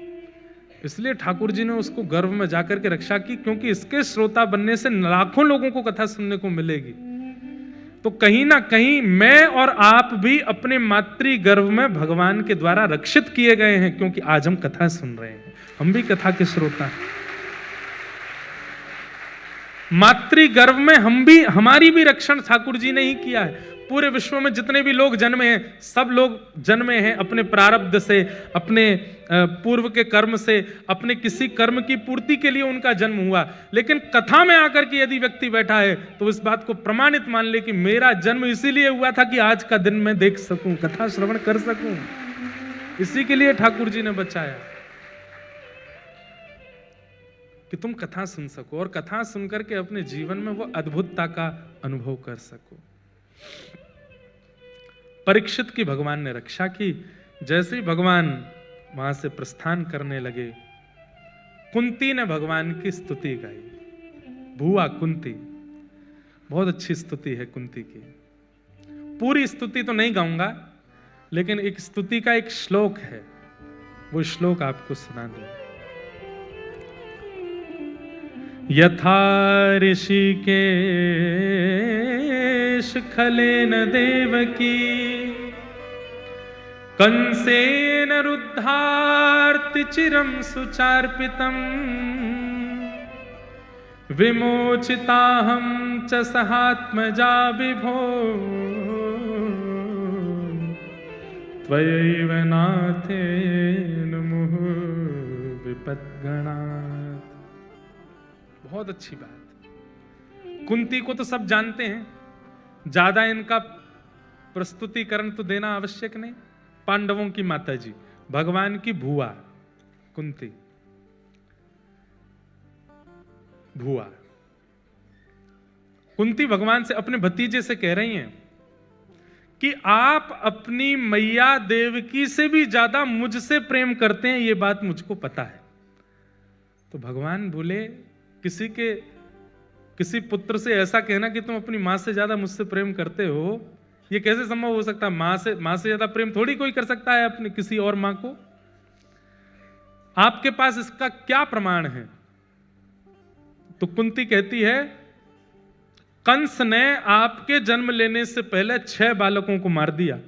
इसलिए ठाकुर जी ने उसको गर्भ में जाकर के रक्षा की, क्योंकि इसके श्रोता बनने से लाखों लोगों को कथा सुनने को मिलेगी। तो कहीं ना कहीं मैं और आप भी अपने मातृ गर्भ में भगवान के द्वारा रक्षित किए गए हैं, क्योंकि आज हम कथा सुन रहे हैं, हम भी कथा के श्रोता हैं। मातृ गर्भ में हमारी भी रक्षण ठाकुर जी ने ही किया है। पूरे विश्व में जितने भी लोग जन्मे हैं, सब लोग जन्मे हैं अपने प्रारब्ध से, अपने पूर्व के कर्म से, अपने किसी कर्म की पूर्ति के लिए उनका जन्म हुआ। लेकिन कथा में आकर के यदि व्यक्ति बैठा है तो इस बात को प्रमाणित मान ले कि मेरा जन्म इसीलिए हुआ था कि आज का दिन मैं देख सकूं, कथा श्रवण कर सकूं। इसी के लिए ठाकुर जी ने बचाया कि तुम कथा सुन सको, और कथा सुनकर के अपने जीवन में वो अद्भुतता का अनुभव कर सको। परीक्षित की भगवान ने रक्षा की। जैसे ही भगवान वहां से प्रस्थान करने लगे, कुंती ने भगवान की स्तुति गाई। भुआ कुंती, बहुत अच्छी स्तुति है कुंती की। पूरी स्तुति तो नहीं गाऊंगा, लेकिन एक स्तुति का एक श्लोक है, वो श्लोक आपको सुना दूं। यथा ऋषिकेश खलेन देवकी कंसेन रुद्धार्ति चिरं सुचार्पितम् विमोचिताहं च सहात्मजा विभो त्वयैव नाथेन मुहुः विपद्गणात्। बहुत अच्छी बात। कुंती को तो सब जानते हैं, ज्यादा इनका प्रस्तुतिकरण तो देना आवश्यक नहीं। पांडवों की माताजी, भगवान की भुआ कुंती, भुआ कुंती भगवान से, अपने भतीजे से कह रही हैं कि आप अपनी मैया देवकी से भी ज्यादा मुझसे प्रेम करते हैं, ये बात मुझको पता है। तो भगवान बोले किसी पुत्र से ऐसा कहना कि तुम अपनी मां से ज्यादा मुझसे प्रेम करते हो, ये कैसे संभव हो सकता है? मां से ज्यादा प्रेम थोड़ी कोई कर सकता है अपनी किसी और मां को। आपके पास इसका क्या प्रमाण है? तो कुंती कहती है, कंस ने आपके जन्म लेने से पहले 6 बालकों को मार दिया।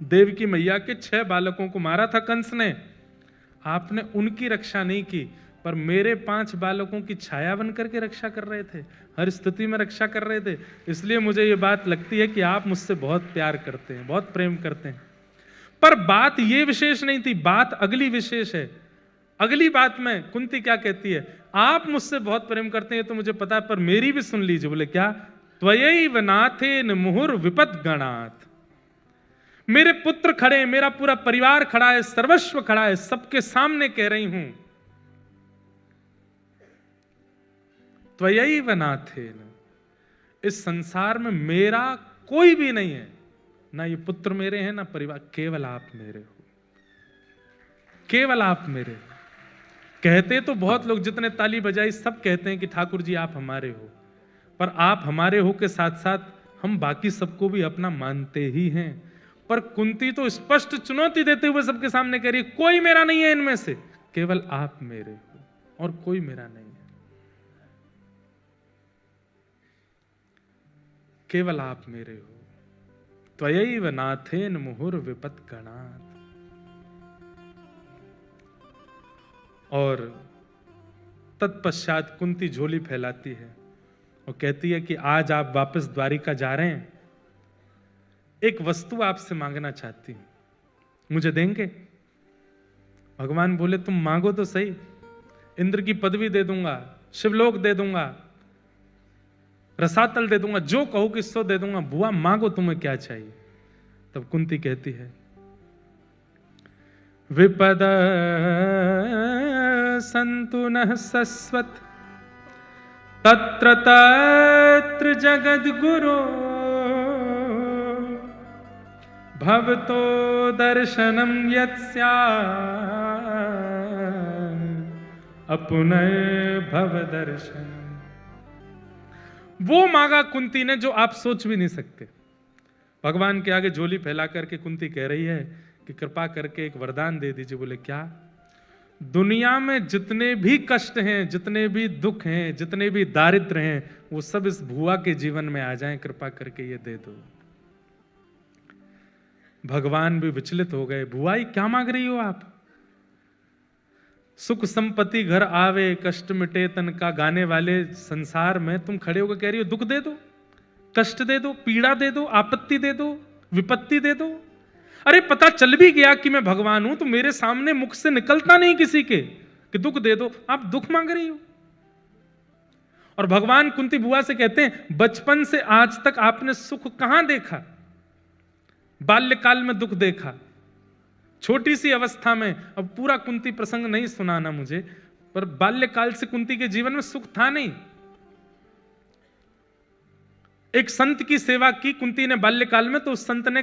देव की मैया के 6 बालकों को मारा था कंस ने। आपने उनकी रक्षा नहीं की, पर मेरे 5 बालकों की छाया बन करके रक्षा कर रहे थे, हर स्थिति में रक्षा कर रहे थे। इसलिए मुझे ये बात लगती है कि आप मुझसे बहुत प्यार करते हैं, बहुत प्रेम करते हैं। पर बात ये विशेष नहीं थी, बात अगली विशेष है। अगली बात में कुंती क्या कहती है, आप मुझसे बहुत प्रेम करते हैं तो मुझे पता है, पर मेरी भी सुन लीजिए। बोले क्या? त्वयैव नाथेन मुहुर विपद गणात्। मेरे पुत्र खड़े हैं, मेरा पूरा परिवार खड़ा है, सर्वस्व खड़ा है, सबके सामने कह रही हूं, त्वयैव नाथेन, इस संसार में मेरा कोई भी नहीं है, ना ये पुत्र मेरे हैं ना परिवार, केवल आप मेरे हो, केवल आप मेरे हो। कहते तो बहुत लोग, जितने ताली बजाई सब कहते हैं कि ठाकुर जी आप हमारे हो, पर आप हमारे हो के साथ साथ हम बाकी सबको भी अपना मानते ही हैं। पर कुंती तो स्पष्ट चुनौती देते हुए सबके सामने कह रही है, कोई मेरा नहीं है इनमें से, केवल आप मेरे हो और कोई मेरा नहीं है, केवल आप मेरे हो। त्वयैव नाथेन मुहुर विपद गणात्। और तत्पश्चात कुंती झोली फैलाती है और कहती है कि आज आप वापस द्वारिका जा रहे हैं, एक वस्तु आपसे मांगना चाहती हूं, मुझे देंगे? भगवान बोले तुम मांगो तो सही, इंद्र की पदवी दे दूंगा, शिवलोक दे दूंगा, रसातल दे दूंगा, जो कहो कि सो दे दूंगा, बुआ मांगो तुम्हें क्या चाहिए। तब कुंती कहती है, विपद संतु नः सस्वत तत्र तत्र जगद्गुरो भवतो दर्शनम यत्स्या अपुनः भव दर्शनम। वो मांगा कुंती ने जो आप सोच भी नहीं सकते। भगवान के आगे झोली फैला करके कुंती कह रही है कि कृपा करके एक वरदान दे दीजिए। बोले क्या? दुनिया में जितने भी कष्ट हैं, जितने भी दुख हैं, जितने भी दारिद्र हैं, वो सब इस भुआ के जीवन में आ जाएं, कृपा करके ये दे दो। भगवान भी विचलित हो गए, भुआई क्या मांग रही हो आप? सुख संपत्ति घर आवे कष्ट मिटे तन का गाने वाले संसार में तुम खड़े होकर कह रही हो दुख दे दो, कष्ट दे दो, पीड़ा दे दो, आपत्ति दे दो, विपत्ति दे दो। अरे पता चल भी गया कि मैं भगवान हूं तो मेरे सामने मुख से निकलता नहीं किसी के कि दुख दे दो, आप दुख मांग रही हो। और भगवान कुंती बुआ से कहते हैं, बचपन से आज तक आपने सुख कहां देखा? बाल्यकाल में दुख देखा, छोटी सी अवस्था में। अब पूरा कुंती प्रसंग नहीं सुनाना मुझे, पर बाल्यकाल से कुंती के जीवन में सुख था नहीं। एक संत की सेवा की कुंती ने बाल्यकाल में, तो उस संत ने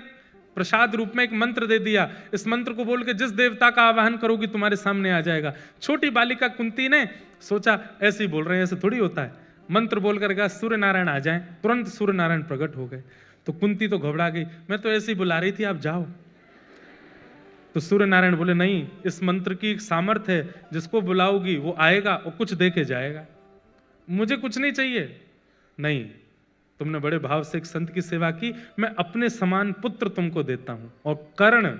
प्रसाद रूप में एक मंत्र दे दिया, इस मंत्र को बोल के जिस देवता का आवाहन करोगी तुम्हारे सामने आ जाएगा। छोटी बालिका कुंती ने सोचा ऐसे ही बोल रहे हैं, ऐसे थोड़ी होता है। मंत्र बोलकर कहा सूर्य नारायण आ जाएं, तुरंत सूर्य नारायण प्रकट हो गए। तो कुंती तो घबरा गई, मैं तो ऐसे ही बुला रही थी, आप जाओ। तो सूर्य नारायण बोले नहीं, इस मंत्र की एक सामर्थ्य है, जिसको बुलाओगी वो आएगा और कुछ दे के जाएगा, मुझे कुछ नहीं चाहिए। नहीं, तुमने बड़े भाव से एक संत की सेवा की, मैं अपने समान पुत्र तुमको देता हूं। और कर्ण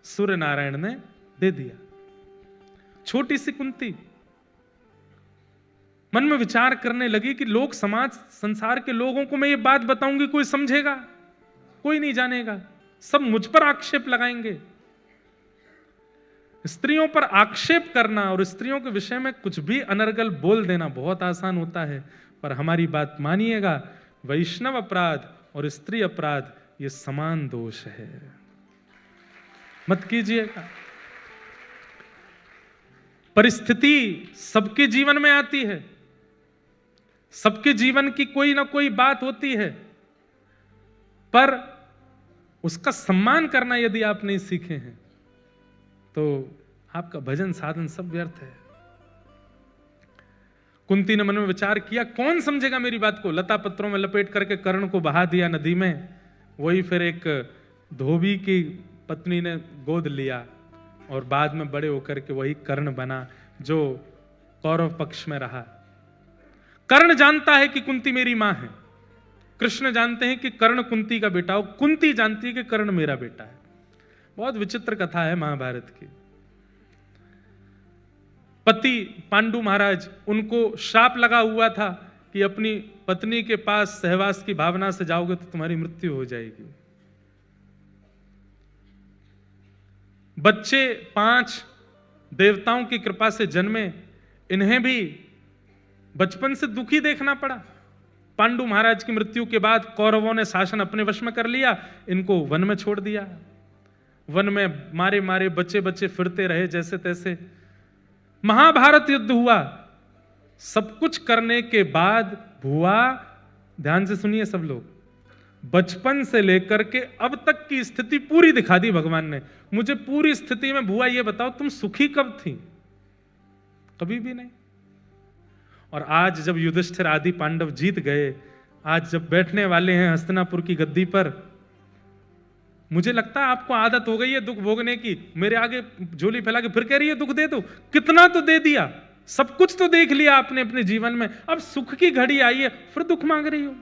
सूर्य नारायण ने दे दिया। छोटी सी कुंती मन में विचार करने लगी कि लोग, समाज, संसार के लोगों को मैं ये बात बताऊंगी, कोई समझेगा? कोई नहीं जानेगा, सब मुझ पर आक्षेप लगाएंगे। स्त्रियों पर आक्षेप करना और स्त्रियों के विषय में कुछ भी अनर्गल बोल देना बहुत आसान होता है, पर हमारी बात मानिएगा, वैष्णव अपराध और स्त्री अपराध ये समान दोष है, मत कीजिएगा। परिस्थिति सबके जीवन में आती है, सबके जीवन की कोई ना कोई बात होती है, पर उसका सम्मान करना यदि आप नहीं सीखे हैं तो आपका भजन साधन सब व्यर्थ है। कुंती ने मन में विचार किया, कौन समझेगा मेरी बात को? लता पत्रों में लपेट करके कर्ण को बहा दिया नदी में। वही फिर एक धोबी की पत्नी ने गोद लिया और बाद में बड़े होकर के वही कर्ण बना जो कौरव पक्ष में रहा। कर्ण जानता है कि कुंती मेरी मां है, कृष्ण जानते हैं कि कर्ण कुंती का बेटा हो, कुंती जानती है कि कर्ण मेरा बेटा है। बहुत विचित्र कथा है महाभारत की। पति पांडु महाराज, उनको श्राप लगा हुआ था कि अपनी पत्नी के पास सहवास की भावना से जाओगे तो तुम्हारी मृत्यु हो जाएगी। बच्चे 5 देवताओं की कृपा से जन्मे, इन्हें भी बचपन से दुखी देखना पड़ा। पांडु महाराज की मृत्यु के बाद कौरवों ने शासन अपने वश में कर लिया, इनको वन में छोड़ दिया। वन में मारे मारे बच्चे बच्चे फिरते रहे जैसे तैसे। महाभारत युद्ध हुआ। सब कुछ करने के बाद भुआ, ध्यान से सुनिए सब लोग, बचपन से लेकर के अब तक की स्थिति पूरी दिखा दी भगवान ने। मुझे पूरी स्थिति में भुआ ये बताओ, तुम सुखी कब थी? कभी भी नहीं। और आज जब युधिष्ठिर आदि पांडव जीत गए, आज जब बैठने वाले हैं हस्तिनापुर की गद्दी पर, मुझे लगता है आपको आदत हो गई है दुख भोगने की। मेरे आगे झोली फैला के फिर कह रही है दुख दे दो। कितना तो दे दिया, सब कुछ तो देख लिया आपने अपने जीवन में, अब सुख की घड़ी आई है फिर दुख मांग रही हो।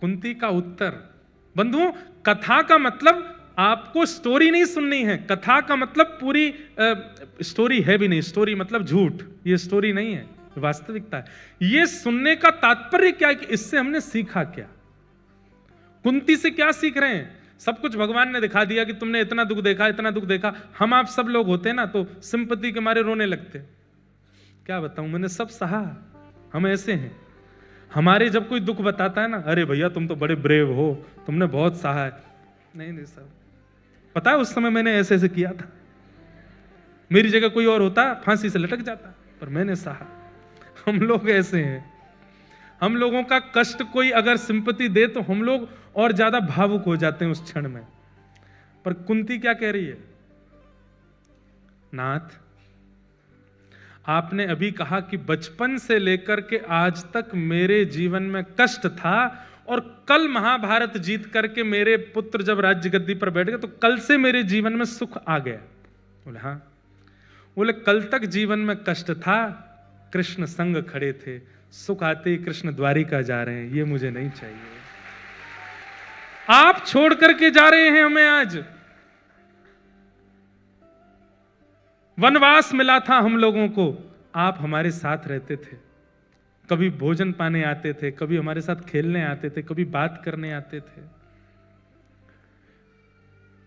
कुंती का उत्तर, बंधुओं, कथा का मतलब आपको स्टोरी नहीं सुननी है। कथा का मतलब पूरी स्टोरी है भी नहीं। स्टोरी मतलब झूठ, ये स्टोरी नहीं है, वास्तविकता है। ये सुनने का तात्पर्य क्या है कि इससे हमने सीखा क्या, कुंती से क्या सीख रहे हैं। सब कुछ भगवान ने दिखा दिया कि तुमने इतना दुख देखा, इतना दुख देखा। हम आप सब लोग होते ना तो सिंपैथी के मारे रोने लगते। क्या बताऊं, मैंने सब सहा, हम ऐसे हैं। हमारे जब कोई दुख बताता है ना, अरे भैया तुम तो बड़े ब्रेव हो, तुमने बहुत सहा है। नहीं साहब, पता है उस समय मैंने ऐसे ऐसे किया था। मेरी जगह कोई और होता फांसी से लटक जाता, पर मैंने सहा। हम लोग ऐसे हैं। हम लोगों का कष्ट कोई अगर सिंपैथी दे तो हम लोग और ज्यादा भावुक हो जाते हैं उस क्षण में। पर कुंती क्या कह रही है, नाथ आपने अभी कहा कि बचपन से लेकर के आज तक मेरे जीवन में कष्ट था, और कल महाभारत जीत करके मेरे पुत्र जब राज्य गद्दी पर बैठ गए तो कल से मेरे जीवन में सुख आ गया। बोले हाँ। बोले कल तक जीवन में कष्ट था, कृष्ण संग खड़े थे, सुख आते ही कृष्ण द्वारिका जा रहे हैं, ये मुझे नहीं चाहिए। आप छोड़ करके जा रहे हैं हमें। आज वनवास मिला था हम लोगों को, आप हमारे साथ रहते थे, कभी भोजन पाने आते थे, कभी हमारे साथ खेलने आते थे, कभी बात करने आते थे।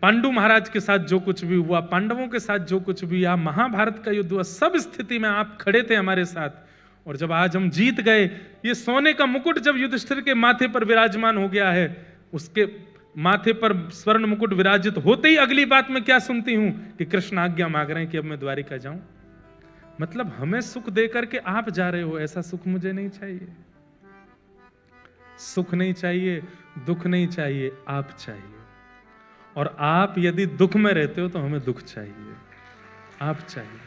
पांडु महाराज के साथ जो कुछ भी हुआ, पांडवों के साथ जो कुछ भी हुआ, महाभारत का युद्ध हुआ, सब स्थिति में आप खड़े थे हमारे साथ। और जब आज हम जीत गए, ये सोने का मुकुट जब युधिष्ठिर के माथे पर विराजमान हो गया है, उसके माथे पर स्वर्ण मुकुट विराजित होते ही अगली बात में क्या सुनती हूं कि कृष्ण आज्ञा मांग रहे हैं कि अब मैं द्वारिका जाऊं। मतलब हमें सुख देकर के आप जा रहे हो, ऐसा सुख मुझे नहीं चाहिए। सुख नहीं चाहिए, दुख नहीं चाहिए, आप चाहिए। और आप यदि दुख में रहते हो तो हमें दुख चाहिए, आप चाहिए।